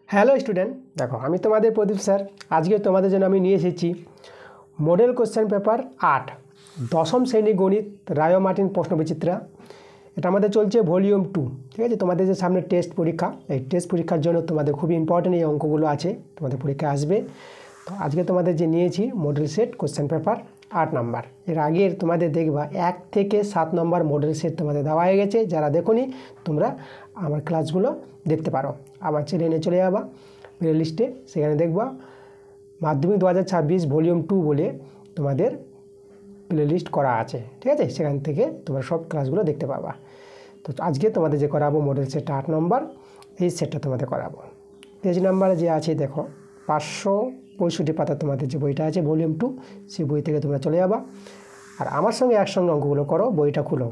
Hello student, দেখো আমি তোমাদের প্রদীপ স্যার। আজকে তোমাদের জন্য আমি নিয়ে এসেছি মডেল কোশ্চেন পেপার 8 দশম শ্রেণী গণিত রায় মার্টিন প্রশ্নবিচিত্রা। এটা আমাদের চলছে ভলিউম 2। ঠিক আছে, তোমাদের যে সামনে টেস্ট পরীক্ষা, এই টেস্ট পরীক্ষার জন্য তোমাদের খুবই ইম্পর্টেন্ট এই অঙ্কগুলো আছে, তোমাদের পরীক্ষা আসবে। তো আজকে তোমাদের যে নিয়েছি model set question paper 8 number. এর আগের তোমাদের দেখবা 1 থেকে 7 নম্বর মডেল সেট তোমাদের দেওয়া হয়ে গেছে। যারা দেখোনি তোমরা আমার ক্লাসগুলো দেখতে পারো। আমার চ্যানেলে চলে যাবা, প্লে লিস্টে সেখানে দেখবা মাধ্যমিক 2026 ভলিউম 2 বলে তোমাদের প্লে লিস্ট করা আছে। ঠিক আছে, সেখান থেকে তোমরা সব ক্লাসগুলো দেখতে পাবা। তো আজকে তোমাদের যে করাবো মডেল সেটটা 8 নম্বর, এই সেটটা তোমাদের করাবো। পেজ নাম্বারে যে আছে দেখো 565 পাতা তোমাদের যে বইটা আছে ভলিউম 2, সেই বই থেকে তোমরা চলে যাবা। আর আমার সঙ্গে একসঙ্গে অঙ্কগুলো করো। বইটা খুলো,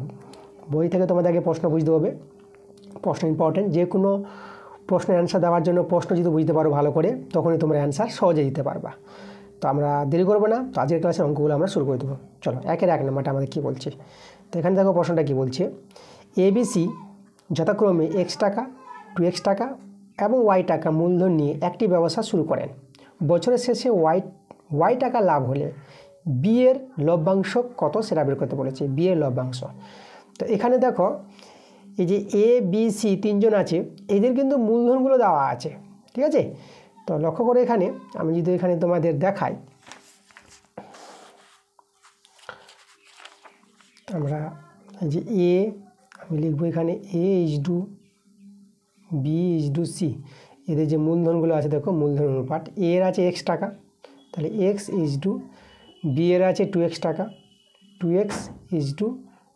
বই থেকে তোমাদের আগে প্রশ্ন বুঝতে হবে। প্রশ্ন ইম্পর্টেন্ট, যে কোনো প্রশ্নের অ্যান্সার দেওয়ার জন্য প্রশ্ন যদি বুঝতে পারো ভালো করে, তখনই তোমরা অ্যান্সার সহজে দিতে পারবা। তো আমরা দেরি করবো না, তো আজকের ক্লাসের অঙ্কগুলো আমরা শুরু করে দেবো। চলো, 1 নম্বরটা আমাদের কী বলছে। তো এখানে দেখো প্রশ্নটা কী বলছে। ABC যথাক্রমে X টাকা, 2X টাকা এবং Y টাকা মূলধন নিয়ে একটি ব্যবসা শুরু করেন। বছরের শেষে Y টাকা লাভ হলে B এর লভ্যাংশ কত সেটা বের করতে বলেছে। B এর লভ্যাংশ। তো এখানে দেখো এই যে ABC তিনজন আছে, এদের কিন্তু মূলধনগুলো দেওয়া আছে। ঠিক আছে, তো লক্ষ্য করে এখানে আমি যদি এখানে তোমাদের দেখাই, আমরা এই যে আমি লিখবো এখানে A:2B:C, এদের যে মূলধনগুলো আছে দেখো মূলধন অনুপাত। এর আছে X টাকা, তাহলে X:2, B এর আছে 2X টাকা, 2X:2,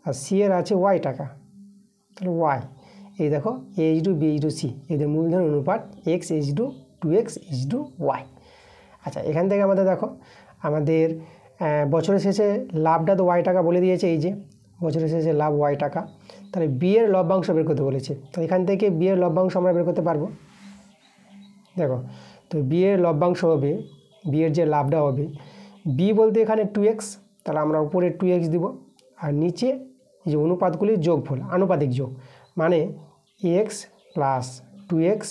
আর C এর আছে Y টাকা, তাহলে Y। এই দেখো A:2B:C, এদের মূলধন অনুপাত X:2, 2X:2, Y। আচ্ছা, এখান থেকে আমাদের দেখো আমাদের বছরের শেষে লাভটা তো Y টাকা বলে দিয়েছে, এই যে বছরের শেষে লাভ Y টাকা। তাহলে B এর লভ্যাংশ বের করতে বলেছে, তো এখান থেকে B এর লভ্যাংশ আমরা বের করতে পারবো। দেখো, তো B এর লভ্যাংশ হবে, B এর যে লাভটা হবে, B বলতে এখানে 2X, তাহলে আমরা উপরে 2X দিব, আর নিচে এই যে অনুপাতগুলির যোগফল, আনুপাতিক যোগ, মানে X plus 2X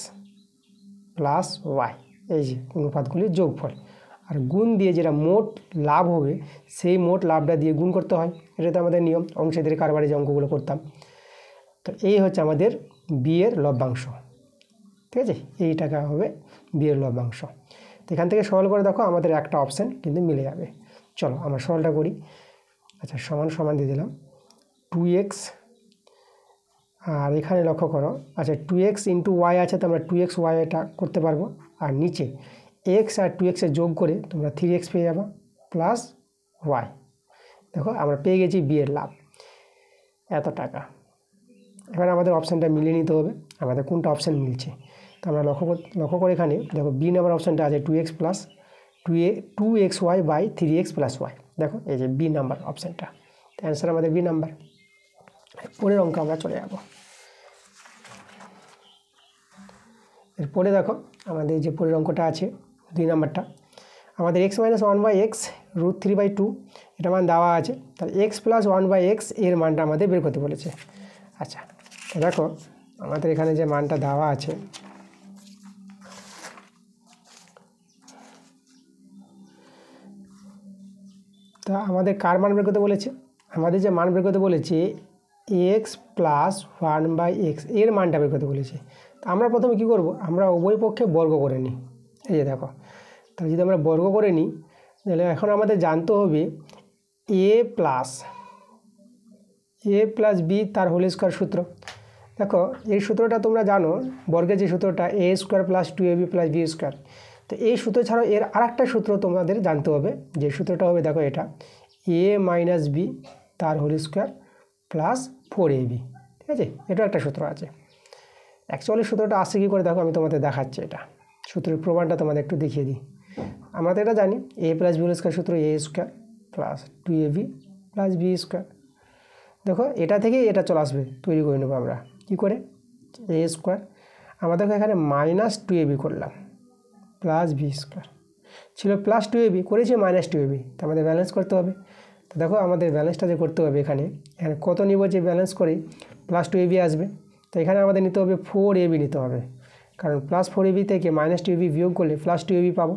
plus Y, এই যে অনুপাতগুলির যোগফল। আর গুণ দিয়ে যেটা মোট লাভ হবে, সেই মোট লাভটা দিয়ে গুণ করতে হয়। এটা তো আমাদের নিয়ম, অংশীদারি কারবারে যে অঙ্কগুলো করতাম। তো এই হচ্ছে আমাদের B এর লভ্যাংশ। ঠিক আছে, এই টাকা হবে B এর লভ্যাংশ। তো এখান থেকে সরল করে দেখো আমাদের একটা অপশান কিন্তু মিলে যাবে। চলো আমরা সরলটা করি। আচ্ছা, সমান সমান দিয়ে দিলাম 2X, আর এখানে লক্ষ্য করো, আচ্ছা 2X ইন্টু Y আছে, তো আমরা 2XY এটা করতে পারবো। আর নিচে X আর 2X এর যোগ করে তোমরা 3X পেয়ে যাবা প্লাস Y। দেখো আমরা পেয়ে গেছি B এর লাভ এত টাকা। এবার আমাদের অপশানটা মিলিয়ে নিতে হবে, আমাদের কোনটা অপশান মিলছে। তো আমরা লক্ষ্য করে এখানে দেখো B নাম্বার অপশানটা আছে 2X plus 2XY by 3X plus Y। দেখো এই যে B নাম্বার অপশানটা, তো অ্যান্সার আমাদের B নাম্বার। পরের অঙ্ক আমরা চলে যাব। এরপরে দেখো আমাদের যে পরের অঙ্কটা আছে 2 নাম্বারটা, আমাদের x-1/x √3/2 এটা মান দেওয়া আছে। তাহলে x প্লাস 1/x এর মানটা আমাদের বের করতে বলেছে। আচ্ছা, তো দেখো আমাদের এখানে যে মানটা দেওয়া আছে, তা আমাদের কার মান বের করতে বলেছে, আমাদের যে মান বের করতে বলেছে x প্লাস 1/x এর মানটা বের করতে বলেছে। তা আমরা প্রথমে কী করব, আমরা উভয় পক্ষে বর্গ করে নিই। এই যে দেখো, তাহলে যদি আমরা বর্গ করে নিই, তাহলে এখন আমাদের জানতে হবে a প্লাস b তার হোল স্কোয়ার সূত্র। দেখো এই সূত্রটা তোমরা জানো, বর্গের যে সূত্রটা a² plus 2ab plus b²। তো এই সূত্র ছাড়াও এর আরেকটা সূত্র তোমাদের জানতে হবে, যে সূত্রটা হবে দেখো এটা a মাইনাস b তার হোল স্কোয়ার প্লাস 4ab। ঠিক আছে, এটা একটা সূত্র আছে। অ্যাকচুয়ালি সূত্রটা আসছে কী করে দেখো, আমি তোমাদের দেখাচ্ছি। এটা সূত্রের প্রমাণটা তোমাদের একটু দেখিয়ে দিই। আমরা তো এটা জানি a plus b whole square সূত্র a² plus 2ab plus b²। দেখো এটা থেকেই এটা চলে আসবে, তৈরি করে নেবো আমরা কী করে, a², আমরা দেখো এখানে মাইনাস 2ab করলাম প্লাস b² ছিল, প্লাস 2ab করেছি মাইনাস 2ab, তো আমাদের ব্যালেন্স করতে হবে। তো দেখো আমাদের ব্যালেন্সটা যে করতে হবে, এখানে কত নিব, যে ব্যালেন্স করে প্লাস 2ab আসবে। তো এখানে আমাদের নিতে হবে 4ab নিতে হবে, কারণ প্লাস 4ab থেকে মাইনাস 2ab বিয়োগ করলে প্লাস 2ab পাবো।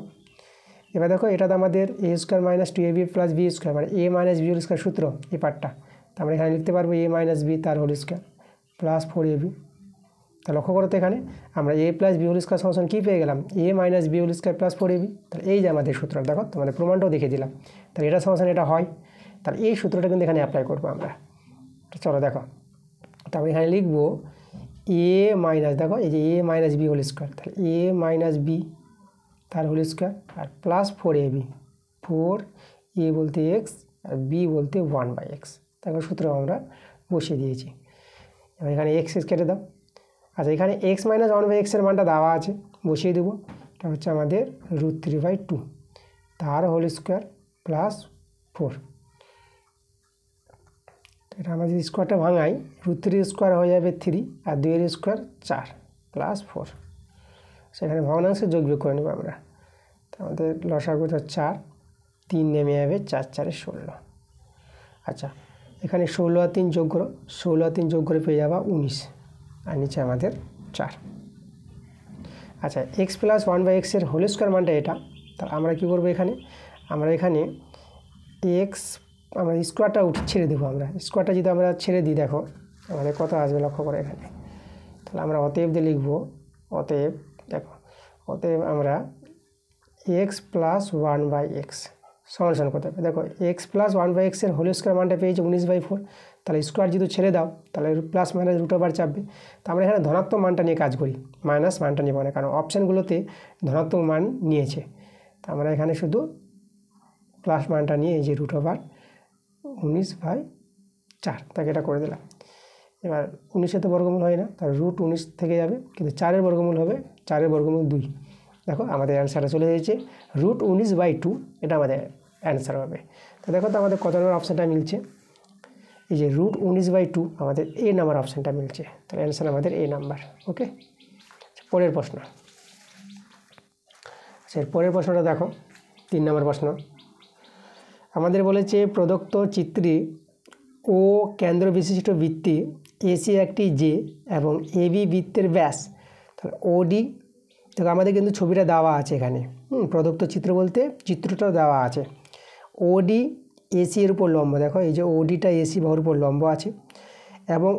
এবার দেখো এটা তো আমাদের a square minus 2ab plus b square মানে a minus b whole square সূত্র এই পার্টটা। তো আমরা এখানে লিখতে পারবো a মাইনাস b তার হোল স্কোয়ার প্লাস 4ab। তা লক্ষ্য করো তো এখানে আমরা a plus b whole square সমান কী পেয়ে গেলাম a minus b whole square plus 4ab। তাহলে এই যে আমাদের সূত্র, দেখো তোমাদের প্রমাণটাও দেখে দিলাম। তাহলে এটা সমান এটা হয়, তাহলে এই সূত্রটা কিন্তু এখানে অ্যাপ্লাই করবো আমরা। চলো দেখো, তারপর এখানে লিখবো a মাইনাস, দেখো এই যে a minus b whole square, তাহলে a মাইনাস b তার হোল স্কোয়ার আর প্লাস 4ab, 4a বলতে x আর b বলতে 1/x। তারপর সূত্র আমরা বসিয়ে দিয়েছি। এবার এখানে x কেটে দাও। আচ্ছা এখানে x মাইনাস 1/x এর মানটা দেওয়া আছে, বসিয়ে দেবো। এটা হচ্ছে আমাদের √3/2 তার হোল স্কোয়ার প্লাস 4। এটা আমরা যদি স্কোয়ারটা ভাঙাই √3 স্কোয়ার হয়ে যাবে 3 আর 2 স্কোয়ার 4 প্লাস 4। সেখানে ভগ্নাংশে যোগ বিয়োগ করে নেব আমরা। তো আমাদের লসাগু 4, 3 নেমে যাবে 4 4 16। আচ্ছা এখানে 16 আর 3 যোগ করো, 16 আর 3 যোগ করে পেয়ে যাবা 19 আর নিচে আমাদের 4। আচ্ছা x প্লাস 1/x এর হোল স্কোয়ার মানটা এটা। তাহলে আমরা কী করবো এখানে, আমরা এখানে x আমরা স্কোয়ারটা ছেড়ে দেবো। আমরা স্কোয়ারটা যদি আমরা ছেড়ে দিই, দেখো আমাদের কত আসবে লক্ষ্য করে এখানে। তাহলে আমরা অতএব দিয়ে লিখবো, অতএব দেখো অতএব আমরা x প্লাস 1/x সমান কত হবে, দেখো x প্লাস 1/x এর হোল স্কোয়ার মানটা পেয়েছে 19/4। তাহলে স্কোয়ার যদি ছেড়ে দাও তাহলে প্লাস মাইনাস √/, চাপবে। তো আমরা এখানে ধনাত্মক মানটা নিয়ে কাজ করি, মাইনাস মানটা নিব না, কারণ অপশানগুলোতে ধনাত্মক মান নিয়েছে। তো আমরা এখানে শুধু প্লাস মানটা নিয়ে এই যে √19/4 তাকে এটা করে দিলাম। এবার 19-এর তো বর্গমূল হয় না, তার √19 থেকে যাবে, কিন্তু 4-এর বর্গমূল হবে 4-এর বর্গমূল 2। দেখো আমাদের অ্যান্সারটা চলে এসেছে √19/2, এটা আমাদের অ্যান্সার হবে। তো দেখো তো আমাদের কত নম্বর অপশানটা মিলছে, এই যে √19/2 আমাদের এ নাম্বার অপশানটা মিলছে। তাহলে অ্যান্সার আমাদের এ নাম্বার। ওকে, পরের প্রশ্ন। আচ্ছা পরের প্রশ্নটা দেখো, 3 নম্বর প্রশ্ন। আমাদের বলেছে প্রদত্ত চিত্রে ও কেন্দ্র বিশিষ্ট বৃত্তে এসি একটি জে এবং এবি বৃত্তের ব্যাস, তাহলে ওডি। দেখো আমাদের কিন্তু ছবিটা দেওয়া আছে এখানে, প্রদত্ত চিত্র বলতে চিত্রটা দেওয়া আছে। ওডি এসি এর উপর লম্ব, দেখো এই যে ওডিটা এসি বাহুর উপর লম্ব আছে এবং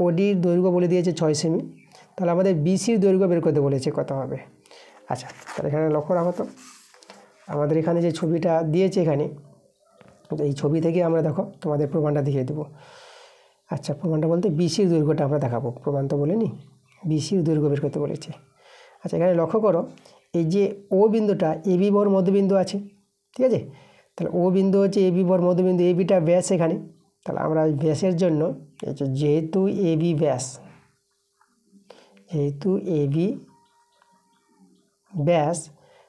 ওডির দৈর্ঘ্য বলে দিয়েছে 6 সেমি। তাহলে আমাদের বিসির দৈর্ঘ্য বের করতে বলেছে কত হবে। আচ্ছা তাহলে এখানে লক্ষ্য রাখো তো, আমাদের এখানে যে ছবিটা দিয়েছে এখানে, এই ছবি থেকে আমরা দেখো তোমাদের প্রমাণটা দেখিয়ে দেবো। আচ্ছা প্রমাণটা বলতে বিসির দৈর্ঘ্যটা আমরা দেখাবো, প্রমাণ তো বলিনি, বিসির দৈর্ঘ্য বের করতে বলেছে। আচ্ছা এখানে লক্ষ্য করো এই যে ও বিন্দুটা এবি বর মধ্যবিন্দু আছে, ঠিক আছে। তাহলে ও বিন্দু হচ্ছে এবি বর মধ্যবিন্দু, এবিটা ব্যাস এখানে। তাহলে আমরা ব্যাসের জন্য এই যে যেহেতু এবি ব্যাস, যেহেতু এবি ব্যাস,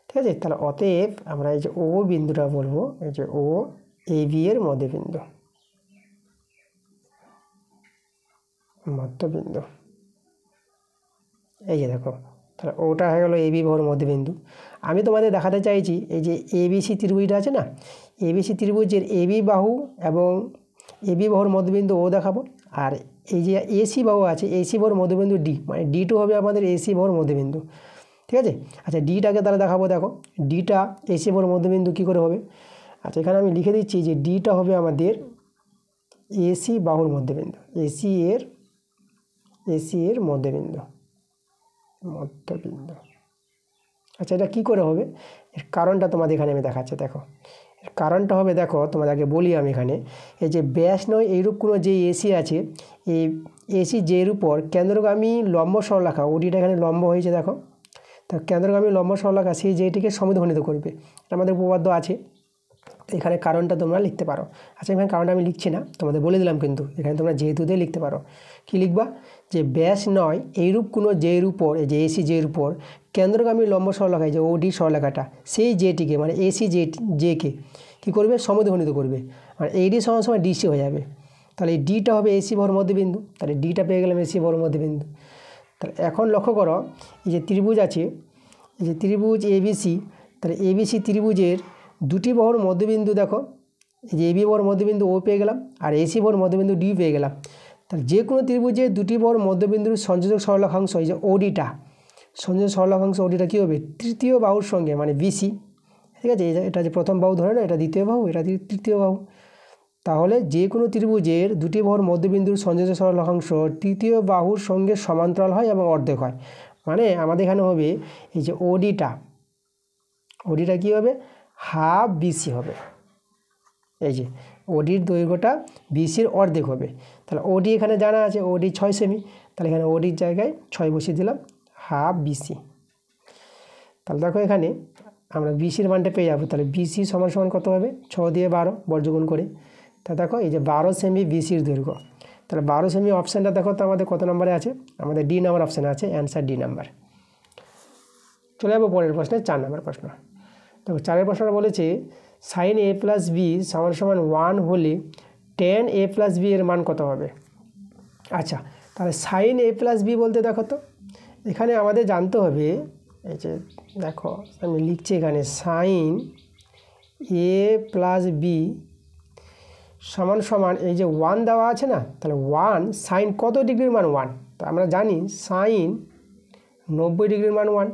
ঠিক আছে। তাহলে অতএব আমরা এই যে ও বিন্দুটা বলবো এই যে ও এবি এর মধ্যবিন্দু, এই যে দেখো, তাহলে ওটা হয়ে গেলো এবি বাহুর মধ্যবিন্দু। আমি তোমাদের দেখাতে চাইছি এই যে এবিসি ত্রিভুজটা আছে না, এবিসি ত্রিভুজের এবি বাহু এবং এবি বাহুর মধ্যবিন্দু ও দেখাবো। আর এই যে এসি বাহু আছে, এসি বাহুর মধ্যবিন্দু ডি, মানে D2 হবে আমাদের এসি বাহুর মধ্যবিন্দু, ঠিক আছে। আচ্ছা ডিটাকে তাহলে দেখাবো, দেখো ডিটা এসি বাহুর মধ্যবিন্দু কী করে হবে। আচ্ছা এখানে আমি লিখে দিচ্ছি যে ডিটা হবে আমাদের এসি বাহুর মধ্যবিন্দু, এসি এর মধ্যবিন্দু। আচ্ছা এটা কী করে হবে, এর কারণটা তোমাদের এখানে আমি দেখাচ্ছি। দেখো এর কারণটা হবে, দেখো তোমাদেরকে বলি আমি এখানে, এই যে ব্যাস নয় এইরূপ কোনো যে এসি আছে, এই এসি যের উপর কেন্দ্রগামী লম্ব সরলরেখা, ওডিটা এখানে লম্ব হয়েছে দেখো, তা কেন্দ্রগামী লম্ব সরলরেখা সেই যেটিকে সমদ্বিখণ্ডিত করবে, এটা আমাদের উপপাদ্য আছে। এখানে কারণটা তোমরা লিখতে পারো। আচ্ছা এখানে কারণটা আমি লিখছি না, তোমাদের বলে দিলাম, কিন্তু এখানে তোমরা যেহেতু দিয়ে লিখতে পারো। কি লিখবা, যে ব্যাস নয় এইরূপ কোনো জের উপর, এই যে এসি জের উপর কেন্দ্রগামী লম্ব সরলরেখা, এই যে ওডি সরলরেখাটা সেই জেটিকে মানে এসি জেকে কী করবে, সমদ্বিখণ্ডিত করবে, মানে এইডি সমান ডিসি হয়ে যাবে। তাহলে এই ডিটা হবে এসি বাহুর মধ্যবিন্দু, তাহলে ডিটা পেয়ে গেলাম এসি বাহুর মধ্যবিন্দু। তাহলে এখন লক্ষ্য করো এই যে ত্রিভুজ আছে, এই যে ত্রিভুজ এবিসি, তাহলে এবিসি ত্রিভুজের দুটি বাহুর মধ্যবিন্দু, দেখো এই যে এবি বাহুর মধ্যবিন্দু ও পেয়ে গেলাম আর এসি বাহুর মধ্যবিন্দু ডি পেয়ে গেলাম। তাহলে যে কোনো ত্রিভুজের দুটি বাহুর মধ্যবিন্দুর সংযোজক সরলরেখাংশ এই যে ওডিটা, সংযোজিত সরলরেখাংশ ওডিটা কী হবে, তৃতীয় বাহুর সঙ্গে মানে বিসি, ঠিক আছে, এটা যে প্রথম বাহু ধরে না, এটা দ্বিতীয় বাহু, এটা তৃতীয় বাহু। তাহলে যে কোনো ত্রিভুজের দুটি বাহুর মধ্যবিন্দুর সংযোজিত সরলরেখাংশ তৃতীয় বাহুর সঙ্গে সমান্তরাল হয় এবং অর্ধেক হয়। মানে আমাদের এখানে হবে এই যে ওডিটা কী হবে, হাফ বিসি হবে। এই যে ওডির দৈর্ঘ্যটা বিসির অর্ধেক হবে। তাহলে ওডি এখানে জানা আছে, ওডি 6 সেমি, তাহলে এখানে ওডির জায়গায় 6 বসিয়ে দিলাম, হাফ বিসি। তাহলে দেখো এখানে আমরা বিসির মানটা পেয়ে যাবো। তাহলে বিসি সমান সমান কত হবে, 6 দিয়ে 12 বর্গগুণ করে। তা দেখো এই যে 12 সেমি বিসির দৈর্ঘ্য। তাহলে 12 সেমি অপশানটা দেখো তো আমাদের কত নম্বরে আছে, আমাদের ডি নাম্বার অপশানে আছে, অ্যান্সার ডি নাম্বার। চলে যাবো পরের প্রশ্নে, 4 নম্বর প্রশ্ন। দেখো 4 প্রশ্নটা বলেছে সাইন এ প্লাস বি সমান সমান 1 হলে টেন এ প্লাস বি এর মান কত হবে। আচ্ছা, তাহলে সাইন এ প্লাস বি বলতে দেখো তো এখানে আমাদের জানতে হবে, এই যে দেখো আমি লিখছি এখানে সাইন এ প্লাস বি সমান সমান এই যে 1 দেওয়া আছে না, তাহলে 1 সাইন কত ডিগ্রির মান 1, তো আমরা জানি সাইন 90 ডিগ্রির মান 1।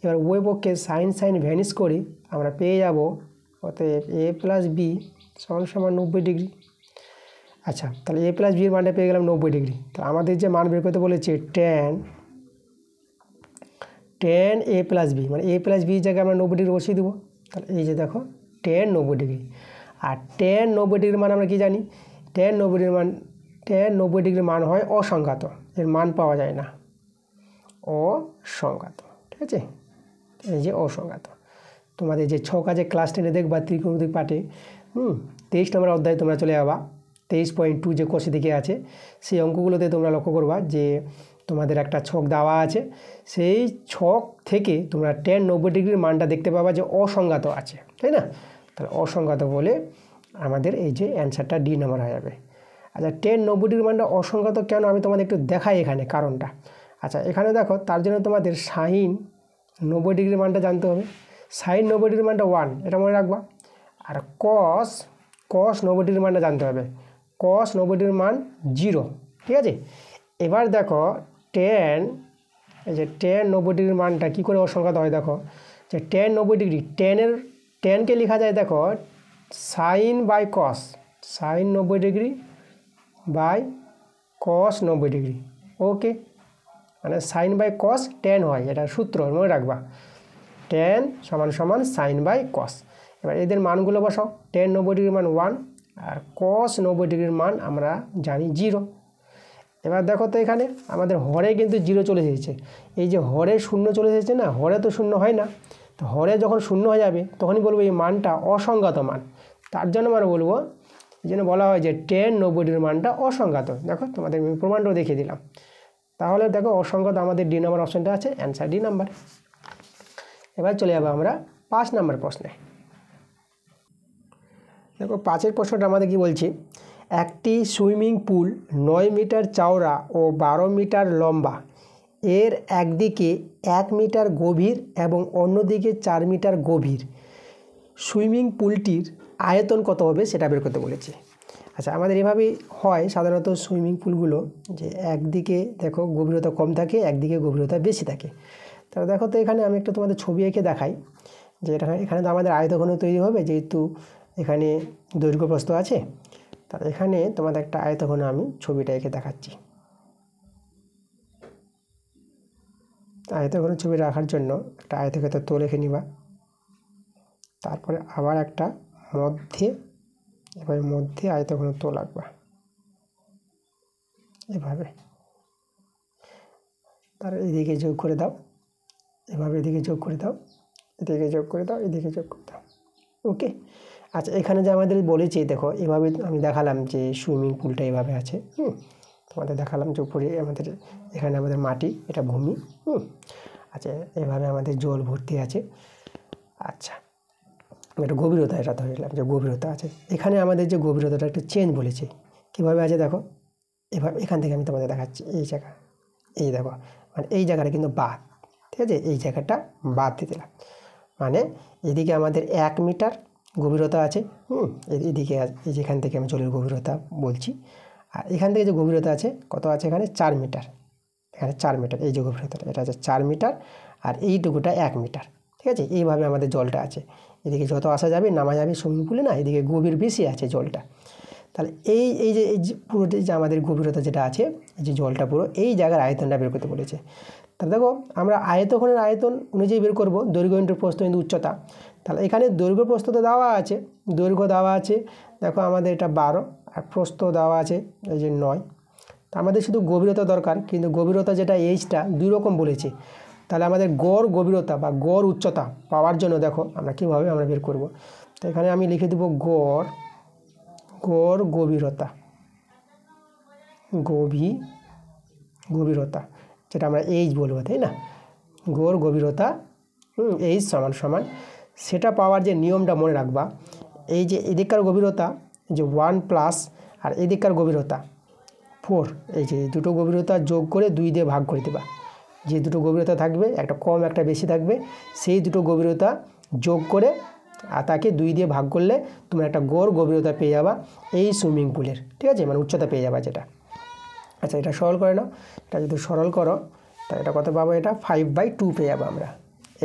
এবার উভয় পক্ষে সাইন সাইন ভ্যানিশ করে আমরা পেয়ে যাব অতএব এ প্লাস বি সমান সমান 90 ডিগ্রি। আচ্ছা, তাহলে এ প্লাস বির মানটা পেয়ে গেলাম 90 ডিগ্রি। তো আমাদের যে মান বের করতে বলেছে টেন এ প্লাস বি, মানে এ প্লাস বির জায়গায় আমরা 90 ডিগ্রি বসিয়ে দেবো। তাহলে এই যে দেখো টেন 90 ডিগ্রি, আর টেন 90 ডিগ্রির মান আমরা কি জানি, টেন 90 ডিগ্রির মান হয় অসংখ্যাত, এর মান পাওয়া যায় না, অসংখ্যাত, ঠিক আছে, এই যে অসংখ্যাত। তোমাদের যে 6 কাজে ক্লাস 10-এ দেখবা ত্রিকোণমিতিক পাঠে 23 নম্বর অধ্যায়ে তোমরা চলে যাবা, 23.2 যে কোষে দিকে আছে সেই অঙ্কগুলোতে তোমরা লক্ষ্য করবা যে তোমাদের একটা ছক দেওয়া আছে, সেই ছক থেকে তোমরা টেন 90 ডিগ্রির মানটা দেখতে পাবা যে অসংখ্যাত আছে, তাই না। তাহলে অসংখ্যাত বলে আমাদের এই যে অ্যান্সারটা ডি নাম্বার হয়ে যাবে। আচ্ছা, টেন 90 ডিগ্রির মানটা অসংখ্যাত কেন আমি তোমাদের একটু দেখাই এখানে কারণটা। আচ্ছা, এখানে দেখো তার জন্য তোমাদের সাইন 90 ডিগ্রির মানটা জানতে হবে। সাইন 90 ডিগ্রির মানটা 1, এটা মনে রাখবা। আর কস 90 ডিগ্রির মানটা জানতে হবে, কস 90 ডিগ্রির মান 0, ঠিক আছে। এবার দেখো এই যে টেন 90 ডিগ্রির মানটা কী করে অসংখ্যাত হয়, দেখো যে টেন 90 ডিগ্রি, টেনকে লেখা যায় দেখো sine by cos, sine 90 degree by cos 90 degree, okay, মানে সাইন বাই কস টেন হয়, এটা সূত্র মনে রাখবা, টেন সমান সমান সাইন বাই কস। এবার এদের মানগুলো বসাও, টেন 90 ডিগ্রির মান 1 আর কস 90 ডিগ্রির মান আমরা জানি 0। এবার দেখো তো এখানে আমাদের হরে কিন্তু 0 চলে এসেছে, এই যে হরে 0 চলে এসেছে না, হরে তো 0 হয় না, তো হরে যখন 0 হয়ে যাবে তখনই বলবো এই মানটা অসংখ্যাত মান। তার জন্য আমরা বলবো, এই জন্য বলা হয় যে টেন 90 ডিগ্রির মানটা অসংখ্যাত। দেখো তোমাদের আমি প্রমাণটাও দেখিয়ে দিলাম। তাহলে দেখো অসংখ্যাত আমাদের ডি নাম্বার অপশানটা আছে, অ্যান্সার ডি নাম্বার। এবার চলে যাবো আমরা 5 নম্বর প্রশ্নে। দেখো 5 প্রশ্নটা আমাদের কি বলছে, একটি সুইমিং পুল 9 মিটার চওড়া ও 12 মিটার লম্বা, এর একদিকে 1 মিটার গভীর এবং অন্যদিকে 4 মিটার গভীর, সুইমিং পুলটির আয়তন কত হবে সেটা বের করতে বলেছে। আচ্ছা, আমাদের এভাবেই হয় সাধারণত সুইমিং পুলগুলো, যে একদিকে দেখো গভীরতা কম থাকে, একদিকে গভীরতা বেশি থাকে। তাহলে দেখো তো এখানে আমি একটু তোমাদের ছবি এঁকে দেখাই, যে এখানে তো আমাদের আয়তঘন তৈরি হবে, যেহেতু এখানে দৈর্ঘ্য প্রস্থ আছে। তাহলে এখানে তোমাদের একটা আয়তঘন আমি ছবিটা এঁকে দেখাচ্ছি। আয়তঘন ছবি রাখার জন্য একটা আয়তক্ষেত্রের তোল এঁকে নিবা, তারপরে আবার একটা মধ্যে আয়তঘন তোল আঁকবা এভাবে, তার এদিকে যোগ করে দাও, এভাবে এদিকে যোগ করে দাও, এদিকে যোগ করে দাও, এদিকে যোগ করে দাও, ওকে। আচ্ছা, এখানে যে আমাদের বলেছে দেখো এভাবে আমি দেখালাম যে সুইমিং পুলটা এভাবে আছে, তোমাদের দেখালাম যে উপরে আমাদের এখানে আমাদের মাটি, এটা ভূমি, আচ্ছা এভাবে আমাদের জল ভর্তি আছে। আচ্ছা, একটা গভীরতা এটা ধরে নিলাম যে গভীরতা আছে, এখানে আমাদের যে গভীরতাটা একটু চেঞ্জ বলেছে, কীভাবে আছে দেখো, এভাবে এখান থেকে আমি তোমাদের দেখাচ্ছি, এই জায়গা, এই দেখো মানে এই জায়গাটা কিন্তু বাদ, ঠিক আছে, এই জায়গাটা বাদ দিয়ে দিলাম, মানে এদিকে আমাদের 1 মিটার গভীরতা আছে, এদিকে এই যেখান থেকে আমি জলের গভীরতা বলছি, আর এখান থেকে যে গভীরতা আছে কত আছে এখানে 4 মিটার, এখানে 4 মিটার, এই যে গভীরতাটা এটা হচ্ছে 4 মিটার, আর এইটুকুটা 1 মিটার। ঠিক আছে, এইভাবে আমাদের জলটা আছে। এদিকে যত আসা যাবে নামা যাবে সুইমিং পুলে না, এদিকে গভীর বেশি আছে জলটা। তাহলে এই যে পুরো যে আমাদের গভীরতা যেটা আছে, এই যে জলটা পুরো এই জায়গার আয়তনটা বের করতে বলেছে। তাহলে দেখো আমরা আয়তক্ষণের আয়তন অনুযায়ী বের করব দৈর্ঘ্য ইন্টু প্রস্থ ইন্টু উচ্চতা। তাহলে এখানে দৈর্ঘ্য প্রস্থ তো দেওয়া আছে, দৈর্ঘ্য দেওয়া আছে দেখো আমাদের এটা 12, আর প্রস্থ দেওয়া আছে এই যে 9। তা আমাদের শুধু গভীরতা দরকার, কিন্তু গভীরতা যেটা এইচটা 2 রকম বলেছে। তাহলে আমাদের গড় গভীরতা বা গড় উচ্চতা পাওয়ার জন্য দেখো আমরা কীভাবে আমরা বের করব। তো এখানে আমি লিখে দেবো গড় গভীরতা, গভীরতা যেটা আমরা এইচ বলবো, তাই না? গড় গভীরতা এইচ সমান সমান, সেটা পাওয়ার যে নিয়মটা মনে রাখবা, এই যে এদিককার গভীরতা যে 1 প্লাস আর এদিককার গভীরতা 4, এই যে দুটো গভীরতা যোগ করে 2 দিয়ে ভাগ করে দেবা। যে দুটো গভীরতা থাকবে, একটা কম একটা বেশি থাকবে, সেই দুটো গভীরতা যোগ করে আর তাকে 2 দিয়ে ভাগ করলে তোমরা একটা গড় গভীরতা পেয়ে যাবা এই সুইমিং পুলের। ঠিক আছে, মানে উচ্চতা পেয়ে যাবা যেটা। আচ্ছা, এটা সরল করে নাও। এটা যদি সরল করো তা এটা কত পাবো? এটা 5/2 পেয়ে যাবো আমরা।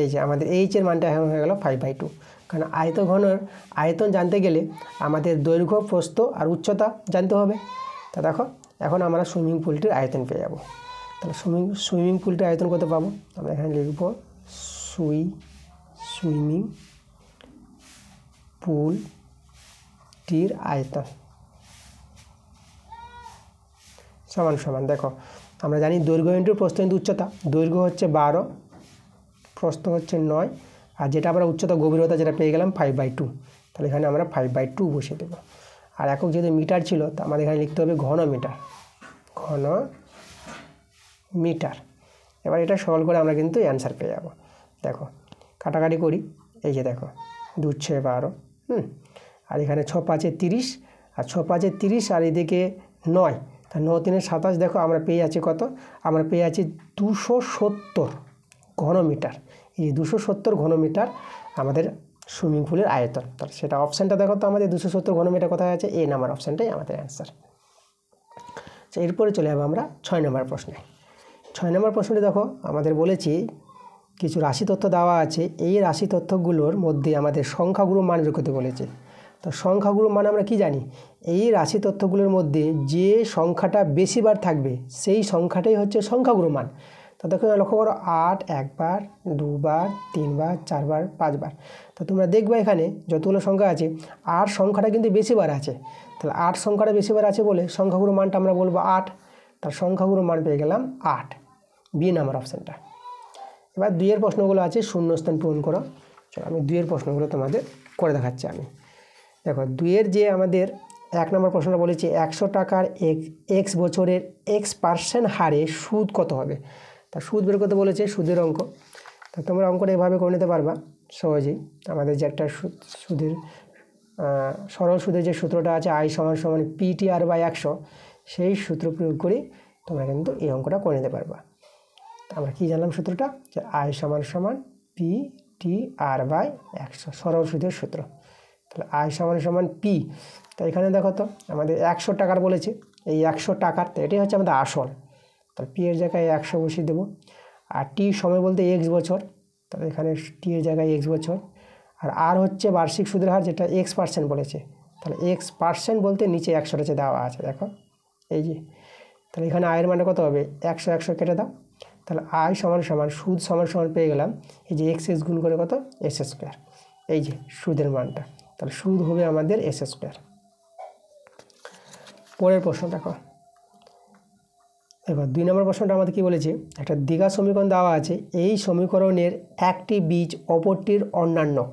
এই যে আমাদের এইচের মানটা এখন হয়ে গেল 5/2, কারণ আয়তঘনের আয়তন জানতে গেলে আমাদের দৈর্ঘ্য প্রস্থ আর উচ্চতা জানতে হবে। তা দেখো এখন আমরা সুইমিং পুলটির আয়তন পেয়ে যাব। তাহলে সুইমিং পুলটির আয়তন কত পাবো? আমরা এখানে লিখব সুইমিং পুলটির আয়তন সমান সমান, দেখো আমরা জানি দৈর্ঘ্য ইন্টু প্রস্থ ইন্টু উচ্চতা। দৈর্ঘ্য হচ্ছে 12, প্রস্থ হচ্ছে 9, আর যেটা আমরা উচ্চতা গভীরতা যেটা পেয়ে গেলাম 5/2। তাহলে এখানে আমরা 5/2 বসিয়ে দেবো। আর একক যেহেতু মিটার ছিল, তা আমাদের এখানে লিখতে হবে ঘন মিটার। এবার এটা সরল করে আমরা কিন্তু অ্যান্সার পেয়ে যাব। দেখো কাটাকাটি করি, এই যে দেখো 2 × 6 = 12, আর এখানে 6 × 5 = 30, আর 6 × 5 = 30, আর এদিকে 9, তা 9 × 3 = 27। দেখো আমরা পেয়ে যাচ্ছি কত? আমরা পেয়ে যাচ্ছি 270 ঘনমিটার। এই 270 ঘনমিটার আমাদের সুইমিং পুলের আয়তন। তাহলে সেটা অপশানটা দেখো তো আমাদের 270 ঘনমিটার কোথায় আছে? এ নাম্বার অপশানটাই আমাদের অ্যান্সার। আচ্ছা, এরপরে চলে যাবো আমরা 6 নম্বর প্রশ্নে। 6 নম্বর প্রশ্নটি দেখো আমাদের বলেছি কিছু রাশি তথ্য দেওয়া আছে, এই রাশি তথ্যগুলোর মধ্যে আমাদের সংখ্যাগুলো মান বের করতে বলেছে। তো সংখ্যাগুলো মান আমরা কি জানি? এই রাশি তথ্যগুলোর মধ্যে যে সংখ্যাটা বেশিবার থাকবে সেই সংখ্যাটাই হচ্ছে সংখ্যাগুলো মান। তো দেখো লক্ষ্য করো 8 একবার, 2 বার, 3 বার, 4 বার, 5 বার। তো তোমরা দেখবে এখানে যতগুলো সংখ্যা আছে 8 সংখ্যাটা কিন্তু বেশিবার আছে। তাহলে 8 সংখ্যাটা বেশিবার আছে বলে সংখ্যাগুলো মানটা আমরা বলবো 8। তার সংখ্যাগুলো মান পেয়ে গেলাম 8, বি নাম্বার অপশানটা। এবার 2 এর প্রশ্নগুলো আছে শূন্যস্থান পূরণ করো। চলো আমি 2 এর প্রশ্নগুলো তোমাদের করে দেখাচ্ছি আমি। দেখো 2 এর যে আমাদের 1 নম্বর প্রশ্নটা বলেছে 100 টাকার x বছরের x% হারে সুদ কত হবে। তা সুদ বের করতে বলেছে, সুদের অঙ্ক। তা তোমরা অঙ্কটা এভাবে করে নিতে পারবা সহজেই। আমাদের যে একটা সুদের সরল সুদের যে সূত্রটা আছে I = PTR/100, সেই সূত্র প্রয়োগ করে তোমরা কিন্তু এই অঙ্কটা করে নিতে পারবা। আমরা কি জানলাম সূত্রটা? যে I = PTR/100 সরল সুদের সূত্র। তাহলে I = P। তো এখানে দেখো তো আমাদের 100 টাকার বলেছে, এই 100 টাকার তো এটাই হচ্ছে আমাদের আসল। তাহলে P এর জায়গায় 100 বসিয়ে দেবো। আর T সময় বলতে x বছর, তাহলে এখানে T এর জায়গায় x বছর। আর R হচ্ছে বার্ষিক সুদের হার, যেটা x% বলেছে। তাহলে x% বলতে নিচে 100টা দেওয়া আছে, দেখো এই যে। তাহলে এখানে আয়ের মানে কত হবে? 100 কেটে দাও। তাহলে I = সুদ = পেয়ে গেলাম এই যে x গুণ করে কত? s²। এই যে সুদের মানটা, তাহলে সুদ হবে আমাদের s²। পরের প্রশ্ন দেখো। এবার 2 নম্বর প্রশ্নটা আমাদের কি বলেছে? একটা দ্বিঘাত সমীকরণ দেওয়া আছে, এই সমীকরণের একটি বীজ অপরটির অন্যান্যক।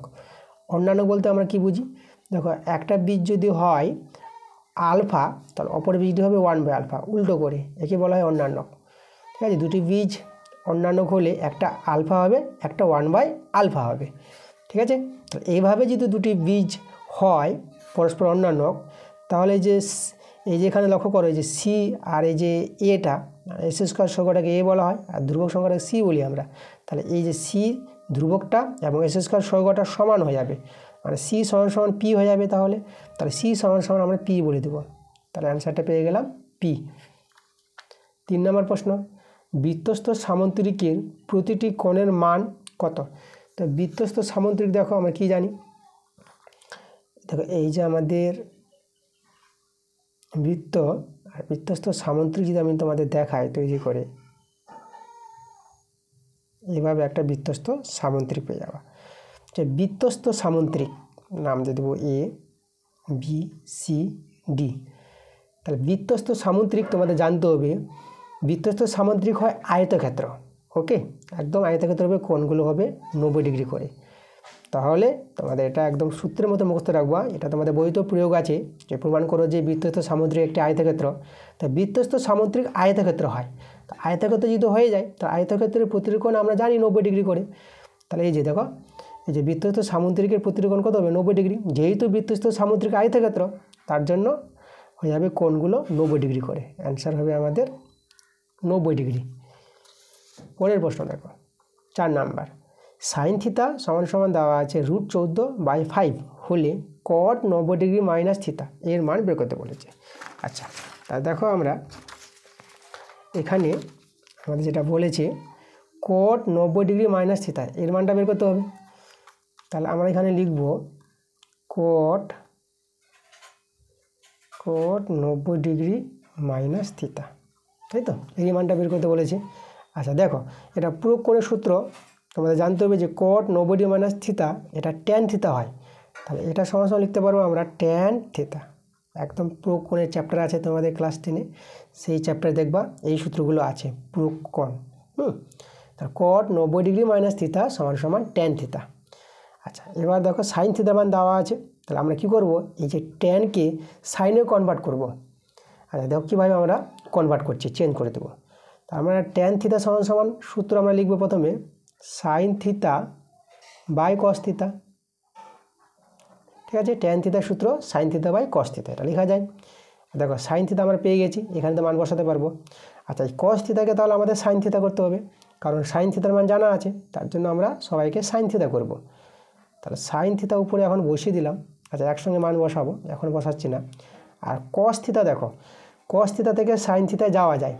অন্যান্যক বলতে আমরা কি বুঝি? দেখো একটা বীজ যদি হয় আলফা, তাহলে অপর বীজটি হবে 1/α, উল্টো করে একে বলা হয় অন্যান্যক। ঠিক আছে, দুটি বীজ অন্যান্যক হলে একটা আলফা হবে, একটা 1/α হবে। ঠিক আছে, তো এইভাবে যদি দুটি বীজ হয় পরস্পর অন্যান্যক, তাহলে যে এই যে এখানে লক্ষ্য করো, এই যে সি আর এই যে এটা s² সংখ্যাটাকে এ বলা হয়, আর ধ্রুবক সংখ্যাটাকে সি বলি আমরা। তাহলে এই যে সি ধ্রুবকটা এবং s² সংখ্যাটা সমান হয়ে যাবে, মানে সি = পি হয়ে যাবে। তাহলে সি = আমরা পি বলে দেবো। তাহলে অ্যান্সারটা পেয়ে গেলাম পি। 3 নম্বর প্রশ্ন বৃত্তস্থ সামন্তরিকের প্রতিটি কোণের মান কত? তো বৃত্তস্থ সামন্তরিক দেখো আমরা কি জানি, দেখো এই যে আমাদের বৃত্ত আর বৃত্তস্থ সামন্তরিক যদি আমি তোমাদের দেখাই তৈরি করে, এইভাবে একটা বৃত্তস্থ সামন্তরিক পেয়ে যাওয়া। যে বৃত্তস্থ সামন্তরিক নাম দিয়ে দেবো এ বি সি ডি। তাহলে বৃত্তস্থ সামন্তরিক তোমাদের জানতে হবে, বৃত্তস্থ সামন্তরিক হয় আয়তক্ষেত্র। ওকে, একদম আয়তক্ষেত্র হবে, কোণগুলো হবে 90 ডিগ্রি করে। তাহলে তোমাদের এটা একদম সূত্রের মতো মুখস্থ রাখবা। এটা তোমাদের বইতে প্রয়োগ আছে যে প্রমাণ করো যে বৃত্তস্থ সামুদ্রিক একটি আয়তক্ষেত্র। তা বৃত্তস্থ সামুদ্রিক আয়তক্ষেত্র হয়, তো আয়তক্ষেত্র যদি হয়ে যায় তো আয়তক্ষেত্রের প্রতিটি কোণ আমরা জানি 90 ডিগ্রি করে। তাহলে এই যে দেখো, এই যে বৃত্তস্থ সামুদ্রিকের প্রতিটি কোণ কত হবে? 90 ডিগ্রি। যেহেতু বৃত্তস্থ সামুদ্রিক আয়তক্ষেত্র, তার জন্য হয়ে যাবে কোণগুলো 90 ডিগ্রি করে। অ্যান্সার হবে আমাদের 90 ডিগ্রি। পরের প্রশ্ন দেখো 4 নাম্বার, সাইন থিতা সমান সমান দেওয়া আছে √14/5 হলে কট 90 ডিগ্রি মাইনাস থিতা এর মান বের করতে বলেছে। আচ্ছা, তা দেখো আমরা এখানে আমাদের যেটা বলেছে কট 90 ডিগ্রি মাইনাস থিতা এর মানটা বের করতে হবে। তাহলে আমরা এখানে লিখব কট 90 ডিগ্রি মাইনাস থিতা, তাই তো? এই মানটা বের করতে বলেছে। আচ্ছা দেখো, এটা প্রয়োগ কোণের সূত্র তোমাদের জানতে হবে যে কট 90 ডিগ্রি মাইনাস থিতা এটা ট্যান থিতা হয়। তাহলে এটা সমান সমান লিখতে পারবো আমরা ট্যান থিতা। একদম প্রয়োগ কোণের চ্যাপ্টার আছে তোমাদের ক্লাস 10-এ, সেই চ্যাপ্টারে দেখবা এই সূত্রগুলো আছে প্রয়োগ কোণ। তাহলে কট 90 ডিগ্রি মাইনাস থিতা সমান সমান ট্যান থিতা। আচ্ছা, এবার দেখো সাইন থিতার মান দেওয়া আছে। তাহলে আমরা কি করব, এই যে ট্যানকে সাইনে কনভার্ট করব। আচ্ছা দেখো কীভাবে আমরা কনভার্ট করছি, চেঞ্জ করে দেবো। তা আমরা ট্যান থিতা সমান সমান সূত্র আমরা লিখব প্রথমে সাইন থিতা বাই কস থিতা। ঠিক আছে, ট্যান থিতার সূত্র সাইন থিতা বাই কস থিতা, এটা লেখা যায়। দেখো সাইন থিতা আমরা পেয়ে গেছি, এখানে তো মান বসাতে পারবো। আচ্ছা, এই কস থিতাকে তাহলে আমাদের সাইন থিতা করতে হবে, কারণ সাইন থিতার মান জানা আছে, তার জন্য আমরা সবাইকে সাইন থিতা করব। তাহলে সাইন থিতা উপরে এখন বসিয়ে দিলাম। আচ্ছা, একসঙ্গে মান বসাবো, এখন বসাচ্ছি না। আর কস থিতা দেখো, কস থিতা থেকে সাইন থিতায় যাওয়া যায়,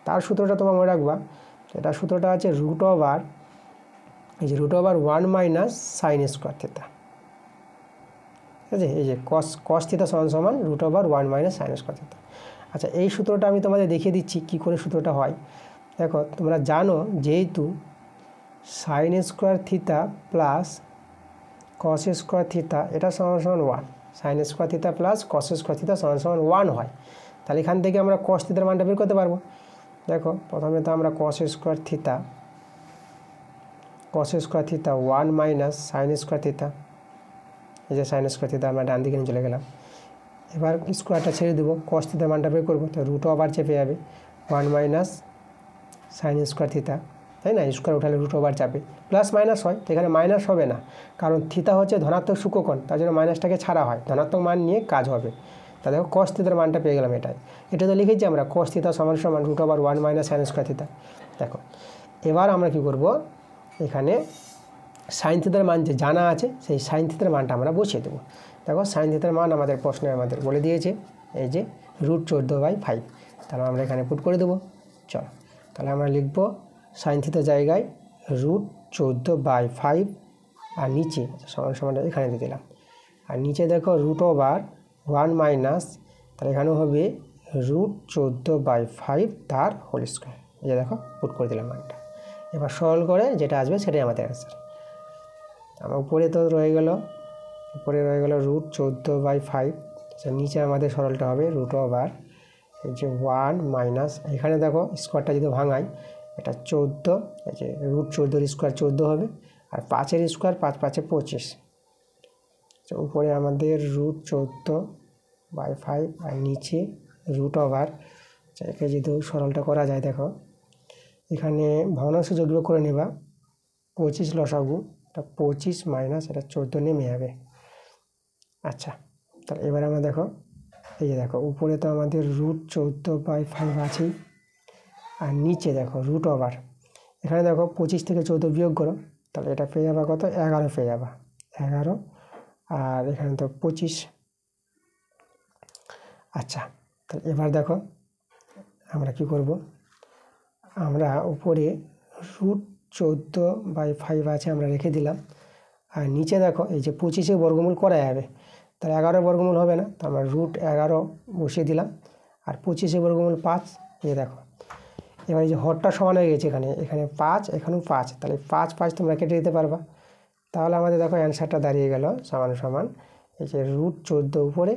তার সূত্রটা তোমার মনে রাখবা। এটা সূত্রটা আছে এই যে √1 মাইনাস সাইন স্কোয়ার থিতা। ঠিক আছে, এই যে কস থিতা সমান সমান √1 মাইনাস সাইন স্কোয়ার থিতা। আচ্ছা, এই সূত্রটা আমি তোমাদের দেখিয়ে দিচ্ছি কী করে সূত্রটা হয়। দেখো তোমরা জানো যেহেতু sine square theta plus cos square theta এটা সমান সমান 1, sine square theta plus cos square theta সমান সমান 1 হয়। তাহলে এখান থেকে আমরা কস থিতার মানটা বের করতে পারবো। দেখো প্রথমে তো আমরা cos square theta 1 minus sine square theta, এই যে সাইন স্কোয়ার থিতা আমরা ডান দিকে নিয়ে চলে গেলাম। এবার স্কোয়ারটা ছেড়ে দেবো, কস থিতার মানটা বের করবো, তো √ওভার চেপে যাবে 1 মাইনাস সাইন স্কোয়ার থিতা, তাই না? স্কোয়ার উঠালে √ওভার চাপে, প্লাস মাইনাস হয়, তো এখানে মাইনাস হবে না, কারণ থিতা হচ্ছে ধনাত্মক সূক্ষ্মকোণ, তার জন্য মাইনাসটাকে ছাড়া হয়, ধনাত্মক মান নিয়ে কাজ হবে। তা দেখো কস থিতার মানটা পেয়ে গেলাম, এটা তো লিখেছি আমরা কস থিতা সমান সমান √1 মাইনাস সাইন স্কোয়ার থিতা। দেখো এবার আমরা কি করব, এখানে সাইন থিতার মান যে জানা আছে সেই সাইন থিতার মানটা আমরা বসিয়ে দেবো। দেখো সাইন থিতার মান আমাদের প্রশ্নে আমাদের বলে দিয়েছে এই যে √14/5, তাহলে আমরা এখানে পুট করে দেবো। চলো তাহলে আমরা লিখব সাইন থিতার জায়গায় √14/5 আর নিচে সমান সমানটা এখানে দিয়ে দিলাম। আর নিচে দেখো √1 মাইনাস, তাহলে এখানেও হবে √14/5 তার হোল স্কোয়ার। এই যে দেখো পুট করে দিলাম মানটা। এবার সরল করে যেটা আসবে সেটাই আমাদের অ্যান্সার। আমার উপরে তো রয়ে গেল, উপরে রয়ে গেল √14/5, নিচে আমাদের সরলটা হবে √ওভার এই যে 1 মাইনাস, এখানে দেখো স্কোয়ারটা যদি ভাঙাই এটা 14, এই যে √14 স্কোয়ার 14 হবে, আর 5-এর স্কোয়ার 5 5-এ 25। উপরে আমাদের √14/5 আর নিচে √ওভার, একে যদি সরলটা করা যায় দেখো এখানে ভগ্নাংশ যোগ করে নেবা, 25 লসাগু, এটা 25 মাইনাস এটা 14 নেমে যাবে। আচ্ছা, তাহলে এবার আমরা দেখো এই যে দেখো উপরে তো আমাদের √14/5 আছেই, আর নিচে দেখো √ওভার, এখানে দেখো 25 থেকে 14 বিয়োগ করো, তাহলে এটা পেয়ে যাবা কত, 11 পেয়ে যাবা, 11, আর এখানে তো 25। আচ্ছা, তাহলে এবার দেখো আমরা কি করব, আমরা উপরে √14/5 আছে আমরা রেখে দিলাম। আর নিচে দেখো এই যে 25 বর্গমূল করা যাবে, তাহলে 11 বর্গমূল হবে না, তো আমরা √11 বসিয়ে দিলাম। আর 25 বর্গমূল 5, এই দেখো এবার এই যে হরটা সমান হয়ে গেছে, এখানে 5, এখানেও 5, তাহলে 5 5 তোমরা কেটে দিতে পারবা। তাহলে আমাদের দেখো অ্যান্সারটা দাঁড়িয়ে গেল সমান সমান এই যে √14 উপরে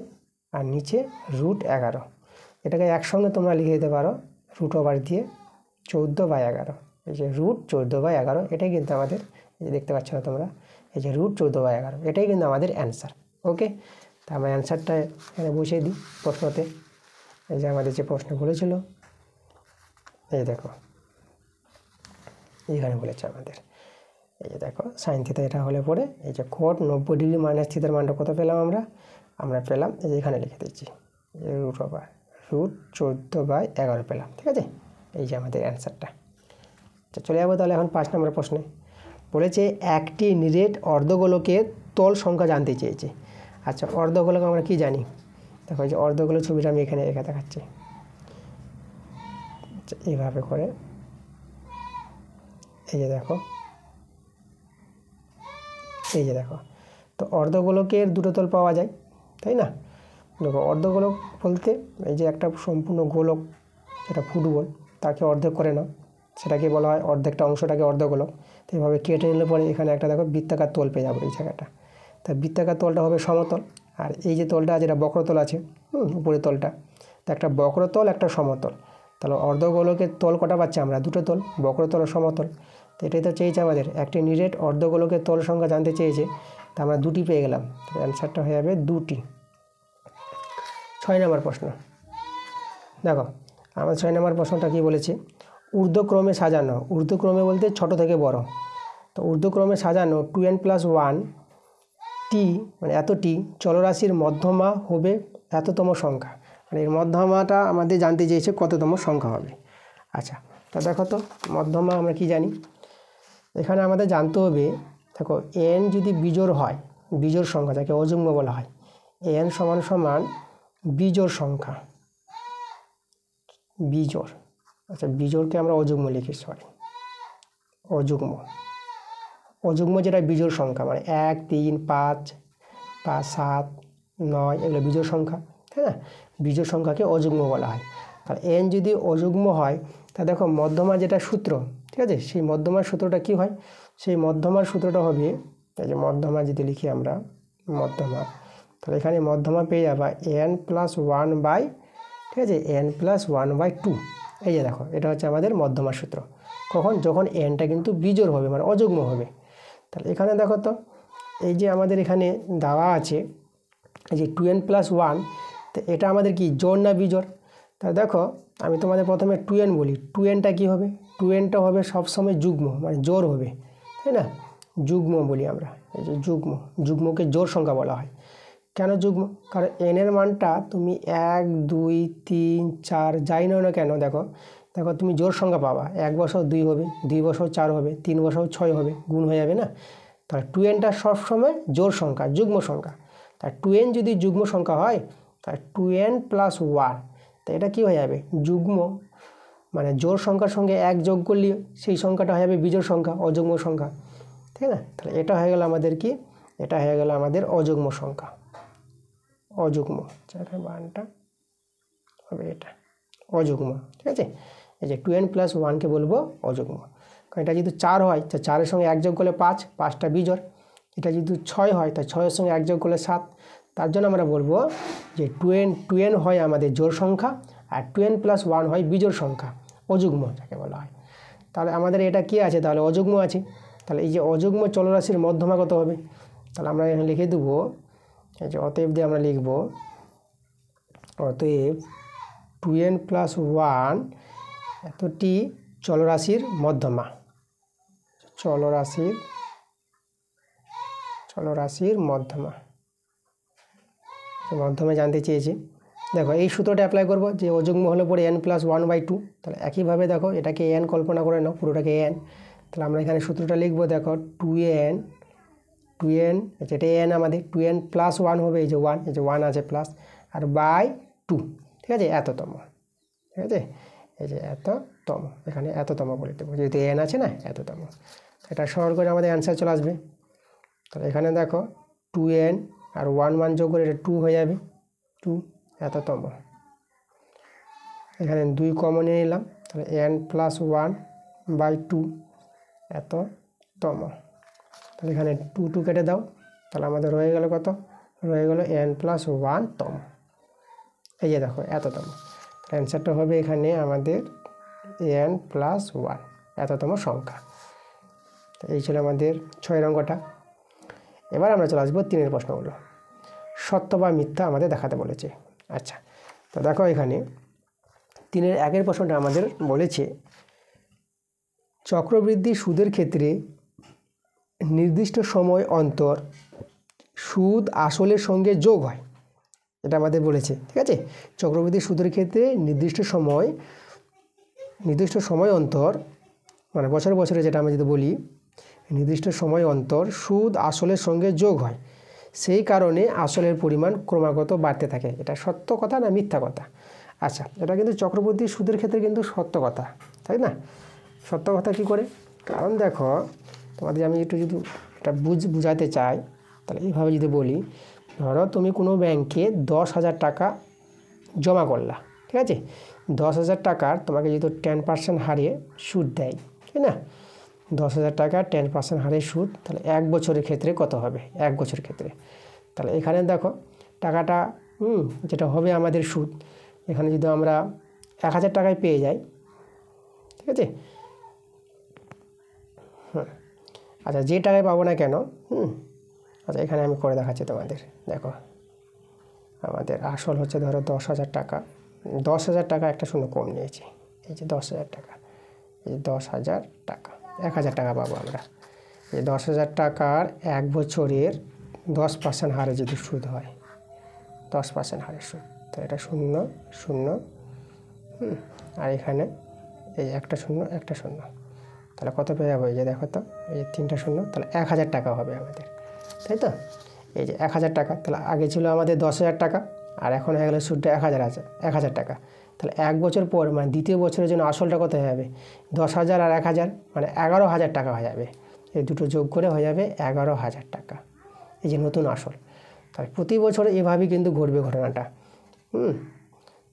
আর নিচে √11। এটাকে একসঙ্গে তোমরা লিখে দিতে পারো √ওভার দিয়ে 14/11। এই যে √14/11 এটাই কিন্তু আমাদের, এই যে দেখতে পাচ্ছ না তোমরা, এই যে √14/11 এটাই কিন্তু আমাদের অ্যান্সার। ওকে, তা আমরা অ্যান্সারটা এখানে বসিয়ে দিই প্রশ্নতে। এই যে আমাদের যে প্রশ্ন বলেছিল, এই দেখো এখানে বলেছে আমাদের, এই যে দেখো সাইন থিটা এটা হলে পরে এই যে কোট 90 ডিগ্রি মাইনাস থিটার মানটা কত পেলাম আমরা পেলাম, এই যে এখানে লিখে দিচ্ছি √14/11 পেলাম। ঠিক আছে, এই যে আমাদের অ্যান্সারটা। আচ্ছা চলে যাবো তাহলে এখন 5 নম্বর প্রশ্নে। বলেছে একটি নিরেট অর্ধগোলকের তল সংখ্যা জানতে চেয়েছে। আচ্ছা অর্ধগোলক আমরা কি জানি, দেখো এই যে অর্ধগোলক ছবিটা আমি এখানে এঁকে দেখাচ্ছি। আচ্ছা এইভাবে করে এই যে দেখো, এই যে দেখো, তো অর্ধগোলকের দুটো তল পাওয়া যায়, তাই না? দেখো অর্ধগোলক বলতে এই যে একটা সম্পূর্ণ গোলক, যেটা ফুটবল তাকে অর্ধেক করে নাও, সেটাকে বলা হয় অর্ধেকটা অংশটাকে অর্ধগোলক। তো এইভাবে কেটে নিলে পরে এখানে একটা দেখো বৃত্তাকার তল পেয়ে যাবো এই জায়গাটা। তা বৃত্তাকার তলটা হবে সমতল, আর এই যে তলটা যেটা বক্রতল আছে উপরের তলটা, তো একটা বক্রতল একটা সমতল। তাহলে অর্ধগোলকের তল কটা পাচ্ছি আমরা, দুটো তল, বক্রতল ও সমতল। তো এটাই তো চেয়েছে আমাদের, একটি নিরেট অর্ধগোলকের তল সংখ্যা জানতে চেয়েছে, তা আমরা দুটি পেয়ে গেলাম, অ্যান্সারটা হয়ে যাবে 2টি। 6 নম্বর প্রশ্ন দেখো, আমার 6 নম্বর প্রশ্নটা কি বলেছে, ঊর্ধ্বক্রমে সাজানো, ঊর্ধ্বক্রমে বলতে ছোট থেকে বড়, তো ঊর্ধ্বক্রমে সাজানো 2n + 1 টি মানে এতটি চলরাশির মধ্যমা হবে এততম সংখ্যা, মানে এর মধ্যমাটা আমাদের জানতে চেয়েছে কততম সংখ্যা হবে। আচ্ছা তো দেখো তো মধ্যমা আমরা কি জানি, এখানে আমাদের জানতে হবে, দেখো n যদি বিজোড় হয়, বিজোড় সংখ্যা যাকে অযুগ্ম বলা হয়, n = বিজোড় সংখ্যা, বিজোড়। আচ্ছা বিজোড়কে আমরা অযুগ্ম লিখি, অযুগ্ম যেটা বিজোড় সংখ্যা, মানে 1 3 5 5 7 9 এগুলো বিজোড় সংখ্যা, তাই না? বিজোড় সংখ্যাকে অযুগ্ম বলা হয়। আর n যদি অযুগ্ম হয়, তা দেখো মধ্যমা যেটা সূত্র, ঠিক আছে, সেই মধ্যমার সূত্রটা কি হয়, সেই মধ্যমার সূত্রটা হবে, এই যে মধ্যমা যদি লিখি আমরা মধ্যমা, তাহলে এখানে মধ্যমা পেয়ে যাবা n + 1/, ঠিক আছে, n + 1/2। এই যে দেখো এটা হচ্ছে আমাদের মধ্যমার সূত্র। কখন, যখন nটা কিন্তু বিজোড় হবে, মানে অযুগ্ম হবে। তাহলে এখানে দেখো তো এই যে আমাদের এখানে দেওয়া আছে এই যে 2n + 1, তো এটা আমাদের কি জোড় না বিজোড়? তাহলে দেখো আমি তোমাদের প্রথমে 2n বলি, 2nটা কি হবে, 2nটা হবে সবসময় যুগ্ম, মানে জোড় হবে, তাই না? যুগ্ম বলি আমরা, এই যে যুগ্মকে জোড় সংখ্যা বলা হয়। কেন যুগ্ম, কারণ n এর মানটা তুমি 1 2 3 4 যাই নাও না কেন, দেখো তুমি জোড় সংখ্যা পাবা, 1 বসাও 2 হবে, 2 বসাও 4 হবে, 3 বসাও 6 হবে, গুণ হয়ে যাবে না? তাহলে 2nটা সবসময় জোড় সংখ্যা, যুগ্ম সংখ্যা। তাই 2n যদি যুগ্ম সংখ্যা হয়, তাহলে 2n + 1, তো এটা কী হয়ে যাবে, যুগ্ম, মানে জোড় সংখ্যার সঙ্গে 1 যোগ করলে সেই সংখ্যাটা হয়ে যাবে বিজোড় সংখ্যা, অযুগ্ম সংখ্যা, ঠিক না? তাহলে এটা হয়ে গেল আমাদের কি, এটা হয়ে গেল আমাদের অযুগ্ম সংখ্যা, অযুগ্ম, মানটা হবে এটা অযুগ্ম, ঠিক আছে। এই যে 2n + 1কে বলবো অযুগ্ম, কারণ এটা যদি 4 হয়, তো 4-এর সঙ্গে 1 যোগ করলে 5, 5টা বিজোড়। এটা যদি 6 হয়, তা 6-এর সঙ্গে 1 যোগ করলে 7। তার জন্য আমরা বলবো যে 2n হয় আমাদের জোড় সংখ্যা, আর 2n + 1 হয় বিজোড় সংখ্যা, অযুগ্ম যাকে বলা হয়। তাহলে আমাদের এটা কি আছে, তাহলে অযুগ্ম আছে। তাহলে এই যে অযুগ্ম চলরাশির মধ্যমা কত হবে, তাহলে আমরা এখানে লিখে দেবো, এই যে অতএব দিয়ে আমরা লিখব, অতএব 2n + 1 এতটি চলরাশির মধ্যমা, চলরাশির মধ্যমা মাধ্যমে জানতে চেয়েছি। দেখো এই সূত্রটা অ্যাপ্লাই করব, যে অযুগ্ম হলে পরে n + 1/2। তাহলে একইভাবে দেখো এটাকে n কল্পনা করে নাও, পুরোটাকে n। তাহলে আমরা এখানে সূত্রটা লিখবো, দেখো 2n যেটা n আমাদের 2n + 1 হবে, এই যে 1, এই যে 1 আছে প্লাস, আর /2, ঠিক আছে, এততম, ঠিক আছে, এই যে এততম। তম, এখানে এততম বলে দেবো, যেহেতু n আছে না, এততম। এটা সরল করে আমাদের অ্যান্সার চলে আসবে। তাহলে এখানে দেখো 2n আর 1 যোগ করে এটা 2 হয়ে যাবে, 2 এততম। এখানে 2 কমন নিয়ে নিলাম, তাহলে n+1/2 এততম। তাহলে এখানে 2 2 কেটে দাও, তাহলে আমাদের রয়ে গেল কত, রয়ে গেল n+1 তম। এই যে দেখো এততম, অ্যান্সারটা হবে এখানে আমাদের n+1 এততম সংখ্যা। এই ছিল আমাদের 6 অঙ্কটা। এবার আমরা চলে আসবো 3 প্রশ্নগুলো। সত্য বা মিথ্যা আমাদের দেখাতে বলেছে। আচ্ছা, তো দেখো এখানে 3-1 প্রশ্নটা আমাদের বলেছে চক্রবৃদ্ধি সুদের ক্ষেত্রে নির্দিষ্ট সময় অন্তর সুদ আসলের সঙ্গে যোগ হয়, এটা আমাদের বলেছে। ঠিক আছে, চক্রবৃদ্ধি সুদের ক্ষেত্রে নির্দিষ্ট সময় অন্তর, মানে বছরে বছরে যেটা আমরা যদি বলি, নির্দিষ্ট সময় অন্তর সুদ আসলের সঙ্গে যোগ হয়, সেই কারণে আসলের পরিমাণ ক্রমাগত বাড়তে থাকে। এটা সত্য কথা না মিথ্যা কথা? আচ্ছা, এটা কিন্তু চক্রবৃদ্ধি সুদের ক্ষেত্রে কিন্তু সত্য কথা, তাই না? সত্য কথা কী করে? কারণ দেখো তোমাদের আমি একটু যদি এটা বুঝাতে চাই, তাহলে এইভাবে যদি বলি, ধরো তুমি কোনো ব্যাংকে 10,000 টাকা জমা করলা, ঠিক আছে? 10,000 টাকার তোমাকে যদি 10% হারে সুদ দেয়, তাই না? 10,000 টাকা 10% হারে সুদ, তাহলে 1 বছরের ক্ষেত্রে কত হবে? 1 বছরের ক্ষেত্রে তাহলে এখানে দেখো টাকাটা যেটা হবে আমাদের সুদ, এখানে যদি আমরা 1,000 টাকায় পেয়ে যাই, ঠিক আছে? আচ্ছা, যে টাকায় পাবো না কেন, আচ্ছা এখানে আমি করে দেখাচ্ছি তোমাদের। দেখো আমাদের আসল হচ্ছে ধরো 10,000 টাকা, 10,000 টাকা একটা শূন্য কম নিয়েছি, এই যে 10,000 টাকা, এই 10,000 টাকা, 1,000 টাকা পাবো আমরা। এই 10,000 টাকার 1 বছরের 10% হারে যদি সুদ হয়, 10% হারে সুদ, তো এটা 0 0, আর এখানে এই একটা শূন্য একটা শূন্য, তাহলে কত পেয়ে যাবো? এই যে দেখো তো, এই 3টা শূন্য, তাহলে 1,000 টাকা হবে আমাদের, তাই তো? এই যে 1,000 টাকা, তাহলে আগে ছিল আমাদের 10,000 টাকা, আর এখন হয়ে গেল সুদটা 1,000 টাকা। তাহলে 1 বছর পর মানে দ্বিতীয় বছরের জন্য আসলটা কত হয়ে যাবে? 10,000 আর 1,000 মানে 11,000 টাকা হয়ে যাবে। এই দুটো যোগ করে হয়ে যাবে 11,000 টাকা, এই যে নতুন আসল। তাহলে প্রতি বছর এভাবেই কিন্তু ঘটবে ঘটনাটা।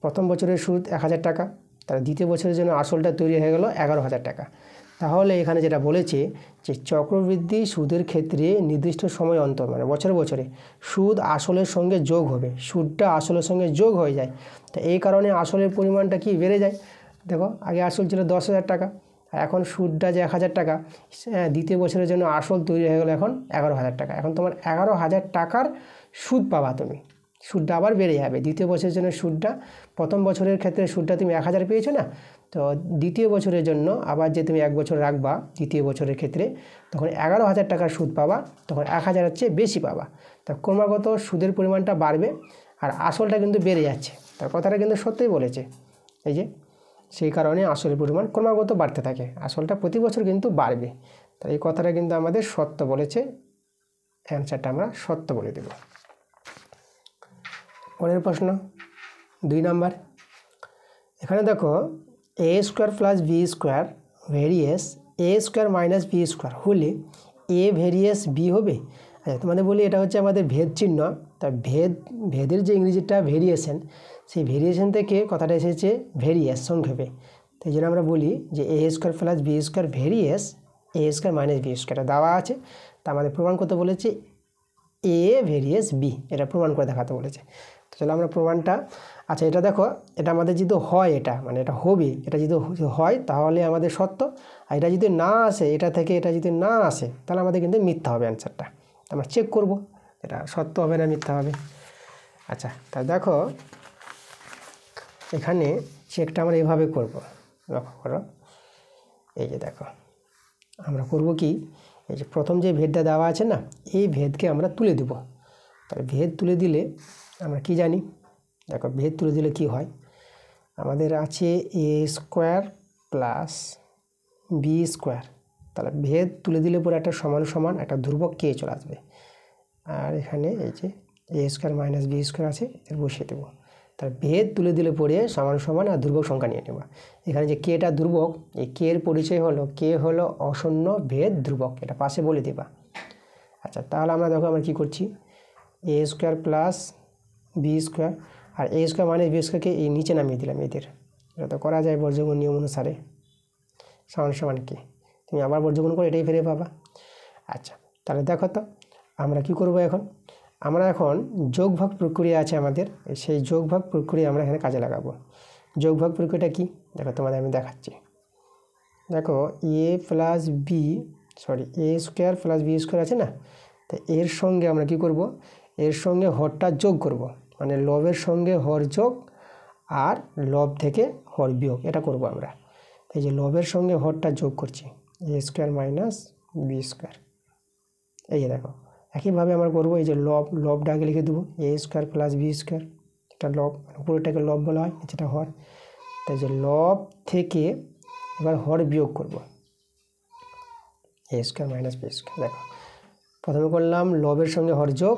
প্রথম বছরের সুদ 1,000 টাকা, তাহলে দ্বিতীয় বছরের জন্য আসলটা তৈরি হয়ে গেল 11,000 টাকা। তাহলে এখানে যেটা বলেছে যে চক্রবৃদ্ধি সুদের ক্ষেত্রে নির্দিষ্ট সময় অন্তর মানে বছরে বছরে সুদ আসলের সঙ্গে যোগ হবে, সুদটা আসলের সঙ্গে যোগ হয়ে যায়। তো এই কারণে আসলের পরিমাণটা কি বেড়ে যায়। দেখো আগে আসল ছিল 10,000 টাকা, আর এখন সুদটা যে 1,000 টাকা, দ্বিতীয় বছরের জন্য আসল তৈরি হয়ে গেল এখন 11,000 টাকা। এখন তোমার 11,000 টাকার সুদ পাবা তুমি, সুদটা আবার বেড়ে যাবে। দ্বিতীয় বছরের জন্য সুদটা, প্রথম বছরের ক্ষেত্রে সুদটা তুমি 1,000 পেয়েছো না, তো দ্বিতীয় বছরের জন্য আবার যে তুমি 1 বছর রাখবা দ্বিতীয় বছরের ক্ষেত্রে, তখন 11,000 টাকার সুদ পাবা, তখন 1,000-এর চেয়ে বেশি পাবা। তা ক্রমাগত সুদের পরিমাণটা বাড়বে আর আসলটা কিন্তু বেড়ে যাচ্ছে। তার কথাটা কিন্তু সত্যিই বলেছে, এই যে সেই কারণে আসলের পরিমাণ ক্রমাগত বাড়তে থাকে, আসলটা প্রতি বছর কিন্তু বাড়বে। তাই এই কথাটা কিন্তু আমাদের সত্য বলেছে, অ্যান্সারটা আমরা সত্য বলে দেব। পরের প্রশ্ন 2 নম্বর। এখানে দেখো a square plus b square varies a square minus b square হলে a ভেরিয়েস b হবে। আচ্ছা তোমাদের বলি এটা হচ্ছে আমাদের ভেদ চিহ্ন, তা ভেদের যে ইংরেজিটা ভেরিয়েশন, সেই ভেরিয়েশন থেকে কথাটা এসেছে ভেরিয়েস সংক্ষেপে। তাই জন্য আমরা বলি যে a square plus b square varies a square minus b square দেওয়া আছে, তা আমাদের প্রমাণ করতে বলেছে a ভেরিয়েস b, এটা প্রমাণ করে দেখাতে বলেছে। তো চলো আমরা প্রমাণটা, আচ্ছা এটা দেখো এটা আমাদের যদি হয়, এটা মানে এটা হবে, এটা যদি হয় তাহলে আমাদের সত্য, আর এটা যদি না আসে, এটা থেকে এটা যদি না আসে তাহলে আমাদের কিন্তু মিথ্যা হবে অ্যান্সারটা। আমরা চেক করব এটা সত্য হবে না মিথ্যা হবে। আচ্ছা তা দেখো এখানে চেকটা আমরা এভাবে করব, লক্ষ্য করো, এই যে দেখো আমরা করব কি, এই যে প্রথম যে ভেদটা দেওয়া আছে না, এই ভেদকে আমরা তুলে দেব। তাহলে ভেদ তুলে দিলে আমরা কি জানি, দেখো ভেদ তুলে দিলে কি হয়, আমাদের আছে a square plus b square, তাহলে ভেদ তুলে দিলে পরে একটা সমান সমান একটা ধ্রুবক কে চলে আসবে, আর এখানে এই যে a square minus b square আছে, এটা বসিয়ে দেবো। তার ভেদ তুলে দিলে পরে সমান সমান আর ধ্রুবক সংখ্যা নিয়ে নেব। এখানে যে কেটা ধ্রুবক, এই কে এর পরিচয় হলো কে হলো অশূন্য ভেদ ধ্রুবক, এটা পাশে বলে দেবা। আচ্ছা, তাহলে আমরা দেখো আমরা কী করছি, এ স্কোয়ার প্লাস বি স্কোয়ার, আর এ স্কোয়ার মানে বি স্কোয়ারকে এই নিচে নামিয়ে দিলাম এদের, এটা তো করা যায় বর্গমূল নিয়ম অনুসারে, সমান সমান কে, তুমি আবার বর্গমূল করে এটাই ফিরে পাবা। আচ্ছা, তাহলে দেখো তো আমরা কি করব এখন, আমরা এখন যোগভাগ প্রক্রিয়া আছে আমাদের, সেই যোগভাগ প্রক্রিয়া আমরা এখানে কাজে লাগাবো। যোগভাগ প্রক্রিয়াটা কি দেখো তোমাদের আমি দেখাচ্ছি। দেখো এ plus B A square plus B square আছে না, তো এর সঙ্গে আমরা কি করব, এর সঙ্গে হরটা যোগ করব, মানে লবের সঙ্গে হর যোগ আর লব থেকে হর বিয়োগ, এটা করব আমরা। এই যে লবের সঙ্গে হরটা যোগ করছি, এ স্কোয়ার মাইনাস বি স্কোয়ার, এই যে দেখো একইভাবে আমরা করবো। এই যে লবটা আগে লিখে দেবো, এ স্কোয়ার প্লাস বি স্কোয়ার, এটা লব, পুরোটাকে লব বলা হয়, যেটা হর, তাই যে লব থেকে এবার হর বিয়োগ করব, এ স্কোয়ার মাইনাস বি স্কোয়ার। দেখো প্রথমে করলাম লবের সঙ্গে হর যোগ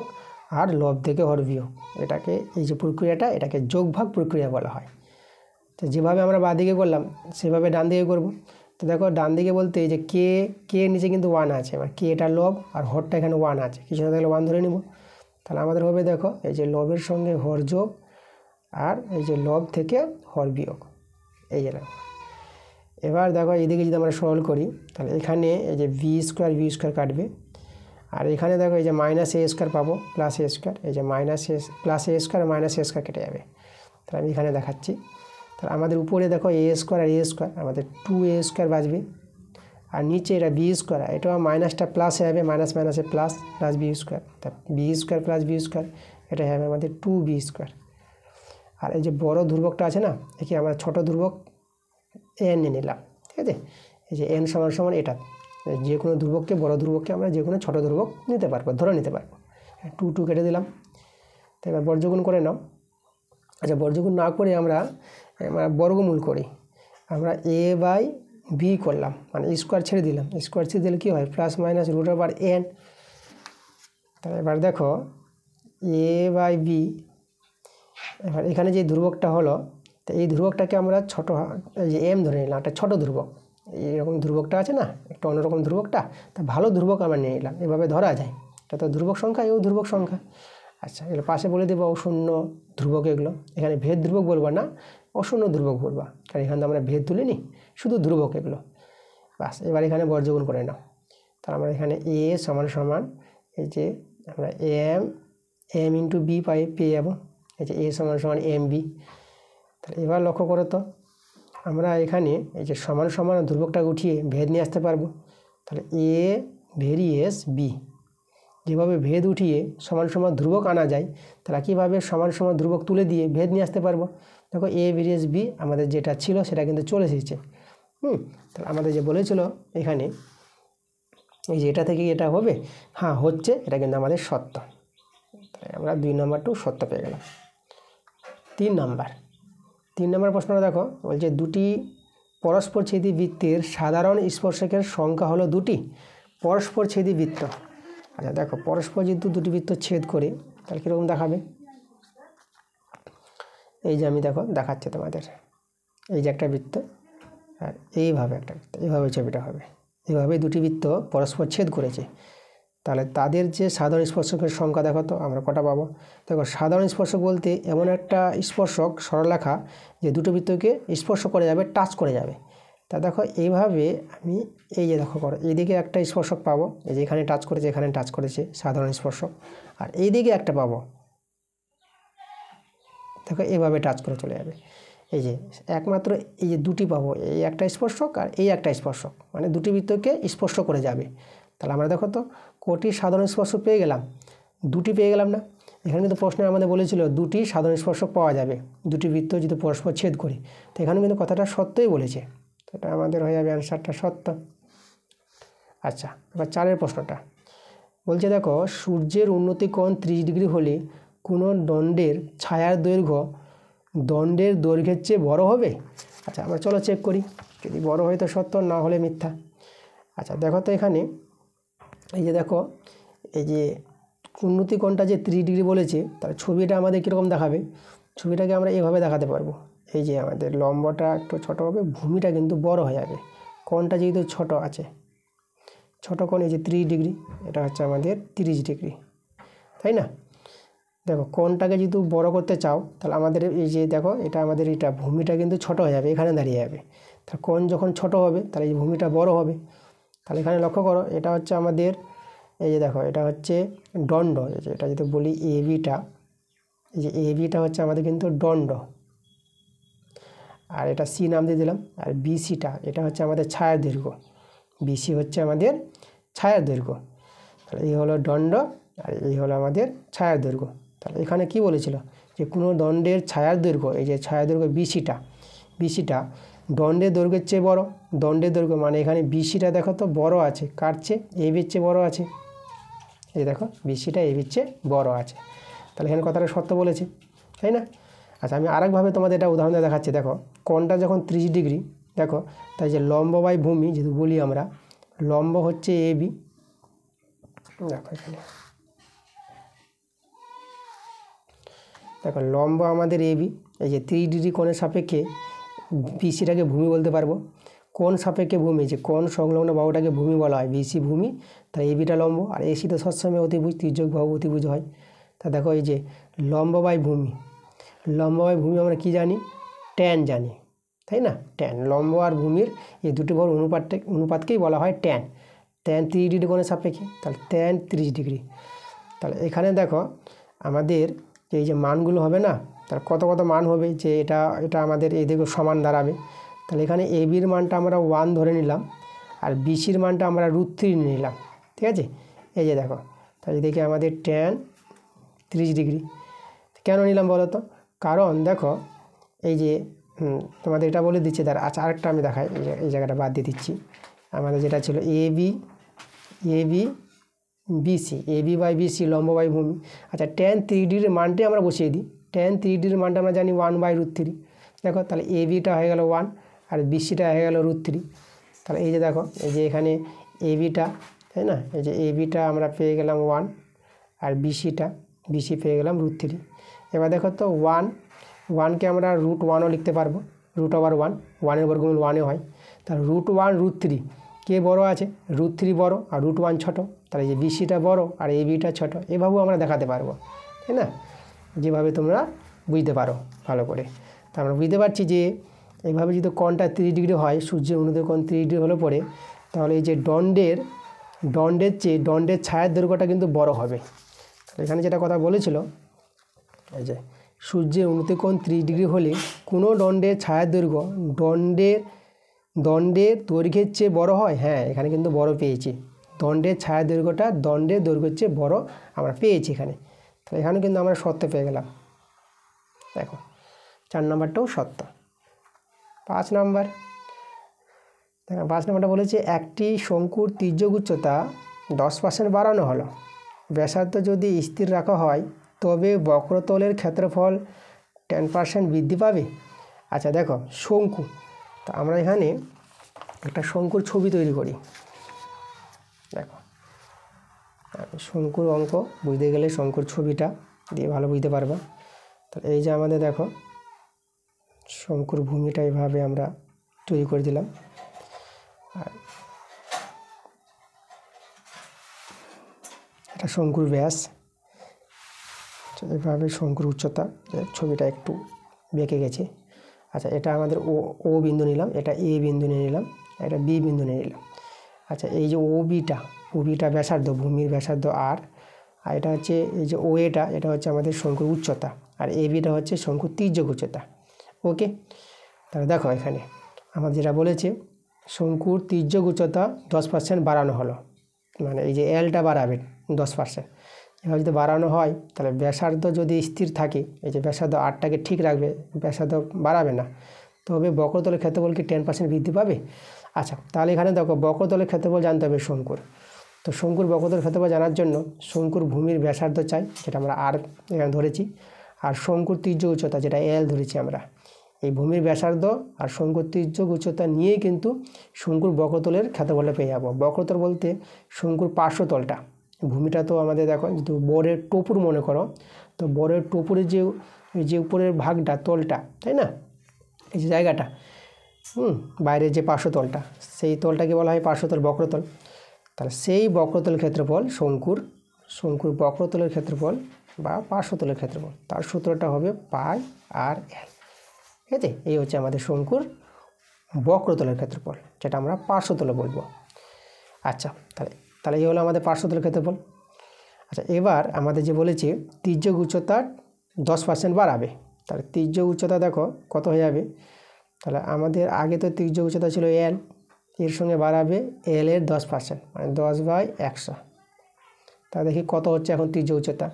আর লব থেকে হর বিয়োগ, এটাকে এই যে প্রক্রিয়াটা এটাকে যোগভাগ প্রক্রিয়া বলা হয়। তো যেভাবে আমরা বাঁ দিকে করলাম সেভাবে ডান দিকে করব। তো দেখো ডান দিকে বলতে এই যে কে নিচে কিন্তু 1 আছে, মানে কে এটা লব আর হরটা এখানে 1 আছে, কিছু না থাকলে 1 ধরে নিব। তাহলে আমাদের হবে দেখো এই যে লবের সঙ্গে হর যোগ আর এই যে লব থেকে হর বিয়োগ, এই যে দেখো। এবার দেখো এইদিকে যদি আমরা সরল করি তাহলে এখানে এই যে বি স্কোয়ার কাটবে, আর এখানে দেখো এই যে মাইনাস এ স্কোয়ার পাবো প্লাস এ স্কোয়ার, এই যে মাইনাস এ প্লাস এ স্কোয়ার মাইনাস এ স্কোয়ার কেটে যাবে। তাহলে আমি এখানে দেখাচ্ছি, তাহলে আমাদের উপরে দেখো এ স্কোয়ার আর এ স্কোয়ার, আমাদের 2a স্কোয়ার বাঁচবে, আর নিচে এটা বি স্কোয়ার, এটাও মাইনাসটা প্লাস হবে, মাইনাস মাইনাসে প্লাস প্লাস বি স্কোয়ার, তা B square plus B square, এটা হবে আমাদের 2b স্কোয়ার। আর এই যে বড় ধ্রুবকটা আছে না, একে আমরা ছোট ধ্রুবক এন নিয়ে নিলাম, ঠিক আছে। এই যে এন সমান সমান এটা, যে কোনো ধ্রুবককে বড় ধ্রুবককে আমরা যে কোনো ছোটো ধ্রুবক নিতে পারবো, ধরে নিতে পারবো। 2 কেটে দিলাম, তো এবার বর্গগুণ করে নাও। আচ্ছা, বর্গগুণ না করে আমরা বর্গমূল করি, আমরা এ বাই বি করলাম, মানে স্কোয়ার ছেড়ে দিলাম, স্কোয়ার ছেড়ে দিলে কী হয় plus minus root over N. তাহলে এবার দেখো এ বাই বি, এবার এখানে যে ধ্রুবকটা হলো, তো এই ধ্রুবকটাকে আমরা ছোটো এই যে এম ধরে নিলাম, একটা ছোটো ধ্রুবক, এইরকম ধ্রুবকটা আছে না একটা অন্যরকম ধ্রুবকটা, তা ভালো ধ্রুবক আমরা নিয়ে নিলাম, এভাবে ধরা যায়, এটা তো ধ্রুবক সংখ্যা, এও ধ্রুবক সংখ্যা। আচ্ছা, এগুলো পাশে বলে দেবো অশূন্য ধ্রুবক, এগুলো এখানে ভেদ ধ্রুবক বলবা না, অশূন্য ধ্রুবক বলবা, কারণ এখানে আমরা ভেদ তুলিনি, শুধু ধ্রুবক এগুলো। বাস, এবার এখানে বর্গগুণ করে নাও। তাহলে আমরা এখানে এ সমান সমান এই যে আমরা এম ইন্টু বি পেয়ে যাবো, এই যে এ সমান সমান এম বি। তাহলে এবার লক্ষ্য করো তো আমরা এখানে এই যে সমান সমান ধ্রুবকটা উঠিয়ে ভেদ নিয়ে আসতে পারবো। তাহলে এ ভেরিয়েস বি, যেভাবে ভেদ উঠিয়ে সমান সমান ধ্রুবক আনা যায়, তাহলে কীভাবে সমান সমান ধ্রুবক তুলে দিয়ে ভেদ নিয়ে আসতে পারবো। দেখো এ ভেরিয়েস বি আমাদের যেটা ছিল সেটা কিন্তু চলে এসেছে। তাহলে আমাদের যে বলেছিল এখানে এই যে এটা থেকে এটা হবে, হ্যাঁ হচ্ছে, এটা কিন্তু আমাদের সত্য। তাই আমরা 2 নম্বরটাও সত্য পেয়ে গেলাম। 3 নম্বর প্রশ্নটা দেখো, বলছে দুটি পরস্পরছেদী বৃত্তের সাধারণ স্পর্শকের সংখ্যা হলো 2টি। পরস্পরছেদী বৃত্ত, আচ্ছা দেখো পরস্পর যেহেতু দুটি বৃত্ত ছেদ করে, তাহলে কীরকম দেখাবে, এই যে আমি দেখো দেখাচ্ছি তোমাদের, এই যে একটা বৃত্ত আর এইভাবে একটা বৃত্ত, এইভাবে ছবিটা হবে, এইভাবে দুটি বৃত্ত পরস্পর ছেদ করেছে, তাহলে তাদের যে সাধারণ স্পর্শকের সংখ্যা দেখো তো আমরা কটা পাবো। দেখো সাধারণ স্পর্শক বলতে এমন একটা স্পর্শক সরলরেখা যে দুটো বৃত্তকে স্পর্শ করে যাবে, টাচ করে যাবে। তা দেখো এইভাবে আমি এই যে দেখো করো, এইদিকে একটা স্পর্শক পাবো, এই যে এখানে টাচ করেছে এখানে টাচ করেছে সাধারণ স্পর্শক, আর এইদিকে একটা পাবো, দেখো এইভাবে টাচ করে চলে যাবে। এই যে একমাত্র এই যে দুটি পাবো, এই একটা স্পর্শক আর এই একটা স্পর্শক, মানে দুটি বৃত্তকে স্পর্শ করে যাবে। তাহলে আমরা দেখো তো কোটি সাধারণ স্পর্শক পেয়ে গেলাম, 2টি পেয়ে গেলাম না। এখানে কিন্তু প্রশ্নে আমাদের বলেছিল 2টি সাধারণ স্পর্শক পাওয়া যাবে দুটি বৃত্ত যদি পরস্পর ছেদ করি, তো এখানে কিন্তু কথাটা সত্যই বলেছে, তো এটা আমাদের হয়ে যাবে অ্যান্সারটা সত্য। আচ্ছা, এবার 4 প্রশ্নটা বলছে দেখো সূর্যের উন্নতি কোণ 30 ডিগ্রি হলে কোনো দণ্ডের ছায়ার দৈর্ঘ্য দণ্ডের দৈর্ঘ্যের চেয়ে বড় হবে। আচ্ছা, আমরা চলো চেক করি, যদি বড় হয় তো সত্য, না হলে মিথ্যা। আচ্ছা দেখো তো এখানে এই যে দেখো এই যে উন্নতি কোণটা যে 30 ডিগ্রি বলেছে, তাহলে ছবিটা আমাদের কীরকম দেখাবে, ছবিটাকে আমরা এভাবে দেখাতে পারবো, এই যে আমাদের লম্বটা একটু ছোটো হবে, ভূমিটা কিন্তু বড় হয়ে যাবে। কোণটা যেহেতু ছোট আছে, ছোটো কোণ এই যে 30 ডিগ্রি, এটা হচ্ছে আমাদের 30 ডিগ্রি, তাই না? দেখো কোণটাকে যদি বড় করতে চাও তাহলে আমাদের এই যে দেখো এটা আমাদের এটা ভূমিটা কিন্তু ছোট হয়ে যাবে, এখানে দাঁড়িয়ে যাবে। তাহলে কোণ যখন ছোট হবে তাহলে এই ভূমিটা বড় হবে। তাহলে এখানে লক্ষ্য করো, এটা হচ্ছে আমাদের এই যে দেখো এটা হচ্ছে দণ্ড, এই যে এটা যদি বলি এবিটা, এই যে এবিটা হচ্ছে আমাদের কিন্তু দণ্ড, আর এটা সি নাম দিয়ে দিলাম। আর বিসিটা এটা হচ্ছে আমাদের ছায়ার দৈর্ঘ্য, বিসি হচ্ছে আমাদের ছায়ার দৈর্ঘ্য। তাহলে এই হলো দণ্ড আর এই হলো আমাদের ছায়ার দৈর্ঘ্য। তাহলে এখানে কি বলেছিল যে কোনো দণ্ডের ছায়ার দৈর্ঘ্য, এই যে ছায়ার দৈর্ঘ্য বিসিটা দণ্ডের দৈর্ঘ্যের চেয়ে বড়, দণ্ডের দৈর্ঘ্য মানে এখানে বিসিটা দেখো তো বড় আছে, কার চেয়ে? এবির চেয়ে বড় আছে। এই দেখো বিসিটা এবির চেয়ে বড় আছে, তাহলে এখানে কথাটা সত্য বলেছে, তাই না? আচ্ছা আমি আরেকভাবে তোমাদের এটা উদাহরণ দেখাচ্ছি। দেখো কোণটা যখন 30 ডিগ্রি, দেখো তাই যে লম্ব বাই ভূমি যেহেতু বলি আমরা, লম্ব হচ্ছে এবি, দেখো এখানে দেখো লম্ব আমাদের এবি, এই যে 30 ডিগ্রি কোণের সাপেক্ষে বিসিটাকে ভূমি বলতে পারবো। কোণ সাপেক্ষে ভূমি, যে কোণ সংলগ্ন বাহুটাকে ভূমি বলা হয়, বিসি ভূমি, তাই এবিটা লম্ব। আর এসি তো সবসময় অতিভুজ, তির্যক বাহু অতিভুজ হয়। তা দেখো এই যে লম্ব বাই ভূমি, লম্ব বাই ভূমি আমরা কি জানি? ট্যান জানি, তাই না? ট্যান, লম্ব আর ভূমির এই দুটি বাহুর অনুপাতকেই বলা হয় ট্যান। ট্যান 30 ডিগ্রি কোণের সাপেক্ষে, তাহলে ট্যান 30 ডিগ্রি। তাহলে এখানে দেখো আমাদের এই যে মানগুলো হবে না, তার কত কত মান হবে, যে এটা আমাদের এই দিকে সমান দাঁড়াবে। তাহলে এখানে এবির মানটা আমরা 1 ধরে নিলাম, আর বিসির মানটা আমরা √3 নিয়ে নিলাম, ঠিক আছে? এই যে দেখো, তাহলে এদিকে আমাদের ট্যান 30 ডিগ্রি কেন নিলাম বলো তো? কারণ দেখো এই যে তোমাদের এটা বলে দিচ্ছে, তার আচ্ছা আরেকটা আমি দেখাই, এই জায়গাটা বাদ দিয়ে দিচ্ছি। আমাদের যেটা ছিল A B B C, A B by B C লম্ব বাই ভূমি। আচ্ছা ট্যান 30 ডিগ্রির মানটি আমরা বসিয়ে দিই। ট্যান 30 ডিগ্রির মানটা আমরা জানি 1/√3। দেখো তাহলে এবিটা হয়ে গেল 1 আর বিসিটা হয়ে গেল √3। তাহলে এই যে দেখো এই যে এখানে এবিটা, তাই না? এই যে এবিটা আমরা পেয়ে গেলাম 1 আর বিসি পেয়ে গেলাম √3। এবার দেখো তো 1কে আমরা √1ও লিখতে পারবো, √1, 1-এর বর্গমূল 1-এ হয়। তাহলে √1 √3 কে বড় আছে? √3 বড় আর √1 ছোট। তাহলে যে বিসিটা বড় আর এবিটা ছোট, এভাবেও আমরা দেখাতে পারবো, তাই না? যেভাবে তোমরা বুঝতে পারো ভালো করে। তা আমরা বুঝতে পারছি যে এইভাবে যদি কোণটা 30 ডিগ্রি হয়, সূর্যের উন্নতির কোণ 30 ডিগ্রি হলে পরে, তাহলে এই যে দণ্ডের ছায়ার দৈর্ঘ্যটা কিন্তু বড় হবে। এখানে যেটা কথা বলেছিল, এই যে সূর্যের উন্নতির কোণ 30 ডিগ্রি হলে কোনো দণ্ডের ছায়ার দৈর্ঘ্য দণ্ডের দৈর্ঘ্যের চেয়ে বড় হয়। হ্যাঁ, এখানে কিন্তু বড় পেয়েছি, দণ্ডের ছায়ার দৈর্ঘ্যটা দণ্ডের দৈর্ঘ্যের চেয়ে বড় আমরা পেয়েছি এখানে। তো এখানে কিন্তু আমরা সত্য পেয়ে গেলাম। দেখো 4 নম্বরটাও সত্য। 5 নম্বর, দেখো 5 নম্বরটা বলেছে একটি শঙ্কুর তির্যক উচ্চতা 10% বাড়ানো হলো, ব্যাসার্ধ যদি স্থির রাখা হয় তবে বক্রতলের ক্ষেত্রফল 10% বৃদ্ধি পাবে। আচ্ছা দেখো শঙ্কু, তো আমরা এখানে একটা শঙ্কুর ছবি তৈরি করি। দেখো শঙ্কুর অঙ্ক বুঝতে গেলে শঙ্কুর ছবিটা দিয়ে ভালো বুঝতে পারবা। তাহলে এই যে আমাদের দেখো শঙ্কুর ভূমিটা এইভাবে আমরা তৈরি করে দিলাম, আর এটা শঙ্কুর ব্যাস, এইভাবে শঙ্কুর উচ্চতা, ছবিটা একটু বেঁকে গেছে। আচ্ছা এটা আমাদের ও বিন্দু নিলাম, এটা এ বিন্দু নিয়ে নিলাম, এটা বি বিন্দু নিয়ে নিলাম। আচ্ছা এই যে ওবিটা ব্যাসার্ধ, ভূমির ব্যাসার্ধ আর এটা হচ্ছে এই যে এটা হচ্ছে আমাদের শঙ্কুর উচ্চতা, আর বিটা হচ্ছে শঙ্কুর তির্যক উচ্চতা। ওকে, তাহলে দেখো এখানে আমার যেটা বলেছে শঙ্কুর তির্যক উচ্চতা 10% বাড়ানো হলো, মানে এই যে এলটা বাড়াবে 10%। এভাবে যদি বাড়ানো হয় তাহলে ব্যাসার্ধ যদি স্থির থাকে, এই যে ব্যাসার্ধ 8টাকে ঠিক রাখবে, ব্যাসার্ধ বাড়াবে না, তবে বক্রতলের ক্ষেত্রফল কি 10% বৃদ্ধি পাবে? আচ্ছা তাহলে এখানে দেখো বক্রতলের ক্ষেত্রফল জানতে হবে শঙ্কুর। তো শঙ্কুর বক্রতলের ক্ষেত্রফল জানার জন্য শঙ্কুর ভূমির ব্যাসার্ধ চাই, যেটা আমরা আর এখানে ধরেছি, আর শঙ্কুর তির্যক উচ্চতা যেটা এল ধরেছি আমরা। এই ভূমির ব্যাসার্ধ আর শঙ্কুর তির্যক উচ্চতা নিয়েই কিন্তু শঙ্কুর বক্রতলের ক্ষেত্রফলটা পেয়ে যাবো। বক্রতল বলতে শঙ্কুর পার্শ্বতলটা, ভূমিটা তো আমাদের দেখো যদি বরের টপুর মনে করো, তো বরের টপুরের যে উপরের ভাগটা তলটা, তাই না, এই যে জায়গাটা, বাইরের যে পার্শ্বতলটা, সেই তলটাকে বলা হয় পার্শ্বতল বক্রতল। তাহলে সেই বক্রতল ক্ষেত্রফল শঙ্কুর বক্রতলের ক্ষেত্রফল বা পার্শ্বতলের ক্ষেত্রফল, তার সূত্রটা হবে পাই আর এল। ঠিক আছে, এই হচ্ছে আমাদের শঙ্কুর বক্রতলের ক্ষেত্রফল, যেটা আমরা পার্শ্বতলে বলবো। আচ্ছা, তাহলে এই হলো আমাদের পার্শ্বতলের ক্ষেত্রফল। আচ্ছা, এবার আমাদের যে বলেছে তির্যক উচ্চতার 10% বাড়াবে, তাহলে তির্যক উচ্চতা দেখো কত হয়ে যাবে। তাহলে আমাদের আগে তো তির্যক উচ্চতা ছিল এল, এর সঙ্গে বাড়াবে এল এর 10%, মানে 10/100। তা দেখি কত হচ্ছে এখন তির্যক উচ্চতা।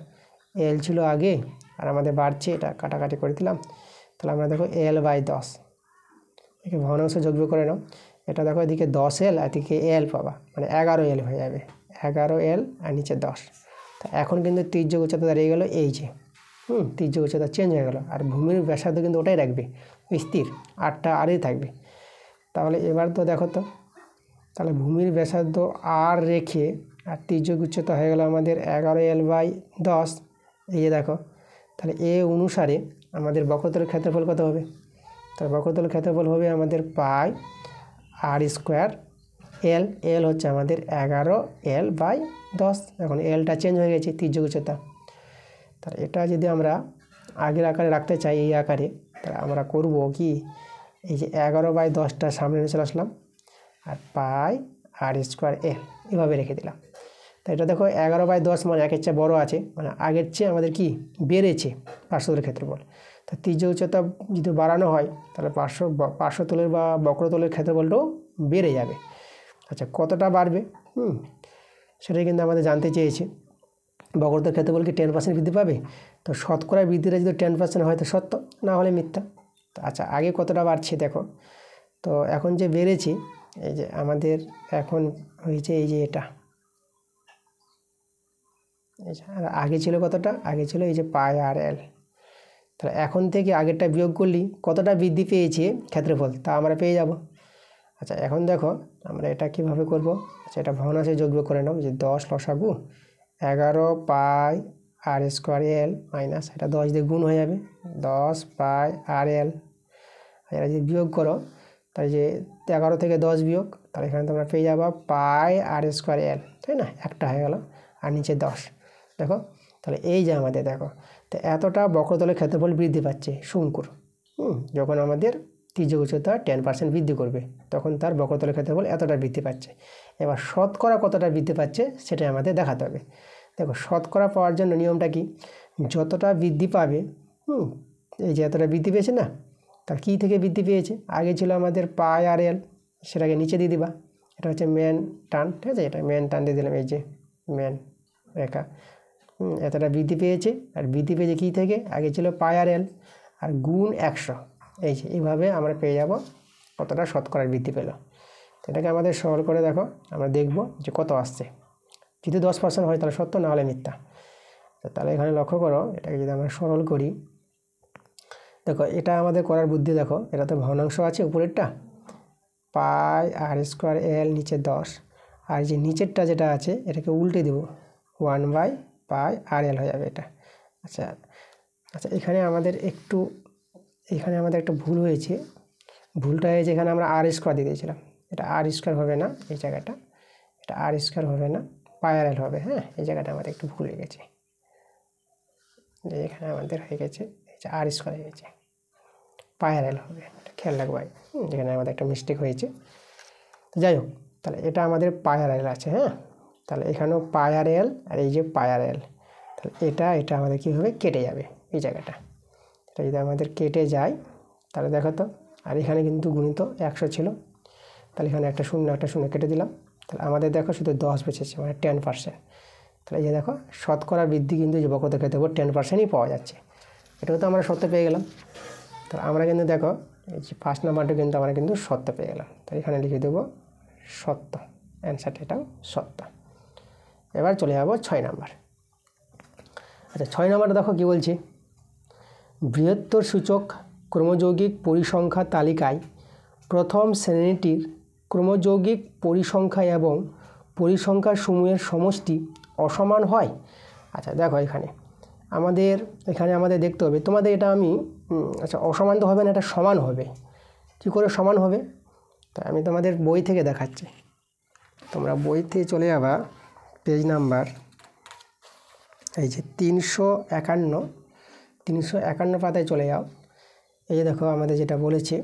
এল ছিল আগে, আর আমাদের বাড়ছে, এটা কাটাকাটি করে দিলাম। তাহলে আমরা দেখো L/10, একে ভগ্নাংশ যোগ করে নাও। এটা দেখো এদিকে 10L, এদিকে এল পাবা, মানে 11L হয়ে যাবে, 11L আর নিচে 10। তা এখন কিন্তু তির্যক উচ্চতা দাঁড়িয়ে গেল এই যে, তির্যক উচ্চতা চেঞ্জ হয়ে গেল, আর ভূমির ব্যাসার্ধ কিন্তু ওটাই রাখবে, স্থির, 8টা আরই থাকবে। তাহলে এবার তো দেখো তো, তাহলে ভূমির ব্যাসার্ধ আর রেখে আর তির্যক উচ্চতা হয়ে গেল আমাদের 11L/10। এই যে দেখো, তাহলে এ অনুসারে আমাদের বক্রতলের ক্ষেত্রফল কত হবে? তাহলে বক্রতলের ক্ষেত্রফল হবে আমাদের পাই r² এল হচ্ছে আমাদের 11L/10। এখন এলটা চেঞ্জ হয়ে গেছে তির্যক উচ্চতা। তাহলে এটা যদি আমরা আগের আকারে রাখতে চাই, এই আকারে, তাহলে আমরা করব কি, এই যে 11/10টা সামনে নিয়ে চলে আসলাম, আর পাই r² এল এভাবে রেখে দিলাম। তো এটা দেখো 11/10 মানে একের চেয়ে বড়ো আছে, মানে আগের চেয়ে আমাদের কি বেড়েছে পার্শ্বতলের ক্ষেত্রফল। তা তির্যক উচ্চতা যদি বাড়ানো হয়, তাহলে পার্শ্বতলের বা বক্রতলের ক্ষেত্রফলটাও বেড়ে যাবে। আচ্ছা, কতটা বাড়বে সেটাই কিন্তু আমাদের জানতে চেয়েছে। বক্রতলের ক্ষেত্রফল কি 10% বৃদ্ধি পাবে? তো শতকরা বৃদ্ধিটা যদি 10% হয় তো সত্য, না হলে মিথ্যা। তো আচ্ছা, আগে কতটা বাড়ছে দেখো, তো এখন যে বেড়েছে, এই যে আমাদের এখন হয়েছে এই যে এটা, আর আগে ছিল কতটা, আগে ছিল এই যে পাই আর এল। তাহলে এখন থেকে আগেরটা বিয়োগ করলেই কতটা বৃদ্ধি পেয়েছে ক্ষেত্রফল তা আমরা পেয়ে যাব। আচ্ছা, এখন দেখো আমরা এটা কিভাবে করব। আচ্ছা, এটা ভগ্নাংশে যোগ করে নাও, যে 10 লসাগু 11 পাই r² এল মাইনাস এটা 10 দিয়ে গুণ হয়ে যাবে, 10 পাই আর এল। এটা যদি বিয়োগ করো, তাই যে 11 থেকে 10 বিয়োগ, তাহলে এখানে তোমরা পেয়ে যাবা পাই r² এল, তাই না, একটা হয়ে গেল, আর নিচে 10। দেখো, তাহলে এই যে আমাদের দেখো, তো এতটা বক্রতলের ক্ষেত্রফল বৃদ্ধি পাচ্ছে শঙ্কুর। যখন আমাদের তির্যক উচ্চতা 10% বৃদ্ধি করবে, তখন তার বক্রতলের ক্ষেত্রফল এতটা বৃদ্ধি পাচ্ছে। এবার শতকরা কতটা বৃদ্ধি পাচ্ছে সেটাই আমাদের দেখাতে হবে। দেখো, শতকরা পাওয়ার জন্য নিয়মটা কি, যতটা বৃদ্ধি পাবে, এই যে এতটা বৃদ্ধি পেয়েছে না, তার কী থেকে বৃদ্ধি পেয়েছে, আগে ছিল আমাদের পাই আর এল, সেটাকে নিচে দিয়ে দিবা, এটা হচ্ছে মেন টান, ঠিক আছে, এটা মেন টান দিয়ে দিলাম, এই যে মেন রেখা, এতটা বৃদ্ধি পেয়েছে। আর বৃদ্ধি পেয়েছে কী থেকে, আগে ছিল পাই আর এল, আর গুণ 100, এই যে এইভাবে আমরা পেয়ে যাব কতটা শতকরার বৃদ্ধি পেল। এটাকে আমাদের সরল করে দেখো, আমরা দেখব যে কত আসছে। যদি 10% হয় তাহলে সত্য, না হলে মিথ্যা। তাহলে এখানে লক্ষ্য করো, এটাকে যদি আমরা সরল করি, দেখো এটা আমাদের করার বুদ্ধি, দেখো এটা তো ভগ্নাংশ আছে উপরেরটা, পাই r² এল নিচে 10, আর যে নিচেরটা যেটা আছে এটাকে উল্টে দেবো, 1/পাই আর এল হয়ে যাবে এটা। আচ্ছা, এখানে আমাদের একটা ভুল হয়েছে। ভুলটা হয়েছে, এখানে আমরা r² দিয়ে দিয়েছিলাম, এটা r² হবে না, এই জায়গাটা, এটা r² হবে না, পাই আর এল হবে। হ্যাঁ, এই জায়গাটা আমাদের একটু ভুল হয়ে গেছে, এখানে আমাদের হয়ে গেছে এই যে r² হয়ে গেছে, পাই আর এল হবে, খেয়াল রাখবো। এখানে আমাদের একটা মিস্টেক হয়েছে। তো যাই হোক, তাহলে এটা আমাদের পাই আর এল আছে। হ্যাঁ, তাহলে এখানেও পাই আর এল, আর এই যে পাই আর এল, তাহলে এটা আমাদের কী হবে, কেটে যাবে এই জায়গাটা। এটা যদি আমাদের কেটে যায়, তাহলে দেখো তো, আর এখানে কিন্তু গুণিত 100 ছিল, তাহলে এখানে একটা শূন্য কেটে দিলাম, তাহলে আমাদের দেখো শুধু 10 বেঁচেছে, মানে 10%। তাহলে এই যে দেখো, শতকরা বৃদ্ধি কিন্তু যে বক্রতলের ক্ষেত্রফল 10%ই পাওয়া যাচ্ছে, এটাও তো আমরা সত্য পেয়ে গেলাম। তাহলে আমরা কিন্তু দেখো, এই যে 1 নাম্বারটা কিন্তু আমরা কিন্তু সত্য পেয়ে গেলাম, তাই এখানে লিখে দেবো সত্য, অ্যান্সারটা এটাও সত্য। এবার চলে যাবো 6 নাম্বার। আচ্ছা, 6 নাম্বারটা দেখো কী বলছি, বৃহত্তর সূচক ক্রমযৌগিক পরিসংখ্যা তালিকায় প্রথম শ্রেণীটির ক্রমযৌগিক পরিসংখ্যা এবং পরিসংখ্যাসমূহের সমষ্টি অসমান হয়। আচ্ছা দেখো এখানে আমাদের দেখতে হবে, তোমাদের এটা আমি আচ্ছা অসমান তো হবে না, এটা সমান হবে। কী করে সমান হবে তাই আমি তোমাদের বই থেকে দেখাচ্ছি। তোমরা বইতে চলে যাবা, পেজ নাম্বার এই যে 351 পাতায় চলে যাও। এই যে দেখো আমাদের যেটা বলেছে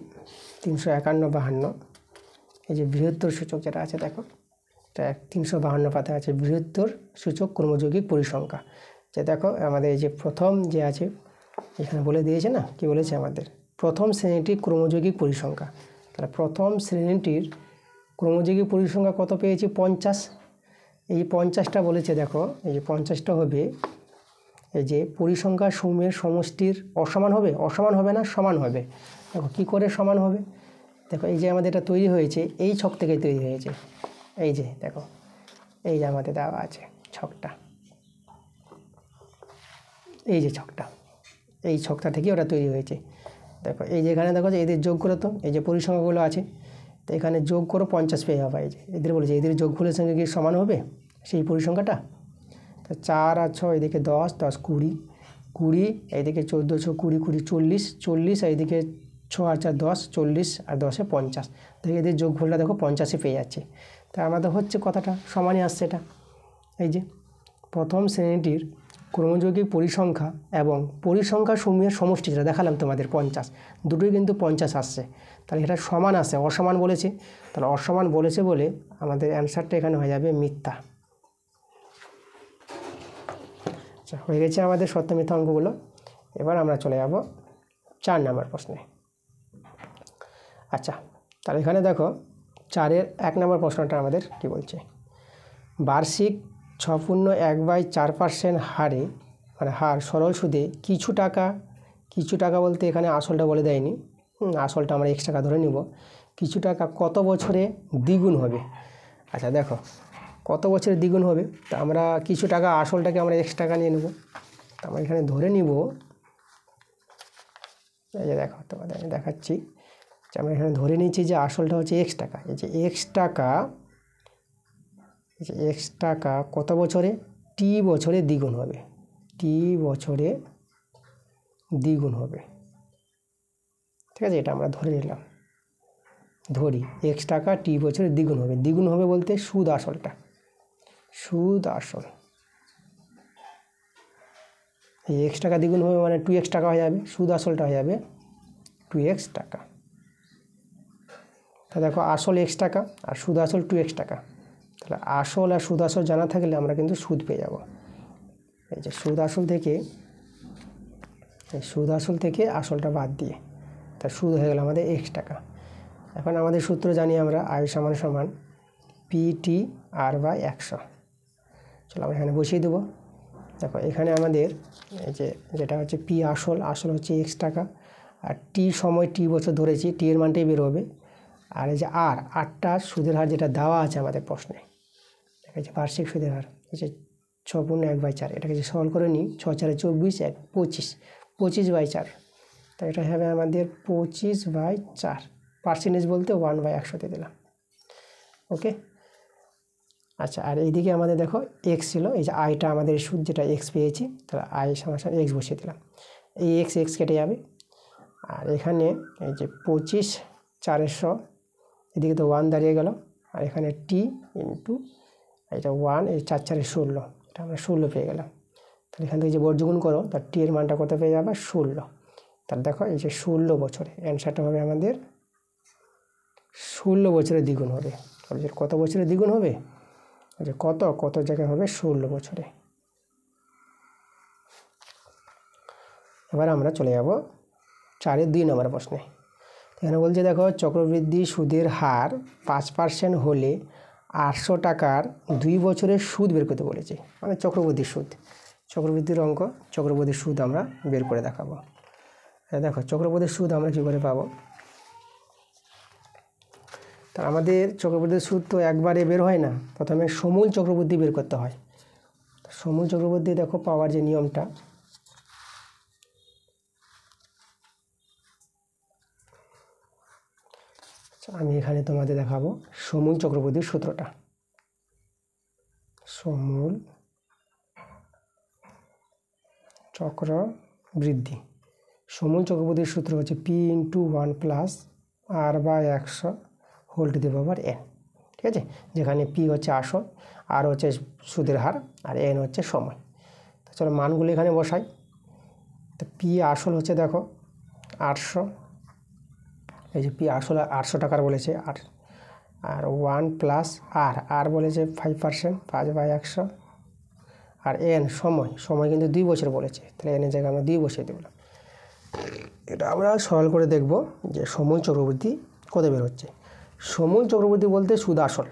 351-52, এই যে বৃহত্তর সূচক যেটা আছে দেখো, এটা 352 পাতায় আছে, বৃহত্তর সূচক ক্রমযৌগিক পরিসংখ্যা। যে দেখো আমাদের এই যে প্রথম যে আছে এখানে বলে দিয়েছে না, কি বলেছে আমাদের প্রথম শ্রেণীটির ক্রমযৌগিক পরিসংখ্যা। তাহলে প্রথম শ্রেণীটির ক্রমযৌগিক পরিসংখ্যা কত পেয়েছি? 50। এই 50টা বলেছে দেখো, এই যে 50টা হবে এই যে পরিসংখ্যা সমূহের সমষ্টির অসমান হবে, অসমান হবে না, সমান হবে। দেখো কী করে সমান হবে, দেখো এই যে আমাদের এটা তৈরি হয়েছে এই ছক থেকে তৈরি হয়েছে। এই যে দেখো এই যে আমাদের দেওয়া আছে ছকটা, এই যে ছকটা, এই ছকটা থেকে ওটা তৈরি হয়েছে। দেখো এই যে এখানে দেখো যে এদের যোগ করো, তো এই যে পরিসংখ্যাগুলো আছে তো এখানে যোগ করো 50 পেয়ে যাবে। এই যে এদের বলেছে এদের যোগফলের সঙ্গে কি সমান হবে সেই পরিসংখ্যাটা? তো 4 আর 6 এদিকে 10, 10 20, 20 এইদিকে 14, 6 20, 20 40, 40 এইদিকে 6 আর 4 10, 40 আর 10-এ 50। তো এদের যোগফলটা দেখো 50-এ পেয়ে যাচ্ছে। তা আমাদের হচ্ছে কথাটা সমানই আসছে এটা। এই যে প্রথম শ্রেণীটির ক্রমযৌগিক পরিসংখ্যা এবং পরিসংখ্যা সমূহের সমষ্টি যেটা দেখালাম তোমাদের 50, দুটোই কিন্তু 50 আসছে। তাহলে এটা সমান আসে, অসমান বলেছে, তাহলে অসমান বলেছে বলে আমাদের অ্যান্সারটা এখানে হয়ে যাবে মিথ্যা। আচ্ছা হয়ে গেছে আমাদের সত্য মিথ্যা অঙ্কগুলো। এবার আমরা চলে যাব 4 নম্বর প্রশ্নে। আচ্ছা তাহলে এখানে দেখো 4-এর 1 নম্বর প্রশ্নটা আমাদের কি বলছে, বার্ষিক 6.1/4% হারে মানে হার সরল সুদে কিছু টাকা বলতে এখানে আসলটা বলে দেয়নি, আসলটা আমরা x টাকা ধরে নিব, কিছু টাকা কত বছরে দ্বিগুণ হবে। আচ্ছা দেখো কত বছরে দ্বিগুণ হবে, তা আমরা কিছু টাকা আসলটাকে আমরা x টাকা নিয়ে নেব। তা আমরা এখানে ধরে নিব, এই যে দেখো তোমাদের আমি দেখাচ্ছি যে আমরা এখানে ধরে নিচ্ছি যে আসলটা হচ্ছে x টাকা। এই যে x টাকা কত বছরে? t বছরে দ্বিগুণ হবে, t বছরে দ্বিগুণ হবে। ঠিক আছে, এটা আমরা ধরে নিলাম, ধরি x টাকা t বছরে দ্বিগুণ হবে। দ্বিগুণ হবে বলতে সুদ আসলটা, সুদ আসল, এই x টাকা দ্বিগুণ হবে মানে 2x টাকা হয়ে যাবে, সুদ আসলটা হয়ে যাবে 2x টাকা। তা দেখো আসল x টাকা আর সুদ আসল 2x টাকা, তাহলে আসল আর সুদ আসল জানা থাকলে আমরা কিন্তু সুদ পেয়ে যাব। এই যে সুদ আসল থেকে আসলটা বাদ দিয়ে তা সুদ হয়ে গেল আমাদের x টাকা। এখন আমাদের সূত্র জানি আমরা I = PTR/100। চলো আমরা এখানে বসিয়ে দেবো। দেখো এখানে আমাদের এই যে যেটা হচ্ছে p আসল হচ্ছে x টাকা, আর t সময় t বছর ধরেছি, t এর মানটাই বের হবে। আর এই যে আরটা সুদের হার যেটা দেওয়া আছে আমাদের প্রশ্নে, দেখা যাচ্ছে বার্ষিক সুদের হার এই যে 6.1/4, এটাকে যে সরল করে নিই 6 4 24, 25/4, তো এটা হবে আমাদের 25/4। পার্সেন্টেজ বলতে 1/100 দিয়ে দিলাম। ওকে আচ্ছা, আর এইদিকে আমাদের দেখো x ছিল, এই যে আইটা আমাদের সুদ যেটা x পেয়েছি, তাহলে I = x বসিয়ে দিলাম। এই x কেটে যাবে, আর এখানে এই যে 25/400, এদিকে তো 1 দাঁড়িয়ে গেল, আর এখানে t ইন্টু এটা 1, এই 4 4 16, এটা আমরা 16 পেয়ে গেলাম। তাহলে এখান থেকে যে বর্গগুণ করো তার t এর মানটা কত পেয়ে যাবে? 16। তাহলে দেখো এই যে 16 বছরে অ্যান্সারটা হবে আমাদের 16 বছরে দ্বিগুণ হবে। তাহলে কত বছরে দ্বিগুণ হবে, যে কত জায়গায় হবে 16 বছরে। এবার আমরা চলে যাব 4-এর 2 নম্বর প্রশ্নে। এখানে বলছে দেখো চক্রবৃদ্ধি সুদের হার 5% হলে 800 টাকার 2 বছরের সুদ বের করতে বলেছে, মানে চক্রবৃদ্ধির অঙ্ক, চক্রবৃদ্ধির সুদ আমরা বের করে দেখাবো। দেখো চক্রবৃদ্ধির সুদ আমরা কী করে পাবো, তা আমাদের চক্রবৃদ্ধির সুদ তো একবারে বের হয় না, প্রথমে সমূল চক্রবৃদ্ধি বের করতে হয়। সমূল চক্রবৃদ্ধি দেখো পাওয়ার যে নিয়মটা, আমি এখানে তোমাদের দেখাবো সমূল চক্রবৃদ্ধির সূত্রটা। সমূল চক্রবৃদ্ধি। সমূল চক্রবৃদ্ধির সূত্র হচ্ছে P into 1 plus R by 100 whole to the power N. ঠিক আছে, যেখানে পি হচ্ছে আসল, আর হচ্ছে সুদের হার, আর এন হচ্ছে সময়। তো চলো মানগুলো এখানে বসাই। তো পি আসল হচ্ছে দেখো 800, এই যে পি আসল 800 টাকার বলেছে, আর 1 প্লাস আর বলেছে 5%, 5/100, আর এন সময় কিন্তু 2 বছর বলেছে, তাহলে এনের জায়গায় আমরা 2 বসিয়ে দেবো। এটা আমরা সরল করে দেখব যে সমূল চক্রবৃদ্ধি কত বের হচ্ছে। সমূল চক্রবৃদ্ধি বলতে সুদ আসল,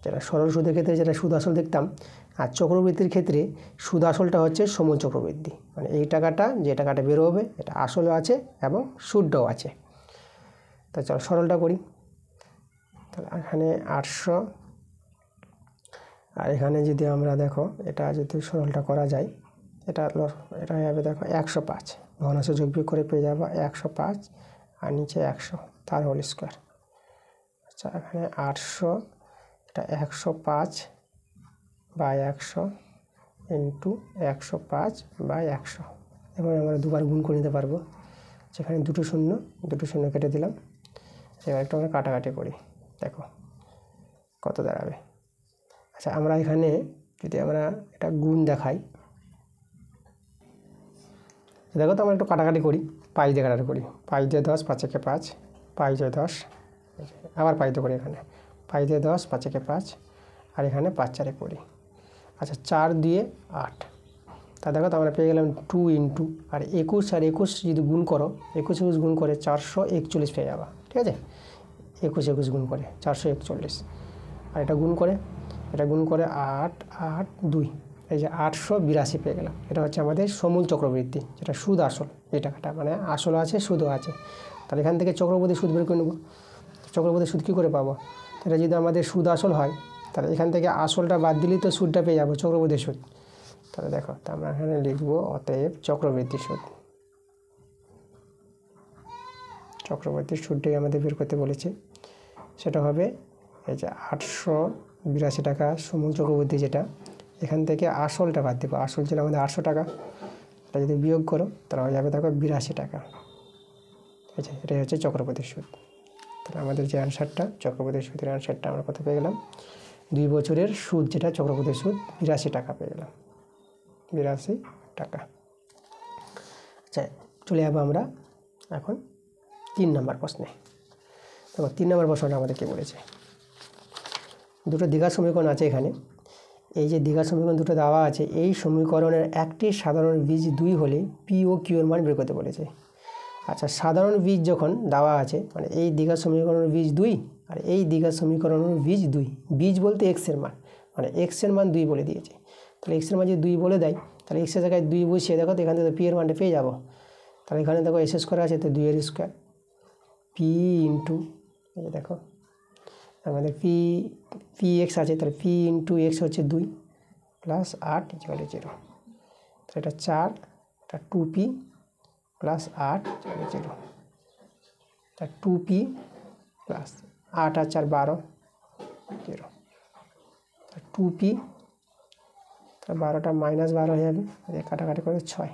যেটা সরল সুদের ক্ষেত্রে যেটা সুদ আসল দেখতাম, আর চক্রবৃদ্ধির ক্ষেত্রে সুদ আসলটা হচ্ছে সমূল চক্রবৃদ্ধি। মানে এই টাকাটা যে টাকাটা বের হবে এটা আসলও আছে এবং সুদটাও আছে। তা চলো সরলটা করি। তাহলে এখানে 800, আর এখানে যদি আমরা দেখো এটা যদি সরলটা করা যায়, এটা হয়ে যাবে দেখো 105, ভগ্নাংশ যোগ বিয়োগ করে পেয়ে যাবো 105, আর নিচে 100 তার হোল স্কোয়ার। আচ্ছা এখানে 800, এটা 105/100 ইন্টু 105/100, এবং আমরা দুবার গুণ করে নিতে পারবো। যেখানে দুটো শূন্য কেটে দিলাম। এবার একটু আমরা কাটাকাটি করি, দেখো কত দাঁড়াবে। আচ্ছা আমরা এখানে যদি আমরা এটা গুণ দেখাই, দেখো তো আমরা একটু কাটাকাটি করি, পাই দিয়ে কাটাকাটি করি। 5 দিয়ে 10, 5 একে 5, 5 দিয়ে 10, আবার পাই দিয়ে করি, এখানে 5 দিয়ে 10, 5 একে 5, আর এখানে 5 4 করি। আচ্ছা 4 দিয়ে 8, তা দেখো তো আমরা পেয়ে গেলাম 2 ইন্টু, আর 21 আর 21 যদি গুণ করো, 21 গুণ করে 441 পেয়ে যাবা। ঠিক আছে, 21 গুণ করে 441, আর এটা গুণ করে 8 8 2, এই যে 882 পেয়ে গেলাম। এটা হচ্ছে আমাদের সমূল চক্রবৃদ্ধি, যেটা সুদ আসল, এই টাকাটা মানে আসল আছে সুদও আছে। তাহলে এখান থেকে চক্রবৃদ্ধি সুদ বের করে নেব। চক্রবৃদ্ধি সুদ কী করে পাবো? এটা যদি আমাদের সুদ আসল হয়, তাহলে এখান থেকে আসলটা বাদ দিলেই তো সুদটা পেয়ে যাবো, চক্রবৃদ্ধি সুদ। তাহলে দেখো তা আমরা এখানে লিখবো অতএব চক্রবৃদ্ধি সুদ। চক্রবৃদ্ধির সুদটাই আমাদের বের করতে বলেছে, সেটা হবে এই যে 882 টাকা সমূল চক্রবৃদ্ধি, যেটা এখান থেকে আসলটা বাদ দেবো। আসল ছিল আমাদের 800 টাকা, এটা যদি বিয়োগ করো তাহলে হয়ে যাবে দেখো 82 টাকা। ঠিক আছে, এটাই হচ্ছে চক্রবৃদ্ধির সুদ। তাহলে আমাদের যে অ্যান্সারটা চক্রবৃদ্ধির সুদের অ্যান্সারটা আমরা কত পেয়ে গেলাম? 2 বছরের সুদ যেটা চক্রবৃদ্ধির সুদ 82 টাকা পেয়ে গেলাম, 82 টাকা। আচ্ছা চলে যাবো আমরা এখন 3 নম্বর প্রশ্নে। দেখো 3 নম্বর প্রশ্নটা আমাদের কী বলেছে, দুটো দ্বিঘাত সমীকরণ আছে এখানে। এই যে দ্বিঘাত সমীকরণ দুটো দেওয়া আছে, এই সমীকরণের একটি সাধারণ বীজ 2 হলে পি ও কিউ এর মান বের করতে বলেছে। আচ্ছা সাধারণ বীজ যখন দেওয়া আছে, মানে এই দ্বিঘাত সমীকরণের বীজ 2 আর এই দ্বিঘাত সমীকরণের বীজ 2, বীজ বলতে এক্সের মান, মানে এক্সের মান 2 বলে দিয়েছে। তাহলে এক্সের মান যদি 2 বলে দেয়, তাহলে এক্সের জায়গায় 2 বসিয়ে দেখো তো এখান থেকে পি এর মানটা পেয়ে যাবো। তাহলে এখানে দেখো এস স্কোয়ার আছে, তো 2 এর স্কোয়ার পি ইন্টু, এই যে দেখো আমাদের পি এক্স আছে, তাহলে পি ইন্টু এক্স হচ্ছে 2 প্লাস 8 = 0। তাহলে এটা 4, এটা 2p প্লাস 8 = 0। তা 2p প্লাস 8 আর 4 12, 0। 2p, তাহলে 12টা মাইনাস 12 হয়ে যাবে, কাটাকাটি করে 6।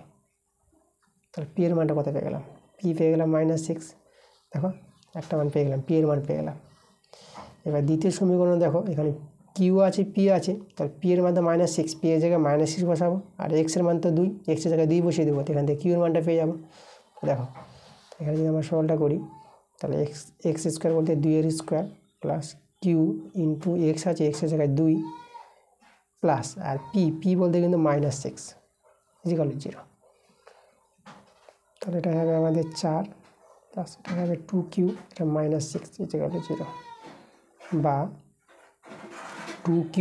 তাহলে পি এর মানটা কত পেয়ে গেলাম? পি পেয়ে গেলাম -6। দেখো একটা মান পেয়ে গেলাম, পি এর মান পেয়ে গেলাম। এবার দ্বিতীয় সমীকরণ দেখো, এখানে কিউ আছে পি আছে, তাহলে পি এর মান তো -6, পি এর জায়গায় -6 বসাবো, আর এক্সের মান তো 2, এক্সের জায়গায় 2 বসিয়ে দেবো, এখান থেকে কিউ এর মানটা পেয়ে যাবো। দেখো এখানে যদি আমরা সরলটা করি, তাহলে এক্স স্কোয়ার বলতে 2 এর square plus Q into X আছে, এক্সের জায়গায় 2 প্লাস, আর পি বলতে কিন্তু -6 = 0। তাহলে এটা হবে আমাদের 4 প্লাস এটা হবে 2q, এটা -6 = 0, বা 2q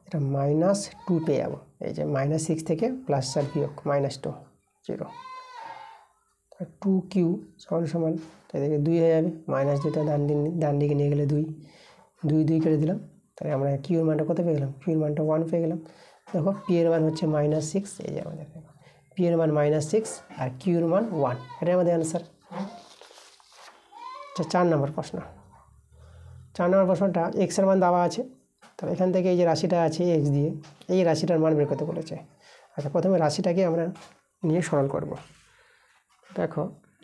এটা -2 পেয়ে যাবো। এই যে -6 থেকে +4 বিয়োগ -2, 0। 2q সমান এদিকে 2 হয়ে যাবে, -2টা ডান দিকে নিয়ে গেলে 2 2 কেটে দিলাম। তাহলে আমরা কিউ এর মানটা কত পেয়ে গেলাম? কিউ এর মানটা 1 পেয়ে গেলাম। দেখো পি এর মান হচ্ছে -6, এই যে আমাদের পি এর মান -6 আর কিউ এর মান 1, এটাই আমাদের অ্যান্সার। আচ্ছা 4 নম্বর প্রশ্ন। 4 নম্বর প্রশ্নটা এক্স এর মান দেওয়া আছে, তাহলে এখান থেকে এই যে রাশিটা আছে এক্স দিয়ে, এই রাশিটার মান বের করতে বলেছে। আচ্ছা প্রথমে রাশিটাকে আমরা নিয়ে সরল করব। দেখো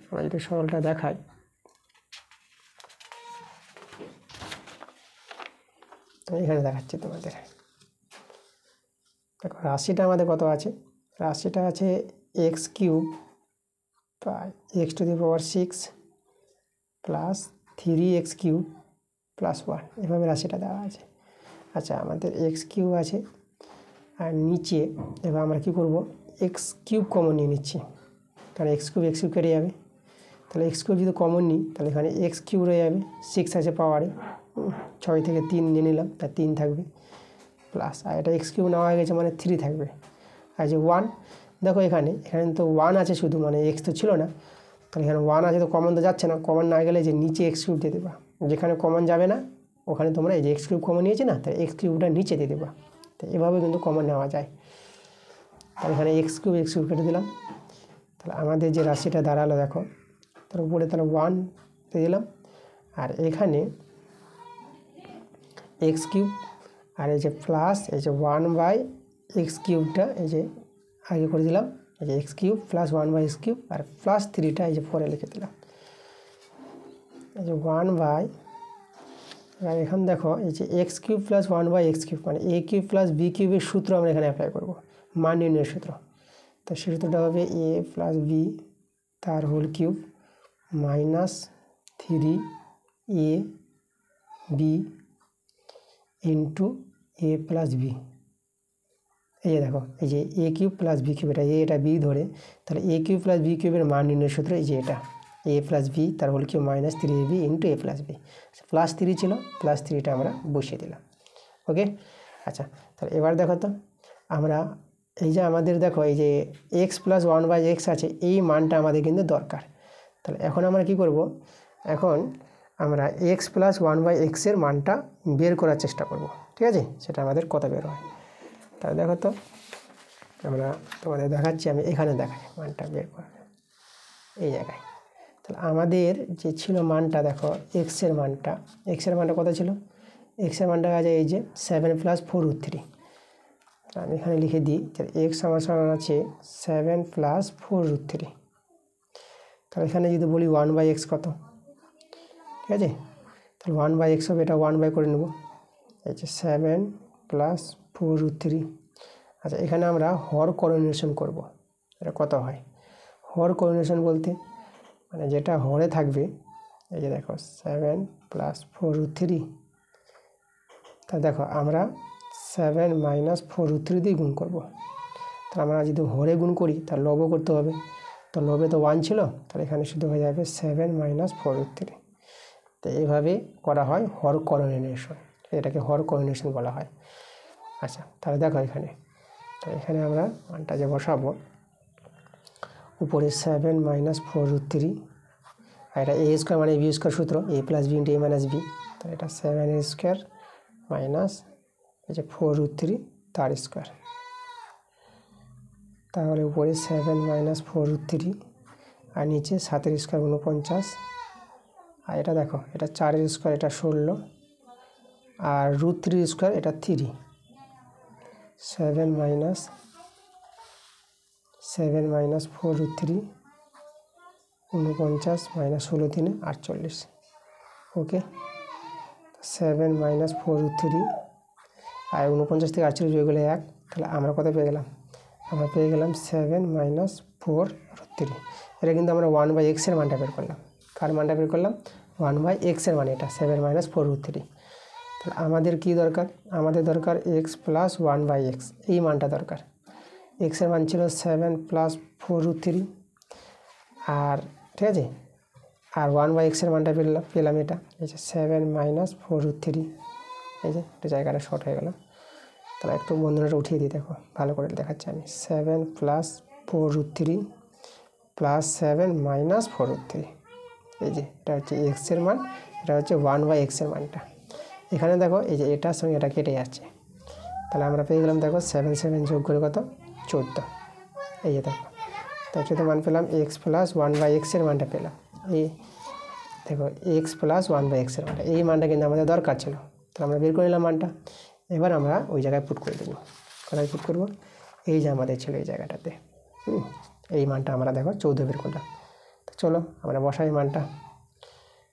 আমরা যদি সরলটা দেখাই, তো এখানে দেখাচ্ছি তোমাদের। দেখো রাশিটা আমাদের কত আছে, রাশিটা আছে X cube by X to the power 6 plus 3x cube plus 1, এভাবে রাশিটা দেওয়া আছে। আচ্ছা আমাদের এক্স কিউব আছে, আর নিচে এবার আমরা কী করব, এক্স কিউব কমন নিয়ে নিচ্ছি, কারণ এক্স কিউব কেটে যাবে। তাহলে এক্স কিউব যদি কমন নিই তাহলে এখানে এক্স কিউব রয়ে যাবে, 6 আছে পাওয়ারে, 6 থেকে 3 নিয়ে নিলাম, তার 3 থাকবে প্লাস, আর এটা এক্স কিউব নেওয়া হয়ে গেছে মানে 3 থাকবে। আর যে 1, দেখো এখানে তো 1 আছে শুধু, মানে এক্স তো ছিল না, তাহলে এখানে 1 আছে তো কমন তো যাচ্ছে না, কমন না গেলে যে নিচে এক্স কিউব দিয়ে দেবা, যেখানে কমন যাবে না ওখানে তোমরা এই যে এক্স কিউব কমন নিয়েছে না, তাই এক্স কিউবটা নিচে দিয়ে দেবা। তো এভাবে কিন্তু কমন নেওয়া যায়। তাহলে এখানে এক্স কিউব কেটে দিলাম। তাহলে আমাদের যে রাশিটা দাঁড়ালো দেখো, তার উপরে তাহলে 1 দিয়ে দিলাম, আর এখানে এক্স কিউব, আর এই যে প্লাস এই যে 1/x কিউবটা এই যে আগে করে দিলাম, এই যে x cube plus 1/x cube, আর প্লাস 3টা এই যে পরে লিখে দিলাম, এই যে 1/, আর এখানে দেখো এই যে x cube plus 1/x cube মানে a কিউব প্লাস b কিউবের সূত্র আমরা এখানে অ্যাপ্লাই করব, মান নির্ণয়ের সূত্র। তো সেই সূত্রটা হবে a প্লাস b তার whole cube minus 3ab into a plus b। এই যে দেখো এই যে a cube plus b cube, এটা b ধরে, তাহলে a কিউব প্লাস b কিউবের মান নির্ণয়ের সূত্র এই যে এটা a প্লাস b তার whole cube minus 3ab into a plus b, plus 3 ছিল, প্লাস 3টা আমরা বসিয়ে দিলাম। ওকে, আচ্ছা তাহলে এবার দেখো তো আমরা এই যে আমাদের দেখো এই যে x প্লাস 1/x আছে, এই মানটা আমাদের কিন্তু দরকার। তাহলে এখন আমরা কি করব, এখন আমরা x প্লাস 1/x এর মানটা বের করার চেষ্টা করব, ঠিক আছে, সেটা আমাদের কত বের হয়। তাহলে দেখো তো আমরা তোমাদের দেখাচ্ছি, আমি এখানে দেখাই মানটা বের করা এই জায়গায়। তাহলে আমাদের যে ছিল মানটা দেখো x এর মানটা কত ছিল, x এর মানটা আছে এই যে 7 প্লাস 4√3। আমি এখানে লিখে দিই যে x আমার সমান আছে 7 প্লাস 4√3। তাহলে এখানে যদি বলি 1/x কত, ঠিক আছে, তাহলে 1/x হবে, এটা 1 করে নেব, এই যে 7 প্লাস 4√3। আচ্ছা এখানে আমরা হর কোঅর্ডিনেশন করব, এটা কত হয়, হর কোঅর্ডিনেশন বলতে মানে যেটা হরে থাকবে, এই যে দেখো 7 প্লাস 4√3, তা দেখো আমরা 7 মাইনাস 4√3 দিয়ে গুণ করব। তাহলে আমরা যদি হরে গুণ করি তাহলে লবও করতে হবে, তো লবে তো 1 ছিল, তাহলে এখানে শুধু হয়ে যাবে 7 মাইনাস 4√3। তো এইভাবে করা হয় হর কোঅর্ডিনেশন, এটাকে হর কোঅর্ডিনেশন বলা হয়। আচ্ছা তাহলে দেখো এখানে আমরা মানটা যে বসাবো, উপরে 7 মাইনাস 4√3, আর এটা a স্কোয়ার মানে b স্কোয়ার সূত্র, a plus b into a minus b, তাহলে এটা 7 স্কোয়ার মাইনাস এই যে 4√3 তার স্কোয়ার, তাহলে উপরে 7 মাইনাস 4√3 আর নিচে 7 স্কোয়ার 49, আর এটা দেখো এটা 4 স্কোয়ার এটা 16, আর √3 স্কোয়ার এটা 3, 7 মাইনাস 4√3 49 মাইনাস 16 3 48। ওকে, 7 মাইনাস 4√3 আর 49 থেকে 48 হয়ে গেলে 1, তাহলে আমরা কত পেয়ে গেলাম, আমরা পেয়ে গেলাম 7 মাইনাস 4√3। এটা কিন্তু আমরা 1/x এর মানটা বের করলাম, কার মানটা বের করলাম, 1/x এর মানে এটা 7 মাইনাস 4√3। তাহলে আমাদের কি দরকার, আমাদের দরকার x প্লাস 1/x, এই মানটা দরকার। x এর মান ছিল 7 প্লাস 4√3, আর ঠিক আছে, আর 1/x এর মানটা পেলাম এটা এই যে 7 মাইনাস 4√3। এই যে একটা জায়গাটা শর্ট হয়ে গেল, তাহলে একটু বন্ধনীটা উঠিয়ে দিই, দেখো ভালো করে দেখাচ্ছি আমি, 7 প্লাস 4√3 প্লাস 7 মাইনাস 4√3। এই যে এটা হচ্ছে x এর মান, এটা হচ্ছে 1/x এর মানটা। এখানে দেখো এই যে এটার সঙ্গে এটা কেটে যাচ্ছে, তাহলে আমরা পেয়ে গেলাম দেখো 7 7 যোগ করে কত 14। এই যে দেখো তার সাথে মান পেলাম x প্লাস 1/x এর মানটা পেলাম, এই দেখো x প্লাস 1/x এর মানটা, এই মানটা কিন্তু আমাদের দরকার ছিল, তাহলে আমরা বের করে নিলাম মানটা। এবার আমরা ওই জায়গায় পুট করে দেবো, কোথায় পুট করবো, এই যে আমাদের ছিল এই জায়গাটাতে। এই মানটা আমরা দেখো 14 বের করলাম। তো চলো আমরা বসাই মানটা।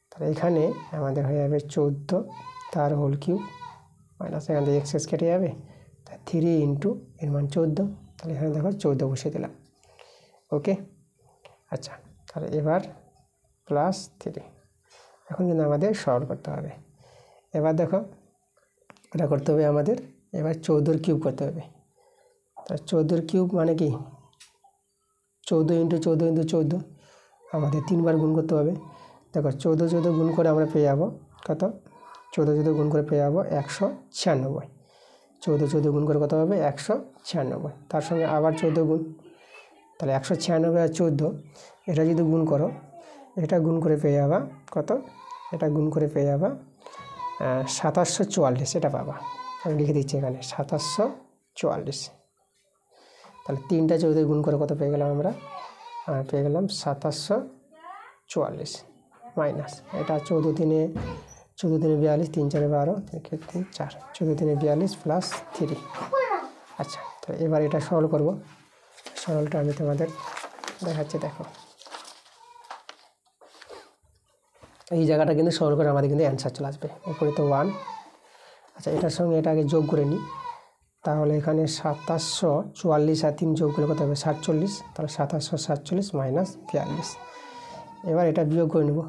তাহলে এখানে আমাদের হয়ে যাবে 14 তার হোল কিউব মাইনাস এখান থেকে এক্স কেটে যাবে, 3 ইন্টু এর মান 14। তাহলে এখানে দেখো 14 বসিয়ে দিলাম। ওকে, আচ্ছা তাহলে এবার প্লাস 3। এখন কিন্তু আমাদের সরল করতে হবে। এবার দেখো এটা করতে হবে আমাদের, এবার 14 কিউব করতে হবে। তাহলে 14 কিউব মানে কি 14 ইন্টু 14 ইন্টু 14, আমাদের 3 বার গুণ করতে হবে। দেখো 14 গুণ করে আমরা পেয়ে যাবো কত, 14 গুণ করে পেয়ে যাবো 196। 14 গুণ করে কত হবে 196, তার সঙ্গে আবার 14 গুণ, তাহলে 196 আর 14 এটা যদি গুণ করো, এটা গুণ করে পেয়ে যাবা কত, এটা গুণ করে পেয়ে যাবা 2744, এটা পাবা। আমি লিখে দিচ্ছি এখানে 2744। তাহলে 3টা 14 গুণ করে কত পেয়ে গেলাম আমরা, পেয়ে গেলাম 2744 মাইনাস এটা 14 তিনে 42, 3 4 12, 3 4, 14 তিনে 42 প্লাস 3। আচ্ছা তো এবার এটা সরল করব। সরলটা আমি তোমাদের দেখাচ্ছি। দেখো এই জায়গাটা কিন্তু সরল করে আমাদের কিন্তু অ্যান্সার চলে আসবে। উপরে তো 1। আচ্ছা এটার সঙ্গে এটা আগে যোগ করে নিই। তাহলে এখানে 2744 আর 3 যোগ করলে কত হবে 47। তাহলে 2747 মাইনাস 42। এবার এটা বিয়োগ করে নেব।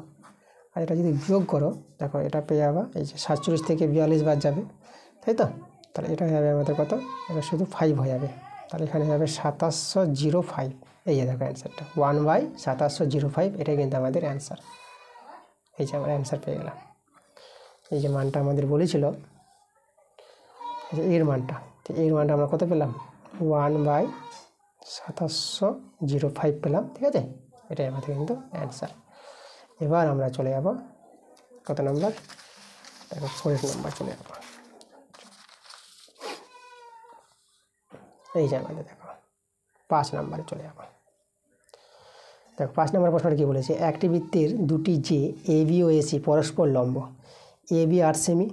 আর এটা যদি বিয়োগ করো দেখো এটা পেয়ে যাবা, এই যে 47 থেকে 42 বাদ যাবে, তাই তো। তাহলে এটা হবে আমাদের কত, এটা শুধু 5 হয়ে যাবে। তাহলে এখানে হবে 2705। এই যে দেখো অ্যান্সারটা 1/2705, এটাই কিন্তু আমাদের অ্যান্সার। এই যে আমরা অ্যান্সার পেয়ে গেলাম। এই যে মানটা আমাদের বলেছিল এর মানটা, তো এর মানটা আমরা কত পেলাম 1/2705 পেলাম। ঠিক আছে, এটাই আমাদের কিন্তু অ্যান্সার। এবার আমরা চলে যাব কত নাম্বার, দেখো 4 নাম্বার চলে যাব। এই যে আমাদের দেখো 5 নাম্বারে চলে যাব। দেখো 5 নম্বর প্রশ্নটা কী বলেছে, একটি বৃত্তের দুটি যে এ বি ও এসি পরস্পর লম্ব, A B 8 semi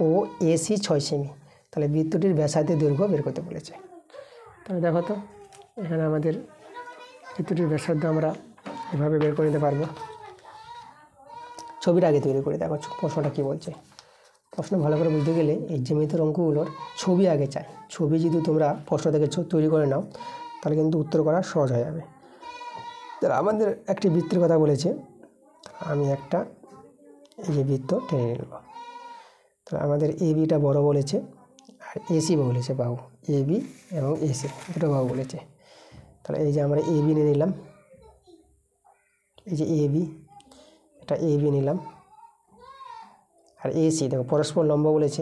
O AC 6 semi. তাহলে বৃত্তটির ব্যাসার্ধের দৈর্ঘ্য বের করতে বলেছে। তাহলে দেখো তো এখানে আমাদের বৃত্তটির ব্যাসার্ধ আমরা এভাবে বের করে নিতে পারবো। ছবিটা আগে তৈরি করে দেখো প্রশ্নটা কী বলছে। প্রশ্ন ভালো করে বুঝতে গেলে এই জ্যামিতির অঙ্কগুলোর ছবি আগে চাই। ছবি যদি তোমরা প্রশ্ন থেকে তৈরি করে নাও তাহলে কিন্তু উত্তর করা সহজ হয়ে যাবে। তাহলে আমাদের একটি বৃত্তের কথা বলেছে, আমি একটা এই যে বৃত্ত টেনে নেব। তাহলে আমাদের এ বিটা বড় বলেছে আর এসি বলেছে বাহু, এ বি এবং এসি দুটো বাহু বলেছে। তাহলে এই যে আমরা এ বি নিয়ে নিলাম, এই যে এ বি, এটা এ বি নিলাম। আর এসি দেখো পরস্পর লম্ব বলেছে,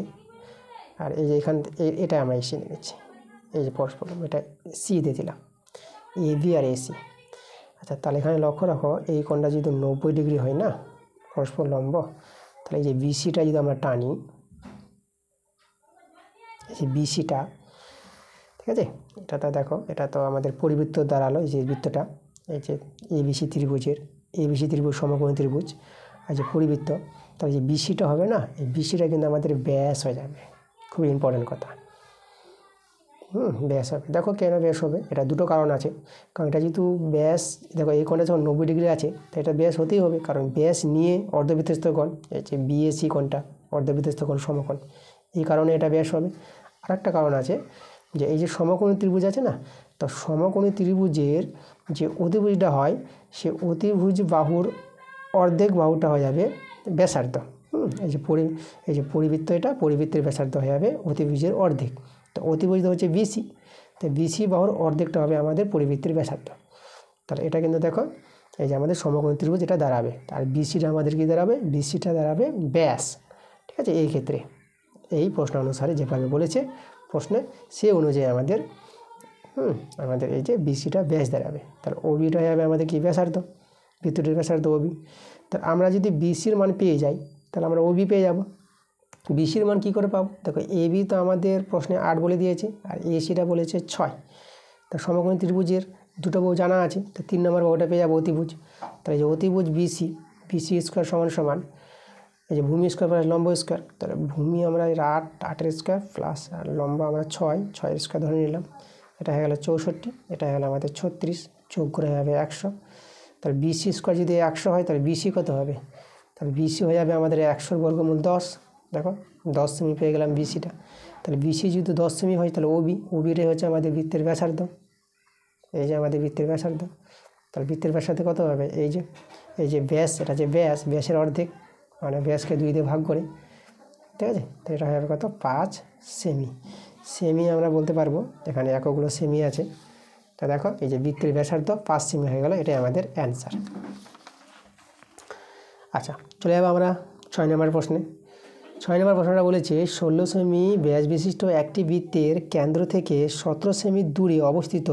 আর এই যে এখান এটা আমরা এসি নিয়ে নিচ্ছি। এই যে পরস্পর লম্ব, এটা সি দিয়ে দিলাম, এ বি আর এসি। আচ্ছা তাহলে এখানে লক্ষ্য রাখো এই কোণটা যদি 90 ডিগ্রি হয় না পরস্পর লম্ব, তাহলে এই যে বিসিটা যদি আমরা টানি, এই যে বিসিটা, ঠিক আছে, এটা দেখো এটা তো আমাদের পরিবৃত্ত দাঁড়ালো। এই যে বৃত্তটা, এই যে এবিসি ত্রিভুজের, এবিসি ত্রিভুজ সমকোণী ত্রিভুজ, আর যে পরিবৃত্ত, তাহলে যে বিসিটা হবে না, এই বিসিটা কিন্তু আমাদের ব্যাস হয়ে যাবে। খুব ইম্পর্টেন্ট কথা, ব্যাস হবে। দেখো কেন ব্যাস হবে, এটা দুটো কারণ আছে। কারণ এটা যেহেতু ব্যাস, দেখো এই কোণটা যখন 90 ডিগ্রি আছে তো এটা ব্যাস হতেই হবে, কারণ ব্যাস নিয়ে অর্ধবৃত্তস্থ কোণ, এই যে বিএসি কোণটা অর্ধবৃত্তস্থ কোণ সমকোণ, এই কারণে এটা ব্যাস হবে। আর একটা কারণ আছে যে এই যে সমকোণী ত্রিভুজ আছে না, তো সমকোণী ত্রিভুজের যে অতিভুজটা হয় সে অতিভুজ বাহুর অর্ধেক বাহুটা হয়ে যাবে ব্যাসার্ধ। এই যে পরিবৃত্ত, এটা পরিবৃত্তের ব্যাসার্ধ হয়ে যাবে অতিভুজের অর্ধেক। তো অতিভুজ হচ্ছে বিসি, তো বিসি বাহুর অর্ধেকটা হবে আমাদের পরিবৃত্তের ব্যাসার্ধ। তাহলে এটা কিন্তু দেখো এই যে আমাদের সমকোণী ত্রিভুজ এটা দাঁড়াবে, আর বিসিটা আমাদের কি দাঁড়াবে, বিসিটা দাঁড়াবে ব্যাস। ঠিক আছে, এই ক্ষেত্রে এই প্রশ্ন অনুসারে যেভাবে বলেছে প্রশ্নে সে অনুযায়ী আমাদের আমাদের এই যে বিসিটা ব্যাস দাঁড়াবে। তাহলে ওবিটা হয়ে যাবে আমাদের কি ব্যাসার্ধ, বৃত্তটির ব্যাসার্ধ ওবি। তাহলে আমরা যদি বিসির মান পেয়ে যাই তাহলে আমরা ওবি পেয়ে যাব। বিসির মান কী করে পাবো, দেখো এ বি তো আমাদের প্রশ্নে 8 বলে দিয়েছে আর এসিটা বলেছে 6। তা সমকোণী ত্রিভুজের দুটো বাহু জানা আছে, তো 3 নম্বর বাহুটা পেয়ে যাবো অতিভুজ। তাহলে যে অতিভুজ বিসি, বিসি স্কোয়ার সমান এই যে ভূমি স্কোয়ার প্লাস লম্ব স্কোয়ার। তাহলে ভূমি আমরা 8 স্কোয়ার প্লাস আর লম্ব আমরা 6 স্কোয়ার ধরে নিলাম, এটা হয়ে গেল 64, এটা হয়ে গেল আমাদের 36 যোগ করে হবে 100। তাহলে বিসি স্কোয়ার যদি 100 হয় তাহলে বিসি কত হবে? তাহলে বিসি হয়ে যাবে আমাদের 100 বর্গমূল 10। দেখো 10 সেমি পেয়ে গেলাম বিসিটা। তাহলে বিসি যদি 10 সেমি হয় তাহলে ওবিটাই হচ্ছে আমাদের বৃত্তের ব্যাসার্ধ। এই যে আমাদের বৃত্তের ব্যাসার্ধ। তাহলে বৃত্তের ব্যাসার্ধ কত হবে? এই যে ব্যাস, এটা যে ব্যাসের অর্ধেক, মানে ব্যাসকে 2 দিয়ে ভাগ করে, ঠিক আছে? তো এটা হবে কত? 5 সেমি। সেমি আমরা বলতে পারবো, এখানে এককগুলো সেমি আছে। তা দেখো এই যে বৃত্তের ব্যাসার্ধ 5 সেমি হয়ে গেল, এটাই আমাদের অ্যান্সার। আচ্ছা, চলে যাবো আমরা 6 নম্বর প্রশ্নে। 6 নম্বর প্রশ্নটা বলেছে 16 সেমি ব্যাস বিশিষ্ট একটি বৃত্তের কেন্দ্র থেকে 17 সেমি দূরে অবস্থিত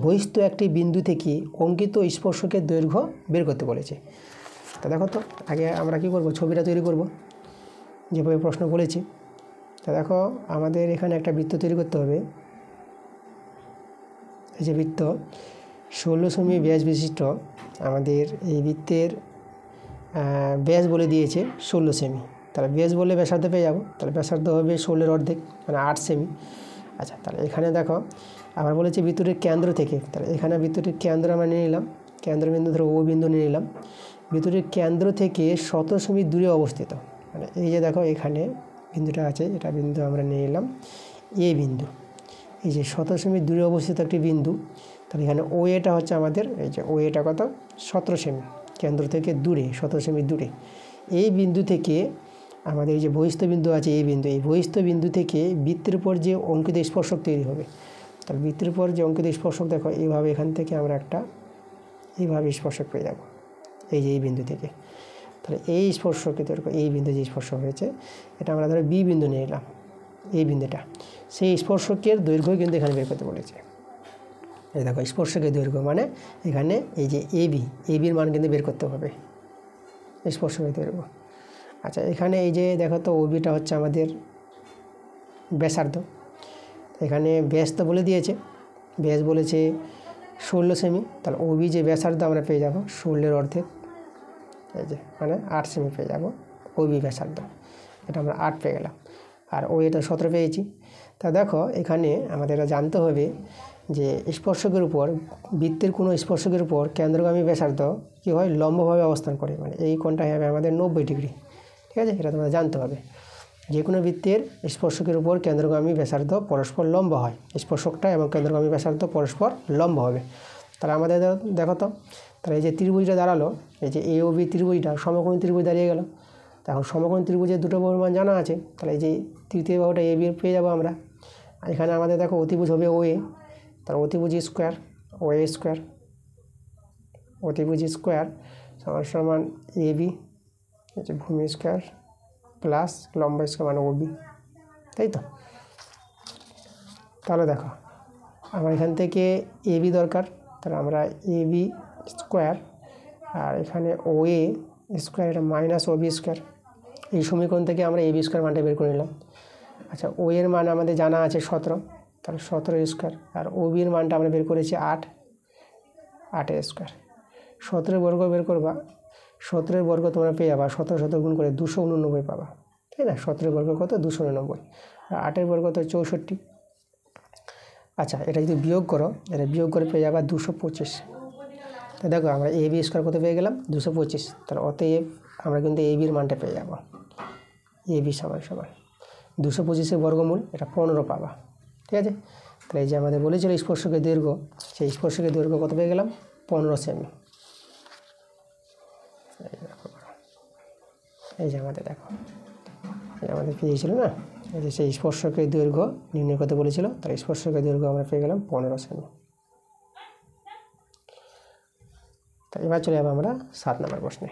বহিস্থ একটি বিন্দু থেকে অঙ্কিত স্পর্শকের দৈর্ঘ্য বের করতে বলেছে। তা দেখো তো আগে আমরা কি করব, ছবিটা তৈরি করব যেভাবে প্রশ্ন বলেছি। তা দেখো আমাদের এখানে একটা বৃত্ত তৈরি করতে হবে। এই যে বৃত্ত 16 সেমি ব্যাস বিশিষ্ট, আমাদের এই বৃত্তের ব্যাস বলে দিয়েছে 16 সেমি। তাহলে ব্যাস বলে ব্যাসার্ধ পেয়ে যাবো। তাহলে ব্যাসার্ধ হবে 16-এর অর্ধেক, মানে 8 সেমি। আচ্ছা, তাহলে এখানে দেখো আবার বলেছে বৃত্তটির কেন্দ্র থেকে। তাহলে এখানে বৃত্তটির কেন্দ্র আমরা নিয়ে নিলাম, কেন্দ্রবিন্দু ধরো ও বিন্দু নিয়ে নিলাম। বৃত্তটির কেন্দ্র থেকে 17 সেমি দূরে অবস্থিত, মানে এই যে দেখো এখানে বিন্দুটা আছে, এটা বিন্দু আমরা নিয়ে নিলাম এ বিন্দু। এই যে 17 সেমি দূরে অবস্থিত একটি বিন্দু। তাহলে এখানে ও এটা হচ্ছে আমাদের, এই যে ও এটা কত? 17 সেমি, কেন্দ্র থেকে দূরে 17 সেমি দূরে। এই বিন্দু থেকে আমাদের এই যে বহিস্থ বিন্দু আছে, এই বহিস্থ বিন্দু থেকে বৃত্তের উপর যে অঙ্কিত স্পর্শক তৈরি হবে। তাহলে বৃত্তের উপর যে অঙ্কিত স্পর্শক দেখো এইভাবে, এখান থেকে আমরা একটা এইভাবে স্পর্শক পেয়ে যাব, এই যে এই বিন্দু থেকে। তাহলে এই স্পর্শকে দৈর্ঘ্য, এই বিন্দু যে স্পর্শক হয়েছে, এটা আমরা ধরো বি বিন্দু নিয়ে নিলাম, এই বিন্দুটা। সেই স্পর্শকের দৈর্ঘ্য কিন্তু এখানে বের করতে বলেছে। এই দেখো স্পর্শকের দৈর্ঘ্য মানে এখানে এই যে এবির মান কিন্তু বের করতে হবে, স্পর্শকের দৈর্ঘ্য। আচ্ছা, এখানে এই যে দেখো তো ওবিটা হচ্ছে আমাদের ব্যাসার্ধ। এখানে ব্যাস তো বলে দিয়েছে, ব্যাস বলেছে 16 সেমি। তাহলে ওবি যে ব্যাসার্ধ আমরা পেয়ে যাব 16-এর অর্ধেক, এই যে মানে 8 সেমি পেয়ে যাব ওবি ব্যাসার্ধ। এটা আমরা 8 পেয়ে গেলাম। আর ও এটা 17 পেয়েছি। তা দেখো এখানে আমাদের জানতে হবে যে স্পর্শকের উপর, বৃত্তের কোনো স্পর্শকের উপর কেন্দ্রগামী ব্যাসার্ধ কী হয়? লম্বভাবে অবস্থান করে, মানে এই কোণটা হবে আমাদের 90 ডিগ্রি। ঠিক আছে, এটা তোমাদের জানতে হবে। যে কোনো বৃত্তের স্পর্শকের উপর কেন্দ্রগামী ব্যাসার্ধ পরস্পর লম্ব হয়, স্পর্শকটা এবং কেন্দ্রগামী ব্যাসার্ধ পরস্পর লম্ব হবে। তাহলে আমাদের দেখো তো, তাহলে এই যে ত্রিভুজটা দাঁড়ালো, এই যে এ ও বি ত্রিভুজটা সমকোণী ত্রিভুজ দাঁড়িয়ে গেল। এখন সমকোণী ত্রিভুজের দুটো বাহুর মান জানা আছে। তাহলে এই যে তৃতীয় বাহুটা এ বি পেয়ে যাবো আমরা। এখানে আমাদের দেখো অতিভুজ হবে ও এ, তার অতিভুজ স্কোয়ার ও এ স্কোয়ার, অতিভুজ স্কোয়ার সমান সমান এ বি, এই যে ভূমি স্কোয়ার প্লাস লম্ব স্কোয়ার মানে ও বি, তাই তো? তাহলে দেখো আমার এখান থেকে এ বি দরকার, তাহলে আমরা এ বি স্কোয়ার আর এখানে ও এ স্কোয়ার, এটা মাইনাস ও বি স্কোয়ার। এই সমীকরণ থেকে আমরা এ বি স্কোয়ার মানটা বের করে নিলাম। আচ্ছা, ও এর মান আমাদের জানা আছে 17, তাহলে 17 স্কোয়ার। আর ও বির মানটা আমরা বের করেছি 8, 8 স্কোয়ার। 17 বর্গ বের করবা, 17 বর্গ তোমরা পেয়ে যাবা 17 গুণ করে 289 পাবা, তাই না? 17 বর্গ কত? 289। আর 8 বর্গ তো 64। আচ্ছা, এটা যদি বিয়োগ করো, এটা বিয়োগ করে পেয়ে যাবা 225। তো দেখো আমরা এ বি স্কোয়ার কত পেয়ে গেলাম? 225। তাহলে অতএব আমরা কিন্তু এ বির মানটা পেয়ে যাবো, এ বি সমান 225-এর বর্গমূল, এটা 15 পাবা। ঠিক আছে, তাহলে এই যে আমাদের বলেছিল স্পর্শকের দৈর্ঘ্য, সেই স্পর্শকের দৈর্ঘ্য কত পেয়ে গেলাম? 15 সেমি। এই যে আমাদের দেখো, আমাদের পেয়েছিল না, এই যে সেই স্পর্শকের দৈর্ঘ্য নির্ণয় করতে বলেছিল, তাই স্পর্শকের দৈর্ঘ্য আমরা পেয়ে গেলাম 15 সেমি। তা এবার চলে যাবো আমরা 7 নম্বর প্রশ্নে।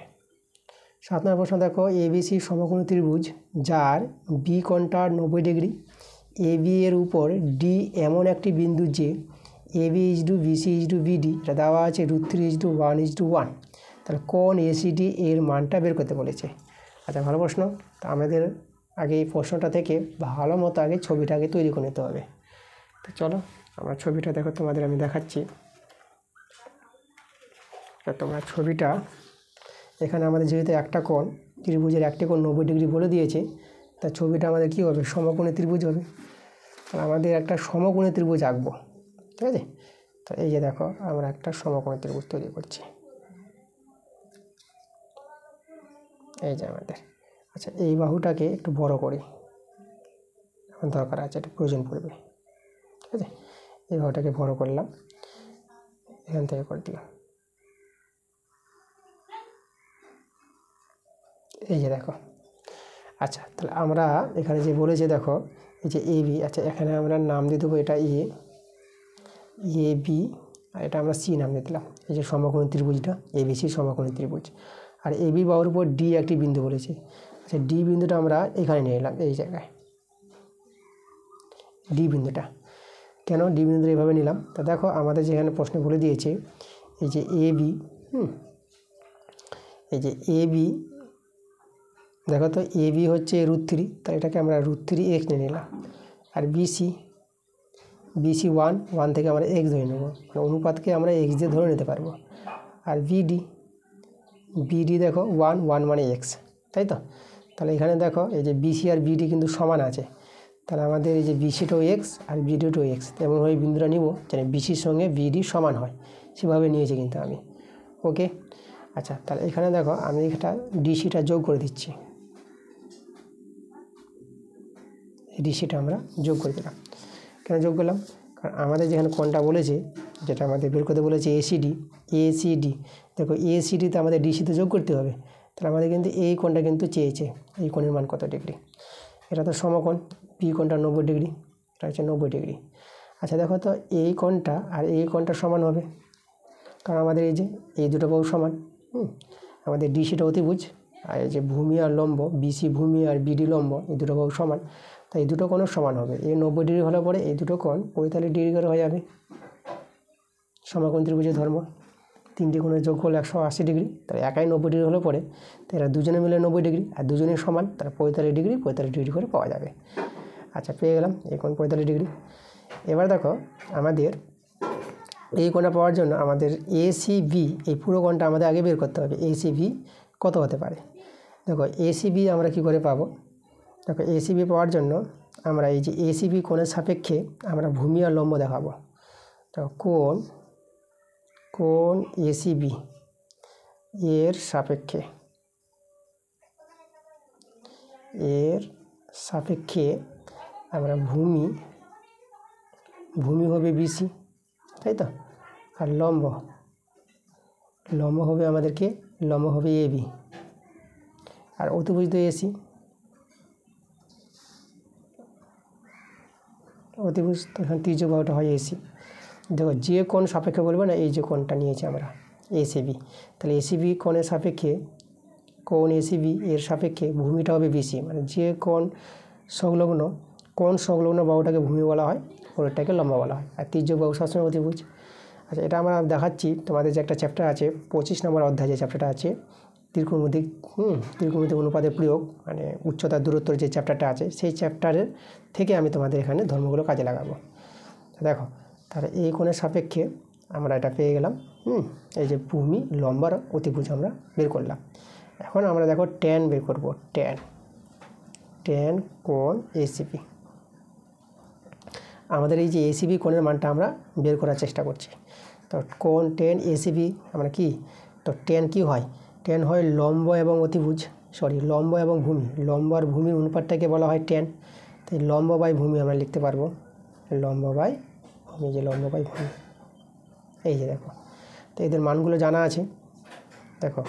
7 নম্বর প্রশ্ন দেখো, এবিসি সমকোণী ত্রিভুজ যার বি কোণটা 90 ডিগ্রি, এ বি এর উপর ডি এমন একটি বিন্দু যে A B is to BC is to BD, এটা দেওয়া আছে √3:1:1। তাহলে কোণ এসিডি এর মানটা বের করতে বলেছে। আচ্ছা, ভালো প্রশ্ন। তো আমাদের আগে এই প্রশ্নটা থেকে ভালো মতো আগে ছবিটা আগে তৈরি করে নিতে হবে। তো চলো আমরা ছবিটা দেখো, তোমাদের আমি দেখাচ্ছি। তোমরা ছবিটা, এখানে আমাদের যেহেতু একটা কোণ, ত্রিভুজের একটি কোণ 90 ডিগ্রি বলে দিয়েছে, তা ছবিটা আমাদের কী হবে? সমকোণী ত্রিভুজ হবে। তাহলে আমাদের একটা সমকোণী ত্রিভুজ আঁকবো, ঠিক আছে? তো এই যে দেখো আমরা একটা সমকোণী ত্রিভুজ তৈরি করছি, এই যে আমাদের। আচ্ছা, এই বাহুটাকে একটু বড় করি, এখন দরকার আছে, একটু প্রয়োজন পড়বে, ঠিক আছে। এই বাহুটাকে বড় করলাম, এখান থেকে করে দিলাম, এই যে দেখো। আচ্ছা, তাহলে আমরা এখানে যে বলেছে দেখো এই যে এ বি, আচ্ছা এখানে আমরা নাম দিয়ে দেবো এটা এ বি, আর এটা আমরা সি নাম দিয়ে দিলাম। এই যে সমকোণী ত্রিভুজটা এবিসি সমকোণী ত্রিভুজ, আর এ বি বাহুর উপর ডি একটি বিন্দু বলেছে। আচ্ছা, ডি বিন্দুটা আমরা এখানে নিয়ে এলাম, এই জায়গায় ডি বিন্দুটা। কেন ডি বিন্দুটা এইভাবে নিলাম? তা দেখো আমাদের যেখানে প্রশ্ন বলে দিয়েছে এই যে এ বি, এই যে এ বি, দেখো তো এ বি হচ্ছে √3, তাই এটাকে আমরা √3x নিয়ে নিলাম। আর বিসি 1 থেকে আমরা x ধরে নেব, মানে অনুপাতকে আমরা x দিয়ে ধরে নিতে পারবো। আর বিডি দেখো 1 মানে x, তাই তো। তাহলে এখানে দেখো এই যে বিসি আর বিডি কিন্তু সমান আছে, তাহলে আমাদের এই যে বিসিটাও x আর বিডিটাও x, তেমনভাবে বিন্দুটা নিব যেন বিসির সঙ্গে বিডি সমান হয়, সেভাবে নিয়েছি কিন্তু আমি। ওকে, আচ্ছা তাহলে এখানে দেখো আমি এটা ডিসিটা যোগ করে দিচ্ছি, ডিসিটা আমরা যোগ করে দিলাম। কেন যোগ করলাম? কারণ আমাদের যেখানে কোণটা বলেছে, যেটা আমাদের বের করতে বলেছে এসিডি, দেখো এসিডিতে আমাদের ডিসিতে যোগ করতে হবে। তাহলে আমাদের কিন্তু এই কোণটা কিন্তু চেয়েছে, এই কোণের মান কত ডিগ্রি। এটা তো সমকোণ, পি কোণটা 90 ডিগ্রি, এটা হচ্ছে 90 ডিগ্রি। আচ্ছা দেখো তো এই কোণটা আর এই কোণটা সমান হবে, কারণ আমাদের এই যে এই দুটো বাহু সমান। আমাদের ডিসিটা অতিভুজ, আর এই যে ভূমি আর লম্ব, বিসি ভূমি আর বিডি লম্ব, এই দুটো বাহু সমান, তাই এই দুটো কোণও সমান হবে। এই 90 ডিগ্রি হলে পরে এই দুটো কোণ 45 ডিগ্রি করে হয়ে যাবে। সমকোণ ত্রিভুজের ধর্ম, তিনটি কোণের যোগফল 180 ডিগ্রি, তাহলে একাই 90 ডিগ্রি হলে পরে তো এরা দুজনে মিলে 90 ডিগ্রি, আর দুজনে সমান, তাহলে 45 ডিগ্রি করে পাওয়া যাবে। আচ্ছা, পেয়ে গেলাম এই কোণ 45 ডিগ্রি। এবার দেখো আমাদের এই কোণটা পাওয়ার জন্য আমাদের এসিবি, এই পুরো কোণটা আমাদের আগে বের করতে হবে। এসিবি কত হতে পারে? দেখো এসিবি আমরা কি করে পাবো? দেখো এসিবি পাওয়ার জন্য আমরা এই যে এসিবি কোণের সাপেক্ষে আমরা ভূমি আর লম্ব দেখাবো। তো কোণ এসিবি এর সাপেক্ষে আমরা ভূমি হবে বিসি, তাই তো। আর লম্ব হবে আমাদেরকে, লম্ব হবে এবি, আর অতিভুজ তো এসি, অতিভুজ তো এখানে তির্যক বাহুটা হয় এসি। দেখো যে কোণ সাপেক্ষে বলবো না, এই যে কোণটা নিয়েছি আমরা এসিবি, তাহলে এসিবি কোণের সাপেক্ষে, কোণ এসিবি এর সাপেক্ষে ভূমিটা হবে বিসি, মানে যে কোণ সংলগ্ন বাহুটাকে ভূমি বলা হয়, ওটাকে লম্বা বলা হয়, আর তির্যক বাহু সবসময় অতিভুজ। আচ্ছা, এটা আমরা দেখাচ্ছি তোমাদের যে একটা চ্যাপ্টার আছে 25 নম্বর অধ্যায়, যে চ্যাপ্টারটা আছে ত্রিকোণমিতিক অনুপাতের প্রয়োগ, মানে উচ্চতার দূরত্বর যে চ্যাপ্টারটা আছে, সেই চ্যাপ্টারের থেকে আমি তোমাদের এখানে ধর্মগুলো কাজে লাগাবো। দেখো তাহলে এই কোণের সাপেক্ষে আমরা এটা পেয়ে গেলাম। এই যে ভূমি, লম্বার, অতিভুজ আমরা বের করলাম। এখন আমরা দেখো ট্যান বের করব, ট্যান কোণ এসিবি। আমাদের এই যে এসিবি কোণের মানটা আমরা বের করার চেষ্টা করছি। তো কোণ ট্যান এসিবি আমরা কি, তো ট্যান কি হয়? ট্যান হয় লম্ব এবং ভূমি, লম্ব আর ভূমির অনুপাতটাকে বলা হয় ট্যান। তাই লম্ব বাই ভূমি আমরা লিখতে পারবো, লম্ব বাই ভূমি, এই যে দেখো। তো এদের মানগুলো জানা আছে। দেখো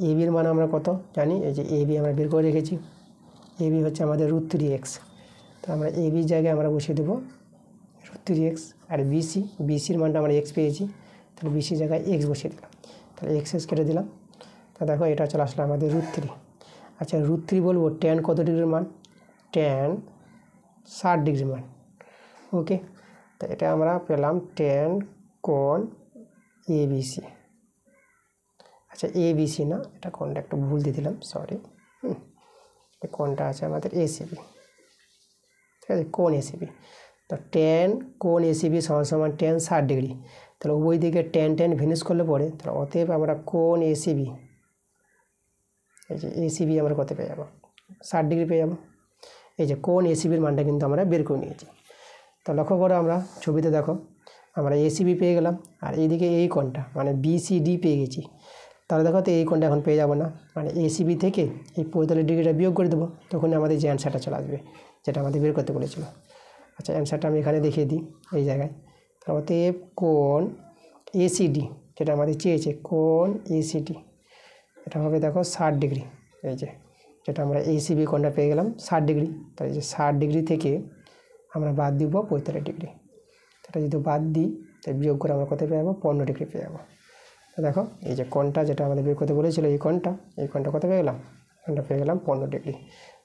এবির মান আমরা কত জানি, এই যে এবি আমরা বের করে রেখেছি। এবি হচ্ছে আমাদের √3x, তো আমরা এবির জায়গায় আমরা বসিয়ে দেবো √3x। আর বিসির মানটা আমরা x পেয়েছি, তাহলে বিসির জায়গায় x বসিয়ে দিলাম, তাহলে x কেটে দিলাম। তা দেখো এটা চলে আসলো আমাদের √3। আচ্ছা, √3 বলবো ট্যান কত ডিগ্রির মান? ট্যান 60 ডিগ্রির মান। ওকে, তো এটা আমরা পেলাম ট্যান কোণ এবিসি। আচ্ছা, এবিসি না, এটা কোণটা একটু ভুল দিয়ে দিলাম, সরি। কোণটা আছে আমাদের এসিবি, ঠিক আছে, কোণ এসিবি। তো ট্যান কোণ এসিবি সমান ট্যান 60 ডিগ্রি, তাহলে উভয় দিকে ট্যান ভিনিস করলে পরে, তাহলে অতএব আমরা কোণ এসিবি, এই যে এসিবি আমরা কত পেয়ে যাবো? 60 ডিগ্রি পেয়ে যাবো। এই যে কোণ এসিবির মানটা কিন্তু আমরা বের করে নিয়েছি। তো লক্ষ্য করো আমরা ছবিতে দেখো আমরা এসিবি পেয়ে গেলাম, আর এইদিকে এই কোণটা মানে বিসিডি পেয়ে গেছি। তাহলে দেখো তো এই কোণটা এখন পেয়ে যাব না, মানে এসিবি থেকে এই 45 ডিগ্রিটা বিয়োগ করে দেবো, তখন আমাদের যে অ্যান্সারটা চলে আসবে, যেটা আমাদের বের করতে বলেছিল। আচ্ছা, অ্যান্সারটা আমি এখানে দেখিয়ে দিই এই জায়গায়। অতএব কোণ এসিডি, যেটা আমাদের চেয়েছে কোণ এসিডি, এটা হবে দেখো 60 ডিগ্রি। এই যে যেটা আমরা এসিবি কোণটা পেয়ে গেলাম 60 ডিগ্রি, তাই যে 60 ডিগ্রি থেকে আমরা বাদ দিব 45 ডিগ্রি। এটা যদি বাদ দিই তাই বিয়োগ করে আমরা কত পেয়ে যাবো, 15 ডিগ্রি পেয়ে যাবো। তো দেখো এই যে কোণটা যেটা আমাদের বের করতে বলেছিল, এই কোণটা কত পেয়ে গেলাম, কোণটা পেয়ে গেলাম 15 ডিগ্রি।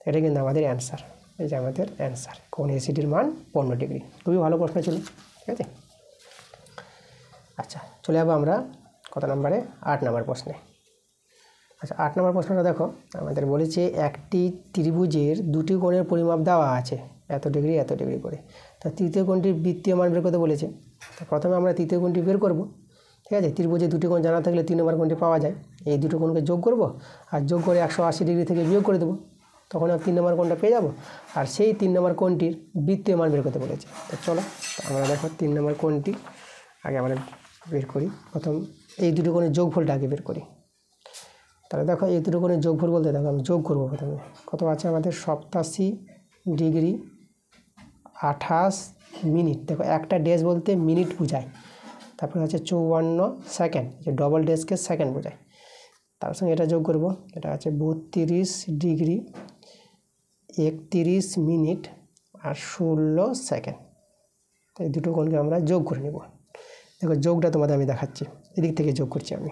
এটা কিন্তু আমাদের অ্যান্সার, এই যে আমাদের অ্যান্সার, কোণ এসিডির মান 15 ডিগ্রি। খুবই ভালো প্রশ্ন ছিল, ঠিক আছে। আচ্ছা, চলে যাবো আমরা কত নম্বরে, 8 নম্বর প্রশ্নে। আচ্ছা, 8 নম্বর প্রশ্নটা দেখো, আমাদের বলেছে একটি ত্রিভুজের দুটি কোণের পরিমাপ দেওয়া আছে এত ডিগ্রি করে। তা তৃতীয় কোণটির বৃত্তীয় মান বের করতে বলেছে। তো প্রথমে আমরা তৃতীয় কোণটি বের করব, ঠিক আছে। ত্রিভুজের দুটি কোণ জানা থাকলে 3 নম্বর কোণটি পাওয়া যায়। এই দুটো কোণকে যোগ করব, আর যোগ করে 180 ডিগ্রি থেকে বিয়োগ করে দেবো, তখন আর 3 নম্বর কোণটা পেয়ে যাব। আর সেই 3 নম্বর কোণটির বৃত্তীয় মান বের করতে বলেছে। তো চলো আমরা দেখো 3 নম্বর কোণটি আগে আমরা বের করি। প্রথম এই দুটো কোণের যোগফলটা আগে বের করি। তাহলে দেখো এই দুটো কোণের যোগফল বলতে দেখো আমি যোগ করবো প্রথমে। কত আছে আমাদের, 87 ডিগ্রি 28 মিনিট। দেখো একটা ডেজ বলতে মিনিট বোঝায়, তারপরে আছে 54 সেকেন্ড, যে ডবল ডেজকে সেকেন্ড বোঝায়। তার সঙ্গে এটা যোগ করব, এটা আছে 32 ডিগ্রি 31 মিনিট আর 16 সেকেন্ড। তো এই দুটো কোণকে আমরা যোগ করে নেব। দেখো যোগটা তোমাদের আমি দেখাচ্ছি, এদিক থেকে যোগ করছি আমি।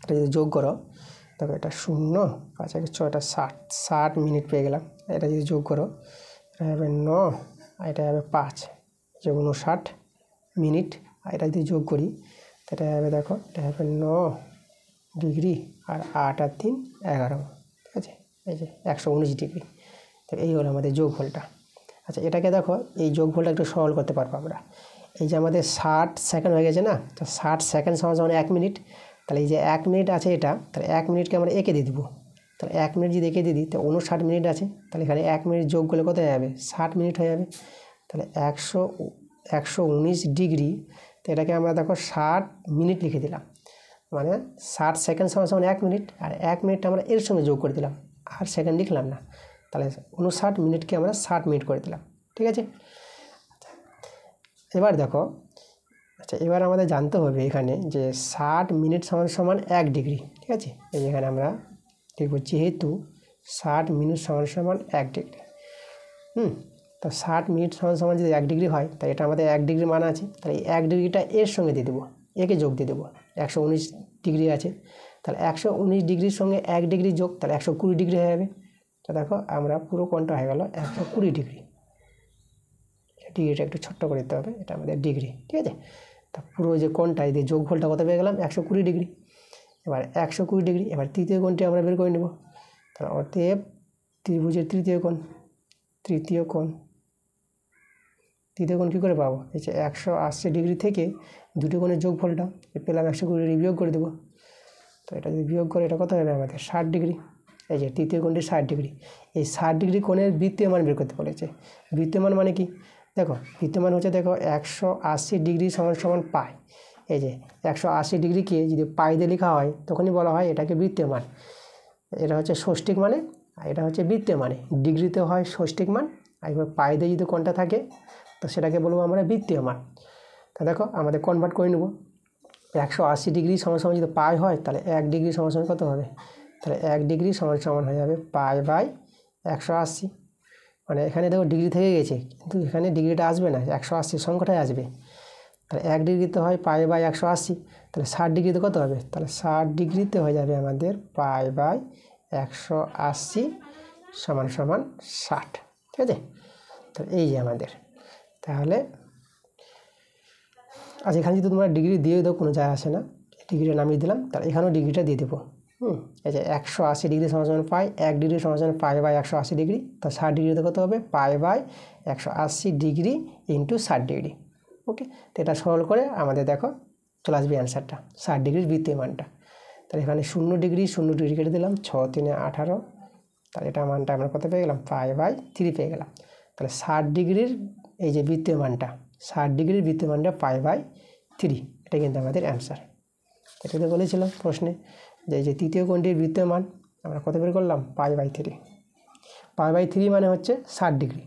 এটা যদি যোগ করো, দেখো এটা 0 5 6 60 মিনিট পেয়ে গেলাম। এটা যদি যোগ করো, এটা হবে 9 আর এটা হবে 5, যে 59 মিনিট। আর এটা যদি যোগ করি, এটা হবে দেখো, এটা হবে 9 ডিগ্রি আর 8 আর 3 11, ঠিক আছে। এই যে 119 ডিগ্রি। তো এই হলো আমাদের যোগফলটা। আচ্ছা, এটাকে দেখো এই যোগফলটা একটু সরল করতে পারবো আমরা। এই যে আমাদের 60 সেকেন্ড হয়ে গেছে না, তো 60 সেকেন্ড সমান 1 মিনিট। তাহলে এই যে 1 মিনিট আছে এটা, তাহলে 1 মিনিটকে আমরা এঁকে দিয়ে দেবো। তাহলে 1 মিনিট যদি এঁকে দিয়ে দিই, তো 59 মিনিট আছে। তাহলে এখানে 1 মিনিট যোগ করলে কত হয়ে যাবে, 60 মিনিট হয়ে যাবে। তাহলে 119 ডিগ্রি, তো এটাকে আমরা দেখো 60 মিনিট লিখে দিলাম। মানে 60 সেকেন্ড সমান 1 মিনিট, আর 1 মিনিট আমরা এর সঙ্গে যোগ করে দিলাম, আর সেকেন্ড লিখলাম না। তাহলে 59 মিনিটকে আমরা 60 মিনিট করে দিলাম, ঠিক আছে। এবার দেখো, আচ্ছা এবার আমাদের জানতে হবে এখানে যে 60 মিনিট সমান 1 ডিগ্রি, ঠিক আছে। এই এখানে আমরা দেখব যেহেতু 60 মিনিট সমান 1 ডিগ্রি, তো 60 মিনিট সমান যদি 1 ডিগ্রি হয়, তাই এটা আমাদের 1 ডিগ্রি মান আছে। তাহলে এই 1 ডিগ্রিটা এর সঙ্গে দিয়ে দেবো, একে যোগ দিয়ে দেবো। 119 ডিগ্রি আছে, তাহলে 119 ডিগ্রির সঙ্গে 1 ডিগ্রি যোগ, তাহলে 120 ডিগ্রি হয়ে যাবে। তো দেখো আমরা পুরো কোণটা হয়ে গেল 120 ডিগ্রি। ডিগ্রিটা একটু ছোট্ট করে দিতে হবে, এটা আমাদের ডিগ্রি, ঠিক আছে। তা পুরো যে কোণটা এই যোগফলটা কত পেয়ে গেলাম, 120 ডিগ্রি। এবার 120 ডিগ্রি, এবার তৃতীয় কোণটি আমরা বের করে নেব। তাহলে অতএব ত্রিভুজের তৃতীয় কোণ কী করে পাবো, এই যে 180 ডিগ্রি থেকে দুটো কোণের যোগফলটা পেলাম 120 ডিগ্রি, বিয়োগ করে দেবো। তো এটা যদি বিয়োগ করে এটা কত হবে আমাদের 60 ডিগ্রি। এই যে তৃতীয় কোণটি 60 ডিগ্রি, এই 60 ডিগ্রি কোণের বৃত্তীয় মান বের করতে বলেছে। বৃত্তীয় মান মানে কি, দেখো বৃত্তীয় মান হচ্ছে, দেখো 180 ডিগ্রি সমান পাই। এই যে 180 ডিগ্রিকে যদি পাই দিয়ে লেখা হয়, তখনই বলা হয় এটাকে বৃত্তীয় মান। এটা হচ্ছে ষষ্ঠিক মানে, আর এটা হচ্ছে বৃত্তীয় মানে। ডিগ্রিতে হয় ষষ্ঠিক মান, আর এবার পাই দিয়ে যদি কোণটা থাকে, তো সেটাকে বলবো আমরা বৃত্তীয় মান। তা দেখো আমাদের কনভার্ট করে নেব। 180 ডিগ্রি সমান যদি পাই হয়, তাহলে 1 ডিগ্রি সমান কত হবে, তাহলে 1 ডিগ্রি সমান হয়ে যাবে পাই বাই 180। মানে এখানে দেখো ডিগ্রি থেকে গেছে, কিন্তু এখানে ডিগ্রিটা আসবে না, 180 সংখ্যাটাই আসবে। তাহলে 1 ডিগ্রিতে হয় পাই বাই 180, তাহলে 60 ডিগ্রিতে কত হবে, তাহলে 60 ডিগ্রিতে হয়ে যাবে আমাদের পাই বাই 180 সমান 60, ঠিক আছে। তো এই যে আমাদের, তাহলে আচ্ছা এখানে যদি তোমরা ডিগ্রি দিয়ে দাও কোনো যায় আসে না, ডিগ্রিটা নামিয়ে দিলাম, তাহলে এখানেও ডিগ্রিটা দিয়ে দেবো। এই যে 180 ডিগ্রি সমান পাই, 1 ডিগ্রি সমান পাই বাই 180 ডিগ্রি, তো 60 ডিগ্রিতে কত হবে, pi by 180 degree into 60 degree. Okay, তো এটা সরল করে আমাদের দেখো চলে আসবে অ্যান্সারটা, 60 ডিগ্রির বৃত্তীয় মানটা। তাহলে এখানে 0 ডিগ্রি কেটে দিলাম, 6 3 18, তাহলে এটা মানটা আমরা কত পেয়ে গেলাম, পাই বাই 3 পেয়ে গেলাম। তাহলে 60 ডিগ্রির এই যে বৃত্তীয় মানটা 60° বৃত্তমানটা π/3, এটা কিন্তু আমাদের অ্যান্সার। এটা তো বলেছিলাম প্রশ্নে যে এই যে তৃতীয় কোণটির বৃত্তমান আমরা কত বের করলাম π/3। π/3 মানে হচ্ছে 60°,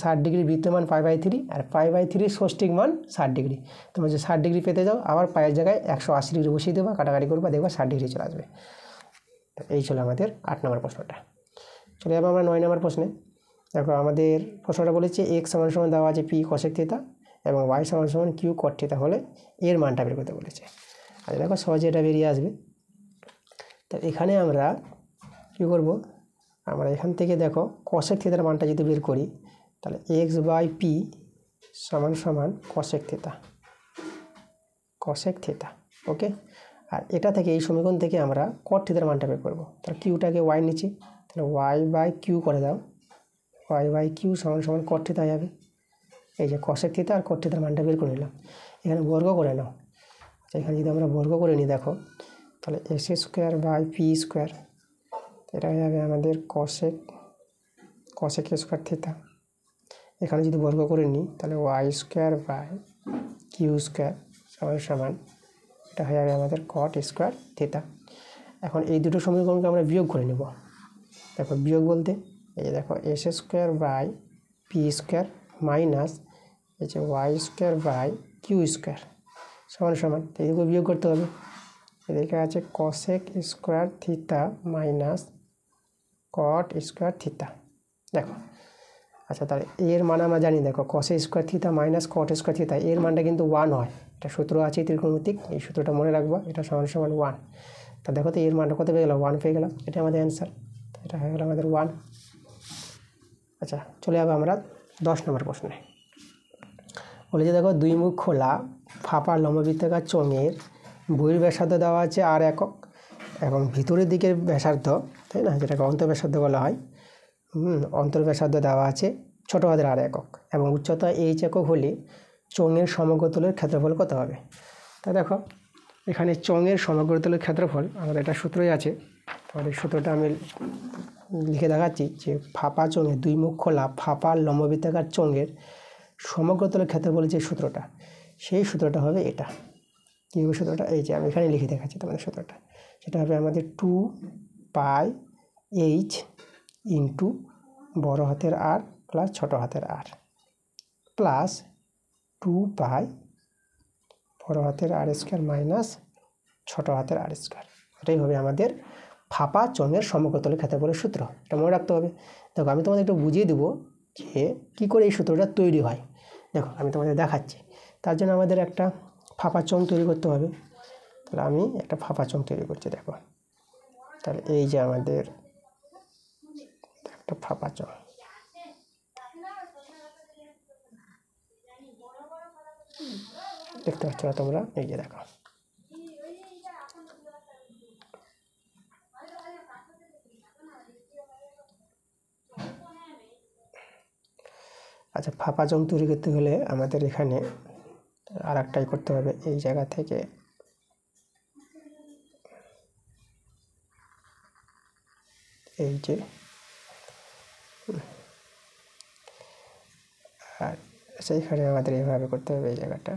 60° বৃত্তমান π/3 আর π/3 ষষ্ঠিক মান 60°। তোমরা যে 60° পেতে যাও আবার পায়ের জায়গায় 180° বসিয়ে দেবা, কাটাকাটি করবা, দেখবা 60° চলে আসবে। তো এই ছিল আমাদের 8 নম্বর প্রশ্নটা। চলে যাবো আমরা 9 নম্বর প্রশ্নে। দেখো আমাদের প্রশ্নটা বলেছে x = দেওয়া আছে p cosec থিটা এবং y = q cot থিটা হলে এর মানটা বের করতে বলেছে। আর দেখো সহজে এটা বেরিয়ে আসবে। তো এখানে আমরা কী করব, আমরা এখান থেকে দেখো cosec থিটার মানটা যদি বের করি তাহলে x/p = cosec থিটা, ওকে। আর এটা থেকে এই সমীকরণ থেকে আমরা cot থিটার মানটা বের করব। তাহলে কিউটাকে y নিচ্ছি, তাহলে y/q করে দাও, y/q = cot থিটা হয়ে যাবে। এই যে cosec থিটা আর cot থিটার মানটা বের করে নিলাম। এখানে বর্গ করে নাও। আচ্ছা, এখানে যদি আমরা বর্গ করে নিই দেখো তাহলে s²/p², এটা হয়ে যাবে আমাদের cosec স্কোয়ার থিটা। এখানে যদি বর্গ করে নিই তাহলে y²/q² এটা হয়ে যাবে আমাদের cot স্কোয়ার থিটা। এখন এই দুটো সমীকরণকে আমরা বিয়োগ করে নেব। দেখো বিয়োগ বলতে এই যে দেখো s²/p² মাইনাস এই যে y²/q² এইদিকে বিয়োগ করতে হবে। এদিকে আছে cosec square theta minus cot square theta. দেখো আচ্ছা, তাহলে এর মান আমরা জানি, দেখো cosec square theta minus cot square theta এর মানটা কিন্তু 1 হয়। এটা সূত্র আছে ত্রিকোণমিতিক, এই সূত্রটা মনে রাখবো, এটা = 1। তা দেখো তো এর মানটা কত পেয়ে গেলাম, 1 পেয়ে গেলাম, এটা আমাদের অ্যান্সার। এটা হয়ে গেল আমাদের 1। আচ্ছা, চলে যাবো আমরা 10 নম্বর প্রশ্নে। বলেছে দেখো দুই মুখ খোলা ফাঁপা লম্ববৃত্তাকার চোঙের বহির্ব্যাসার্ধ দেওয়া আছে r একক এবং ভিতরের দিকের ব্যাসার্ধ, তাই না, যেটাকে অন্তর্ব্যাসার্ধ বলা হয়, অন্তর্ব্যাসার্ধ দেওয়া আছে ছোটো হাতের r একক এবং উচ্চতা h একক হলে চোঙের সমগ্র তলের ক্ষেত্রফল কত হবে। তা দেখো এখানে চোঙের সমগ্র তলের ক্ষেত্রফল আমাদের একটা সূত্রই আছে। আমাদের সূত্রটা আমি লিখে দেখাচ্ছি যে ফাঁপা চোঙের দুই মুখ খোলা ফাঁপা লম্ববৃত্তাকার চোঙের সমগ্র তলের ক্ষেত্রফল যে সূত্রটা, সেই সূত্রটা হবে এটা। কীভাবে সূত্রটা, এই যে আমি এখানে লিখে দেখাচ্ছি তোমাদের সূত্রটা। সেটা হবে আমাদের 2πh ইন্টু বড় হাতের r প্লাস ছোটো হাতের r প্লাস 2π বড় হাতের r² মাইনাস ছোটো হাতের r²। এটাই হবে আমাদের ফাঁপা চোঙের সমগ্র তলের ক্ষেত্রফলের সূত্র। এটা মনে রাখতে হবে। দেখো আমি তোমাদের একটু বুঝিয়ে দেবো যে কী করে এই সূত্রটা তৈরি হয়। দেখো আমি তোমাদের দেখাচ্ছি। তার জন্য আমাদের একটা ফাঁপা চোঙ তৈরি করতে হবে। তাহলে আমি একটা ফাঁপা চোঙ তৈরি করছি। দেখো তাহলে এই যে আমাদের একটা ফাঁপা চোঙ, দেখতে পাচ্ছ না তোমরা, এই যে দেখো আচ্ছা, ফাঁপা চোঙ তৈরি করতে হলে আমাদের এখানে আর একটাই করতে হবে। এই জায়গা থেকে এই যে আর সেইখানে আমাদের এইভাবে করতে হবে। এই জায়গাটা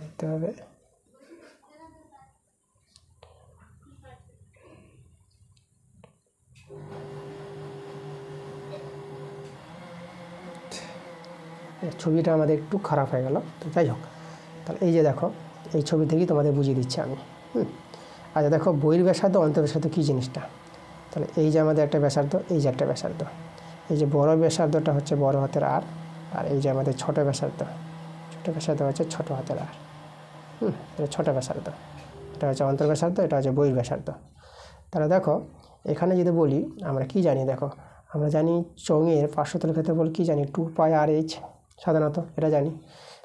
দিতে হবে। ছবিটা আমাদের একটু খারাপ হয়ে গেল, তো যাই হোক। তাহলে এই যে দেখো এই ছবি থেকেই তোমাদের বুঝিয়ে দিচ্ছি আমি। আচ্ছা দেখো বহির্ব্যাসার্ধ অন্তর্ব্যাসার্ধ কী জিনিসটা। তাহলে এই যে আমাদের একটা ব্যাসার্ধ, এই যে একটা ব্যাসার্ধ, এই যে বড় ব্যাসার্ধটা হচ্ছে বড় হাতের r, আর এই যে আমাদের ছোটো ব্যাসার্ধ হচ্ছে ছোটো হাতের r। এটা ছোটো ব্যাসার্ধ, এটা হচ্ছে অন্তর্ব্যাসার্ধ, এটা হচ্ছে বহির্ব্যাসার্ধ। তাহলে দেখো এখানে যদি বলি আমরা কি জানি, দেখো আমরা জানি চোঙের পার্শ্বতলের ক্ষেত্রফল কি জানি, 2πr/h সাধারণত এটা জানি।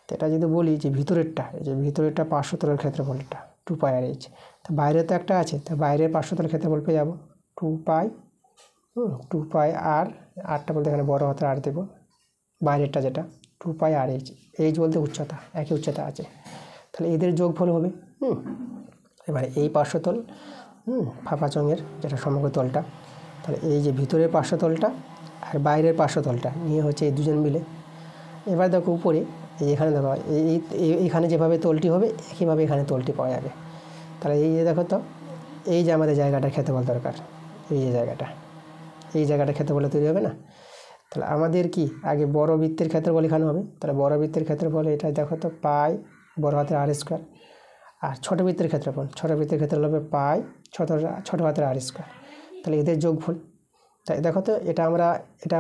তো এটা যদি বলি যে ভিতরেরটা, এই যে ভিতরেরটা পার্শ্বতলের ক্ষেত্রফলটা 2πr/h, তো বাইরে তো একটা আছে, তো বাইরের পার্শ্বতলের ক্ষেত্রফল পেয়ে যাবো 2πr, আরটা বলতে এখানে বড় হাতের r দেবো, বাইরেরটা যেটা 2πr/h, h বলতে উচ্চতা, একই উচ্চতা আছে, তাহলে এদের যোগফল হবে। এবারে এই পার্শ্বতল ফাঁপা চোঙের যেটা সমগ্র তলটা, তাহলে এই যে ভিতরের পার্শ্বতলটা আর বাইরের পার্শ্বতলটা নিয়ে হচ্ছে এই দুজন মিলে। এবার দেখো উপরে এই এখানে দেখো এইখানে যেভাবে তলটি হবে একইভাবে এখানে তলটি পাওয়া যাবে। তাহলে এই যে দেখো তো এই যে আমাদের জায়গাটা ক্ষেত্রফল দরকার, এই যে জায়গাটা ক্ষেত্রফলে তৈরি হবে না। তাহলে আমাদের কি আগে বড় বৃত্তের ক্ষেত্রফল এখানে হবে। তাহলে বড় বৃত্তের ক্ষেত্রফল এটা দেখো তো পাই বড় হাতের আর স্কোয়ার, আর ছোটো বৃত্তের ক্ষেত্রফল হবে পাই ছোটো হাতের আর স্কোয়ার। তাহলে এদের যোগফল। তাই দেখো তো এটা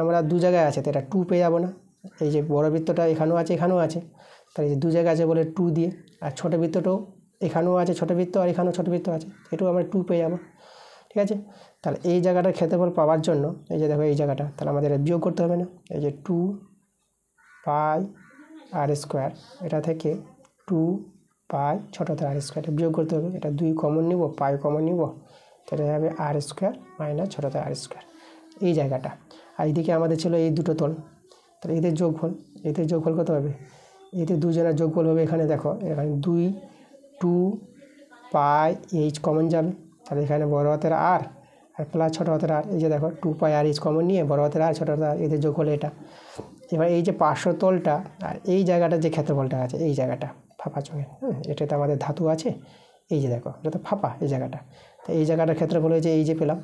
আমরা দু জায়গায় আছে, তো এটা 2 পেয়ে যাবো না। এই যে বড় বৃত্তটা এখানেও আছে, তাহলে এই যে দু জায়গায় আছে বলে 2 দিয়ে, আর ছোটো বৃত্তটাও এখানেও আছে ছোটো বৃত্ত আর এখানেও ছোটো বৃত্ত আছে, এটাও আমরা 2 পেয়ে যাবো। ঠিক আছে, তাহলে এই জায়গাটার ক্ষেত্রফল পাওয়ার জন্য এই যে দেখো এই জায়গাটা, তাহলে আমাদের বিয়োগ করতে হবে না। এই যে 2 পাই আর স্কোয়ার, এটা থেকে 2 পাই ছোটো হাতের আর স্কোয়ার বিয়োগ করতে হবে। এটা 2 কমন নিব, পাই কমন নিব, তাহলে হবে আর স্কোয়ার মাইনাস ছোটো হাতের আর স্কোয়ার এই জায়গাটা। আর এইদিকে আমাদের ছিল এই দুটো তল, তাহলে এদের যোগফল কত হবে? এতে দুজনের যোগফল হবে, এখানে দেখো এখানে 2 পাই এইচ কমন যাবে, তাহলে এখানে বড় হাতের আর প্লাস ছোটো হাতের আর, এই যে দেখো 2 পাই আর এইচ কমন নিয়ে বড় হাতের আর ছোটো হাতের আর এদের যোগফল এটা। এবার এই যে পার্শ্বতলটা আর এই জায়গাটা যে ক্ষেত্রফলটা আছে, এই জায়গাটা ফাঁপা চোঙের, এটাতে আমাদের ধাতু আছে, এই যে দেখো এটা তো ফাঁপা এই জায়গাটা। তো এই জায়গাটার ক্ষেত্রফল হয়েছে এই যে পেলাম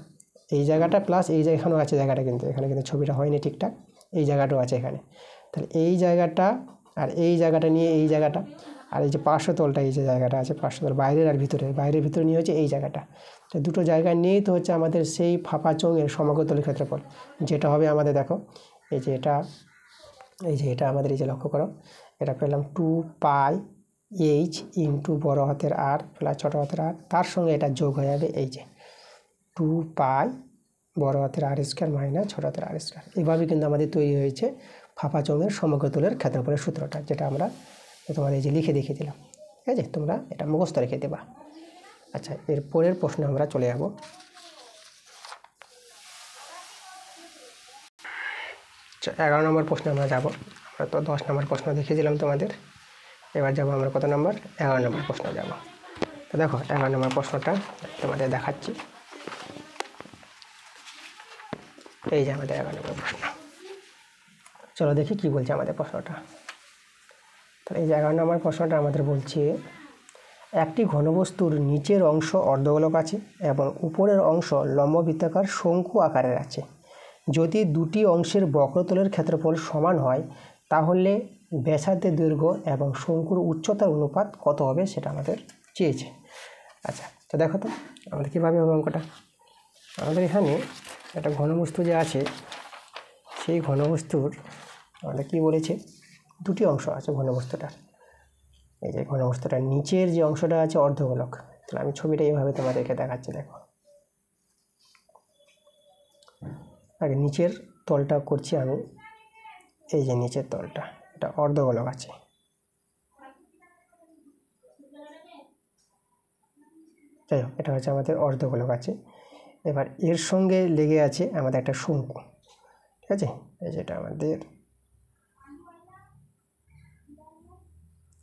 এই জায়গাটা প্লাস এই যে এখানেও আছে জায়গাটা, কিন্তু এখানে কিন্তু ছবিটা হয়নি ঠিকঠাক, এই জায়গাটাও আছে এখানে। তাহলে এই জায়গাটা আর এই জায়গাটা নিয়ে এই জায়গাটা, আর এই যে পার্শ্বতলটা এই যে জায়গাটা আছে পার্শ্বতল বাইরের আর বাইরের ভিতরে নিয়ে হচ্ছে এই জায়গাটা। তো দুটো জায়গা নিয়েই তো হচ্ছে আমাদের সেই ফাঁপা চোঙের সমগ্রতলের ক্ষেত্রফল, যেটা হবে আমাদের দেখো এই যে এটা আমাদের এই যে লক্ষ্য করো, এটা পেলাম 2 পাই এইচ ইন্টু বড় হাতের আর প্লাস ছোটো হাতের আর, তার সঙ্গে এটা যোগ হয়ে যাবে এই যে 2 পাই বড় হাতের আর স্কোয়ার মাইনাস ছোটো হাতের আর স্কোয়ার। এইভাবে কিন্তু আমাদের তৈরি হয়েছে ফাঁপা চোঙের সমগ্রতলের ক্ষেত্রফলের সূত্রটা, যেটা আমরা তোমাদের এই যে লিখে দেখিয়ে দিলাম। ঠিক আছে, তোমরা এটা মুখস্থ রেখে দেবা। আচ্ছা, এর পরের প্রশ্নে আমরা চলে যাব। 11 নম্বর প্রশ্নে আমরা যাব। আমরা তো 10 নম্বর প্রশ্ন দেখিয়ে দিলাম তোমাদের, এবার যাব আমরা কত নম্বর? 11 নম্বর প্রশ্ন যাব। তো দেখো 11 নম্বর প্রশ্নটা তোমাদের দেখাচ্ছি। এই যে আমাদের 11 নম্বর প্রশ্ন, চলো দেখি কি বলছে আমাদের প্রশ্নটা। তাহলে এই যে 11 নম্বর প্রশ্নটা আমাদের বলছে, একটি ঘনবস্তুর নিচের অংশ অর্ধগোলক আছে এবং উপরের অংশ লম্ববৃত্তাকার শঙ্কু আকারের আছে। যদি দুটি অংশের বক্রতলের ক্ষেত্রফল সমান হয় তাহলে ব্যাসার্ধের দৈর্ঘ্য এবং শঙ্কুর উচ্চতার অনুপাত কত হবে সেটা আমাদের চেয়েছে। আচ্ছা, তো দেখো তো আমাদের কীভাবে হবে অঙ্কটা। আমাদের এখানে একটা ঘনবস্তু যে আছে, সেই ঘনবস্তুর আমাদের কী বলেছে, দুটি অংশ আছে ঘনবস্তুটার। এই যে ঘনবস্তুটার নিচের যে অংশটা আছে অর্ধগোলক, তাহলে আমি ছবিটা এইভাবে তোমাদেরকে দেখাচ্ছি। দেখো আগে নিচের তলটা করছি আমি, এই যে নিচের তলটা এটা অর্ধগোলক আছে। যাই হোক, এটা হচ্ছে আমাদের অর্ধগোলক আছে। এবার এর সঙ্গে লেগে আছে আমাদের একটা শঙ্কু। ঠিক আছে, এই যেটা আমাদের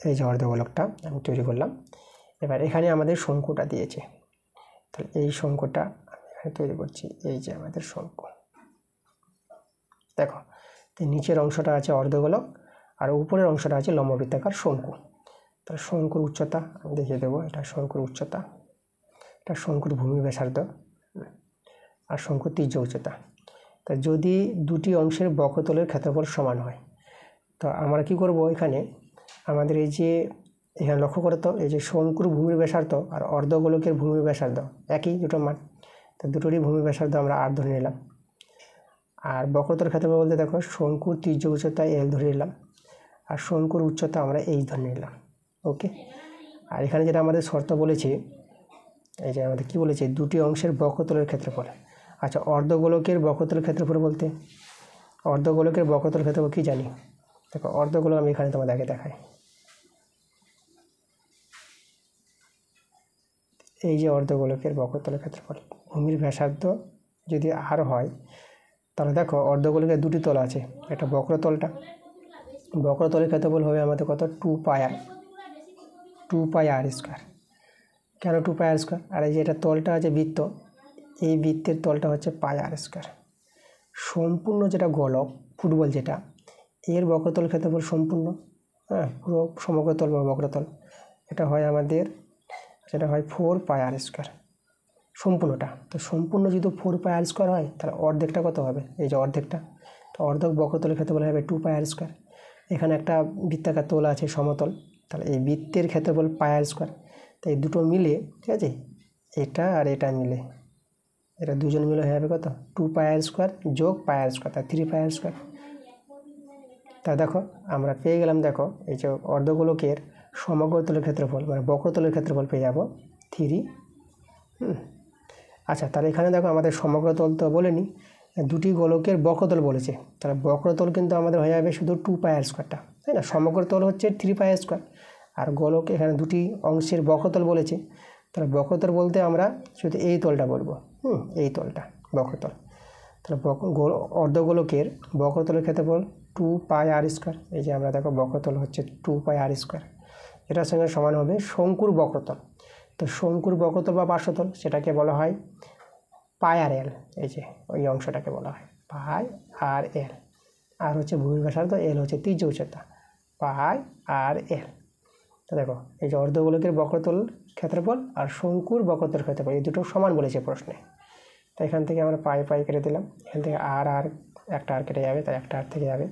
এই যে অর্ধগোলকটা আমি তৈরি করলাম। এবার এখানে আমাদের শঙ্কুটা দিয়েছে, তাহলে এই শঙ্কুটা আমি এখানে তৈরি করছি। এই যে আমাদের শঙ্কু, দেখো নিচের অংশটা আছে অর্ধগোলক আর উপরের অংশটা আছে লম্ববৃত্তাকার শঙ্কু। তাহলে শঙ্কুর উচ্চতা আমি দেখিয়ে দেবো, এটা শঙ্কুর উচ্চতা, এটা শঙ্কুর ভূমি ব্যাসার্ধ আর শঙ্কুর তীর্য উচ্চতা। তা যদি দুটি অংশের বক্রতলের ক্ষেত্রফল সমান হয়, তো আমরা কি করব, এখানে আমাদের এই যে এখানে লক্ষ্য করে তো এই যে শঙ্কুর ভূমির ব্যাসার্ধ আর অর্ধগোলকের ভূমির ব্যাসার্ধ একই দুটো মান, তো দুটোরই ভূমির ব্যাসার্ধ আমরা আর ধরে নিলাম। আর বক্রতলের ক্ষেত্রফল বলতে দেখো শঙ্কুর তীর্য উচ্চতা এল ধরে নিলাম আর শঙ্কুর উচ্চতা আমরা এইচ ধরে নিলাম। ওকে, আর এখানে যেটা আমাদের শর্ত বলেছে, এই যে আমাদের কী বলেছে, দুটি অংশের বক্রতলের ক্ষেত্রফল। আচ্ছা, অর্ধগোলকের বক্রতলের ক্ষেত্রফল বলতে অর্ধগোলকের বক্রতলের ক্ষেত্রফল কী জানি, দেখো অর্ধগোলক আমি এখানে তোমাদেরকে দেখাই। এই যে অর্ধগোলকের বক্রতলের ক্ষেত্রফল, ভূমির ব্যাসার্ধ যদি আর হয়, তাহলে দেখো অর্ধগোলকের দুটি তল আছে, একটা বক্রতলের ক্ষেত্রফল হবে আমাদের কত, 2 পাই আর স্কোয়ার। কেন 2 পাই আর স্কোয়ার? আর এই যে এটা তলটা আছে বৃত্ত, এই বৃত্তের তলটা হচ্ছে পাই আর স্কোয়ার। সম্পূর্ণ যেটা গোলক ফুটবল যেটা, এর বক্রতল ক্ষেত্রফল সম্পূর্ণ, হ্যাঁ, পুরো সমগ্রতল বা বক্রতল, এটা হয় আমাদের, সেটা হয় 4 পাই আর স্কোয়ার সম্পূর্ণটা। তো সম্পূর্ণ যদি 4 পাই আর স্কোয়ার হয় তাহলে অর্ধেকটা কত হবে? এই যে অর্ধেকটা, তো অর্ধেক বক্রতলের ক্ষেত্রফল হবে 2 পাই আর স্কোয়ার। এখানে একটা বৃত্তাকার তল আছে সমতল, তাহলে এই বৃত্তের ক্ষেত্রফল পাই আর স্কোয়ার। তো এই দুটো মিলে, ঠিক আছে, এটা আর এটা মিলে, এটা দুজন মিলে হয়ে যাবে কত? 2 পাই আর স্কোয়ার যোগ পাই আর স্কোয়ার, তার 3 পাই আর স্কোয়ার। তা দেখো আমরা পেয়ে গেলাম, দেখো এই যে অর্ধগোলকের সমগ্রতলের ক্ষেত্রফল মানে বক্রতলের ক্ষেত্রফল পেয়ে যাব 3। আচ্ছা, তাহলে এখানে দেখো আমাদের সমগ্রতল তো বলেনি, দুটি গোলকের বক্রতল বলেছে, তাহলে বক্রতল কিন্তু আমাদের হয়ে যাবে শুধু 2 পাই আর স্কোয়ারটা, তাই না? সমগ্রতল হচ্ছে 3 পাই আর স্কোয়ার, আর গোলক এখানে দুটি অংশের বক্রতল বলেছে, তাহলে বক্রতল বলতে আমরা শুধু এই তলটা বলবো, এই তলটা বক্রতল। তাহলে অর্ধগোলকের বক্রতলের ক্ষেত্রফল 2 পাই আর স্কোয়ার। এই যে আমরা দেখো বক্রতল হচ্ছে 2 পাই আর স্কোয়ার, এটার সঙ্গে সমান হবে শঙ্কুর বক্রতল। তো শঙ্কুর বক্রতল বা পার্শ্বতল সেটাকে বলা হয় পাই আর এল, এই যে ওই অংশটাকে বলা হয় পাই আর এল। আর হচ্ছে ভূমির ব্যাসার্ধ, এল হচ্ছে তীর্য উচ্চতা, পাই আর এল। তো দেখো এই যে অর্ধগোলকের বক্রতল ক্ষেত্রফল আর শঙ্কুর বক্রতল ক্ষেত্রফল এই দুটো সমান বলেছে প্রশ্নে। তো এখান থেকে আমরা পাই পাই কেটে দিলাম, এখান থেকে আর একটা আর কেটে যাবে, তাই একটা আর থেকে যাবে।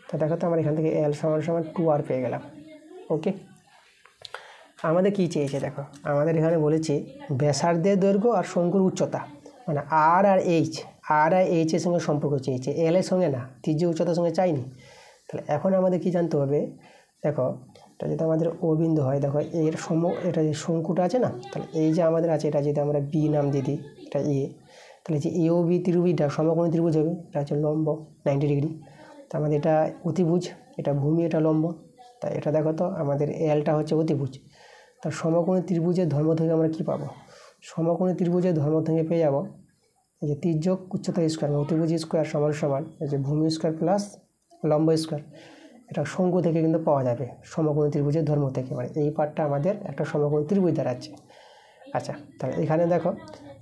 তো দেখো তো আমরা এখান থেকে এল সমান সমান 2 আর পেয়ে গেলাম। ওকে, আমাদের কি চেয়েছে দেখো, আমাদের এখানে বলেছে ব্যাসার্ধের দৈর্ঘ্য আর শঙ্কুর উচ্চতা, মানে আর এইচ, আর এইচের সঙ্গে সম্পর্ক চেয়েছে, এল এর সঙ্গে না, তীর্য উচ্চতার সঙ্গে চাইনি। তাহলে এখন আমাদের কি জানতে হবে, দেখো এটা যদি আমাদের ও বিন্দু হয়, দেখো এর এটা যে শঙ্কুটা আছে না, তাহলে এই যে আমাদের আছে, এটা যদি আমরা বি নাম দিয়ে দিই, এটা এ, তাহলে যে এ ও বি ত্রিভুজটা সমকোণী ত্রিভুজ হবে, এটা হচ্ছে লম্ব 90 ডিগ্রি। তো আমাদের এটা অতিভুজ, এটা ভূমি, এটা লম্ব, তাই এটা দেখো তো আমাদের এলটা হচ্ছে অতিভুজ। তার সমকোণী ত্রিভুজের ধর্ম থেকে আমরা কি পাবো? সমকোণী ত্রিভুজের ধর্ম থেকে পেয়ে যাব এই যে তির্যক উচ্চতা স্কোয়ার বা অতিভুজ স্কোয়ার সমান সমান এই যে ভূমি স্কোয়ার প্লাস লম্ব স্কোয়ার। এটা শঙ্কু থেকে কিন্তু পাওয়া যাবে সমকোণী ত্রিভুজের ধর্ম থেকে, মানে এই পার্টটা আমাদের একটা সমকোণী ত্রিভুজ দাঁড়াচ্ছে। আচ্ছা, তাহলে এখানে দেখো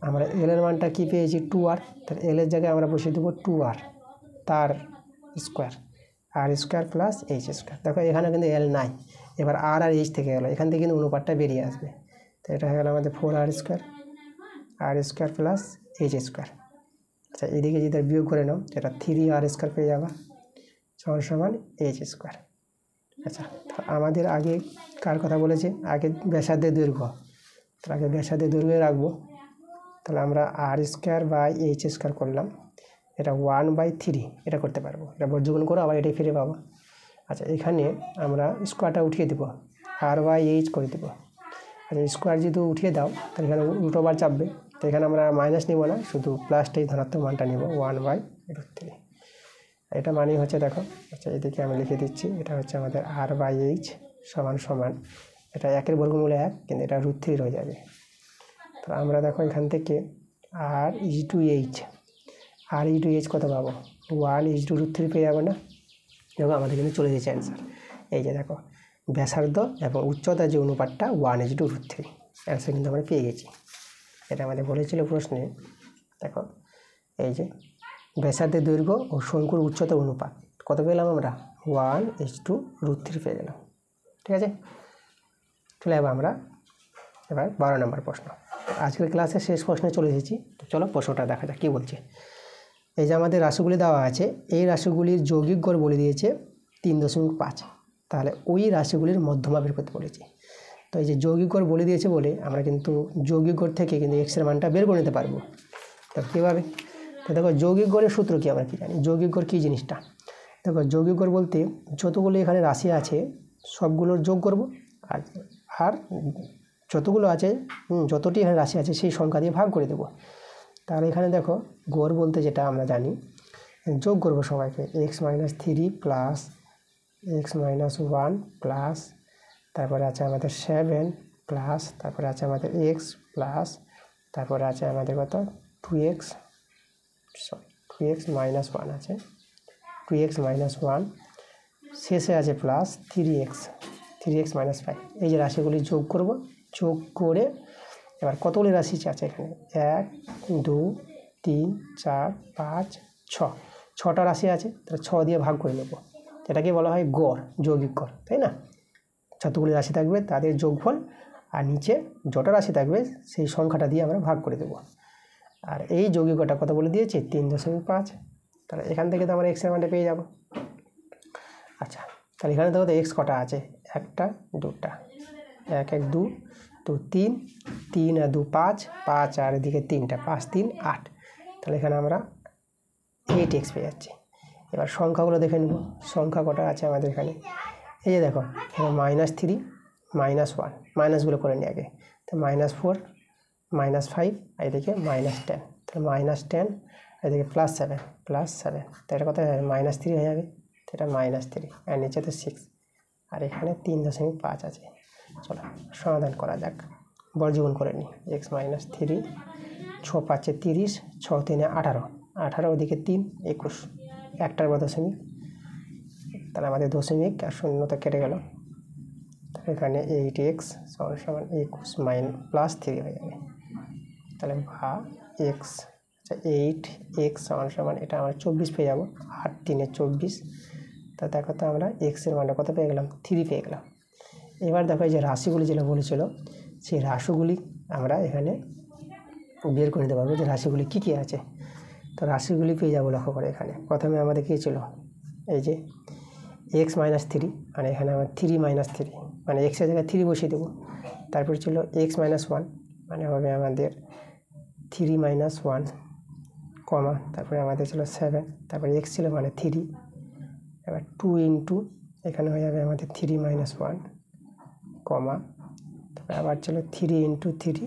আমরা এল এর মানটা কী পেয়েছি 2 আর, তাহলে এল এর জায়গায় আমরা বসিয়ে দেবো 2 আর, তার স্কোয়ার, আর স্কোয়ার প্লাস এইচ স্কোয়ার। দেখো এখানে কিন্তু এল নাই, এবার আর এইচ থেকে গেলো, এখান থেকে কিন্তু অনুপাতটা বেরিয়ে আসবে। তো এটা হয়ে গেল আমাদের 4 আর স্কোয়ার প্লাস এইচ স্কোয়ার। আচ্ছা, এদিকে যদি বিয়োগ করে নাও, এটা 3 আর স্কোয়ার পেয়ে যাবা সমান সমান এইচ স্কোয়ার। আচ্ছা, আমাদের আগে কার কথা বলেছে? আগে ব্যাসার্ধের দৈর্ঘ্য, তাহলে আগে ব্যাসার্ধের দৈর্ঘ্য রাখবো। তাহলে আমরা আর স্কোয়ার বাই এইচ স্কোয়ার করলাম, এটা 1/3 এটা করতে পারবো, এটা বর্জগুণ করো আবার এটাই ফিরে পাবো। আচ্ছা, এখানে আমরা স্কোয়ারটা উঠিয়ে দেবো, আর বাই এইচ করে দেবো। আচ্ছা, স্কোয়ার যেহেতু উঠিয়ে দাও তাহলে এখানে উল্টোবার চাপবে, তো এখানে আমরা মাইনাস নিব না, শুধু প্লাসটাই ধনাত্মক মানটা নিব 1/3। এটা মানেই হচ্ছে দেখো, আচ্ছা এদিকে আমি লিখে দিচ্ছি, এটা হচ্ছে আমাদের আর বাই এইচ সমান সমান, এটা 1 বর্গমূল 1, কিন্তু এটা √3 হয়ে যাবে। তো আমরা দেখো এখান থেকে আর এইচ কত পাবো? 1/√3 পেয়ে যাবো না? দেখো আমাদের কিন্তু চলে গেছে অ্যান্সার। এই যে দেখো ব্যাসার্ধ এবং উচ্চতার যে অনুপাতটা 1/√3, অ্যান্সার কিন্তু আমরা পেয়ে গেছি। এটা আমাদের বলেছিল প্রশ্নে। দেখো এই যে ব্যাসার্ধের দৈর্ঘ্য ও শঙ্কুর উচ্চতার অনুপাত কত পেলাম আমরা? 1/√3 পেয়ে গেলাম। ঠিক আছে, চলে যাবো আমরা এবার 12 নম্বর প্রশ্ন। আজকের ক্লাসের শেষ প্রশ্নে চলে এসেছি, তো চলো প্রশ্নটা দেখা যাক কী বলছে। এই যে আমাদের রাশিগুলি দেওয়া আছে, এই রাশিগুলির যৌগিক গড় বলে দিয়েছে 3.5, তাহলে ওই রাশিগুলির মধ্যমা বের করতে বলেছে। তো এই যে যৌগিক গড় বলে দিয়েছে বলে আমরা কিন্তু যৌগিক গড় থেকে কিন্তু এক্সের মানটা বের করে নিতে পারবো। তো কীভাবে? তো দেখো যৌগিক গড়ের সূত্র কি আমরা কী জানি, যৌগিক গড় কী জিনিসটা? দেখো যৌগিক গড় বলতে যতগুলো এখানে রাশি আছে সবগুলোর যোগ করব, আর যতগুলো আছে যতটি এখানে রাশি আছে সেই সংখ্যা দিয়ে ভাগ করে দেবো। তাহলে এখানে দেখো গড় বলতে যেটা আমরা জানি, যোগ করবো সবাইকে, x-3 প্লাস x-1 প্লাস, তারপরে আছে আমাদের 7 প্লাস, তারপরে আছে আমাদের x প্লাস, তারপরে আছে আমাদের কত 2x -1 আছে, 2x -1, শেষে আছে প্লাস 3x -5। এই যে রাশিগুলি যোগ করব, যোগ করে এবার কতগুলি রাশি আছে এখানে 1 2 3 4 5 6 ছটা রাশি আছে, তাহলে 6 দিয়ে ভাগ করে নেব। এটাকে বলা হয় গড়, যৌগিক গড়, তাই না? যতগুলি রাশি থাকবে তাদের যোগফল আর নিচে যটা রাশি থাকবে সেই সংখ্যাটা দিয়ে আমরা ভাগ করে দেব। আর এই যৌগিক গড়টা কত বলে দিয়েছে 3.5। তাহলে এখান থেকে তো আমরা এক্সের মানটা পেয়ে যাব। আচ্ছা, তাহলে এখানে দেখো তো এক্স কটা আছে, একটা দুটা, 1 1 2 2 3 3 আর 2 5 5 আর এদিকে 3টা 5 3 8। তাহলে এখানে আমরা 8x পেয়ে যাচ্ছি। এবার সংখ্যাগুলো দেখে নেব, সংখ্যা কটা আছে আমাদের এখানে। এই যে দেখো এখানে -3 -1, মাইনাসগুলো করে নিই আগে। তো -4 -5 আর এদিকে -10, তাহলে -10 এদিকে +7 +7, তো এটা কত হবে -3 হয়ে যাবে, তো এটা -3 আর নিচে তো 6 আর এখানে 3.5 আছে। চলো সমাধান করা যাক, বর্গমূল করে নিই। x -3 6 5 30 6 3 18 18 ওদিকে 3 21, একটার পর দশমিক, তাহলে আমাদের দশমিক আর শূন্য তো কেটে গেল। এখানে 8x = 21 +3 হয়ে যাবে। তাহলে বা x, আচ্ছা 8x = এটা আমরা 24 পেয়ে যাবো, 8 3 24। তা দেখো তো আমরা x এর মানটা কত পেয়ে গেলাম, 3 পেয়ে গেলাম। এবার দেখো এই যে রাশিগুলি যেটা বলেছিল সেই রাশিগুলি আমরা এখানে বের করে নিতে পারবো যে রাশিগুলি কী কী আছে। তো রাশিগুলি পেয়ে যাবো, লক্ষ্য করে এখানে প্রথমে আমাদের কী ছিল, এই যে x -3 মানে এখানে আমার 3 -3 মানে x এর জায়গায় 3 বসিয়ে দেবো। তারপর ছিল x -1 মানে হবে আমাদের 3 -1 কমা, তারপরে আমাদের ছিল 7, তারপরে x ছিল মানে 3, এবার 2 ইন্টু এখানে হয়ে যাবে আমাদের 3 -1 কমা, তারপরে আবার ছিল 3 ইন্টু 3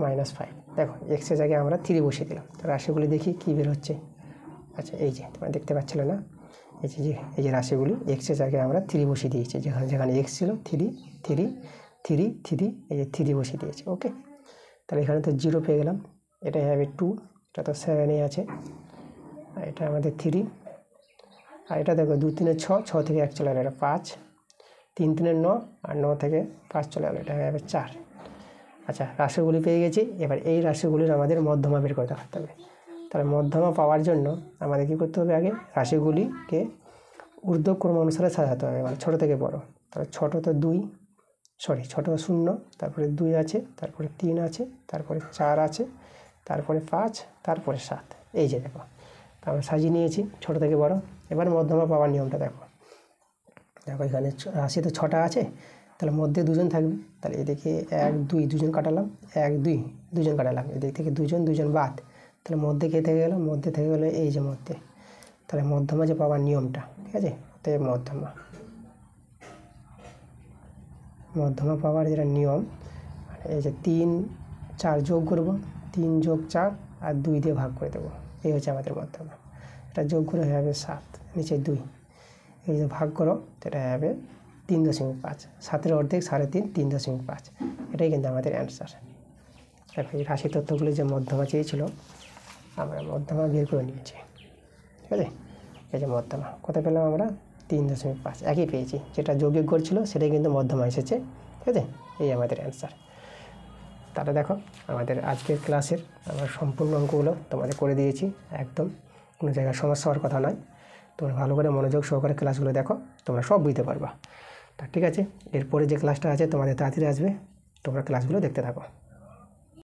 -5। দেখো x এর জায়গায় আমরা 3 বসিয়ে দিলাম। তো রাশিগুলি দেখি কী বের হচ্ছে। আচ্ছা এই যে তোমরা দেখতে পাচ্ছিলে না, এই যে রাশিগুলি x এর জায়গায় আমরা 3 বসিয়ে দিয়েছি, যেখানে x ছিল 3 3 3 3, এই যে 3 বসিয়ে দিয়েছি। ওকে, তাহলে এখানে তো 0 পেয়ে গেলাম, এটা হবে 2, এটা তো 7 আছে, আর এটা আমাদের 3, আর এটা দেখো 2 3 6 6 থেকে 1 চলে গেলো, এটা 5, 3 3 9 আর 9 থেকে 5 চলে গেলো, এটা হবে 4। আচ্ছা রাশিগুলি পেয়ে গেছি। এবার এই রাশিগুলির আমাদের মধ্যমা বের করে দেখাতে হবে। তাহলে মধ্যমা পাওয়ার জন্য আমাদের কী করতে হবে, আগে রাশিগুলিকে ঊর্ধ্বক্রম অনুসারে সাজাতে হবে, মানে ছোটো থেকে বড়। তাহলে ছোটো তো 0, তারপরে 2 আছে, তারপরে 3 আছে, তারপরে 4 আছে, তারপরে 5, তারপরে 7। এই যে দেখো আমরা সাজিয়ে নিয়েছি ছোটো থেকে বড়। এবার মধ্যমা পাওয়ার নিয়মটা দেখো, এখানে রাশি তো 6টা আছে, তাহলে মধ্যে 2 জন থাকবে। তাহলে এদিকে 1 2 2 কাটালাম, 1 2 2 জন কাটালাম, এদিক থেকে 2 জন বাদ, তাহলে মধ্যে কে থেকে গেল, মধ্যে থেকে গেলো এই যে মধ্যে। তাহলে মধ্যমা যে পাওয়ার নিয়মটা, ঠিক আছে, তাই মধ্যমা পাওয়ার যেটা নিয়ম, এই যে 3 4 যোগ করবো, 3 যোগ 4 আর 2 দিয়ে ভাগ করে দেবো, এই হচ্ছে আমাদের মধ্যমা। এটা যোগ করে হয়ে যাবে 7, নিচে 2, এই যে ভাগ করো সেটা হবে 3.5, 7-এর অর্ধেক 3.5, 3.5, এটাই কিন্তু আমাদের অ্যান্সার। দেখো এই রাশি তথ্যগুলি যে মধ্যমা চেয়েছিল, আমরা মধ্যমা বের করে নিয়েছি, ঠিক আছে। এই যে মধ্যমা কত পেলাম আমরা, 3.5, একই পেয়েছি, যেটা যৌগিক গড় ছিল সেটাই কিন্তু মধ্যমা এসেছে, ঠিক আছে। এই আমাদের অ্যান্সার। তাহলে দেখো আমাদের আজকের ক্লাসের আমার সম্পূর্ণ অঙ্কগুলো তোমাদের করে দিয়েছি, একদম কোনো জায়গায় সমস্যা হওয়ার কথা নয়। তোমরা ভালো করে মনোযোগ সহকারে ক্লাসগুলো দেখো, তোমরা সব বুঝতে পারবা। তা ঠিক আছে, এরপরে যে ক্লাসটা আছে তোমাদের তাড়াতাড়ি আসবে, তোমরা ক্লাসগুলো দেখতে থাকো।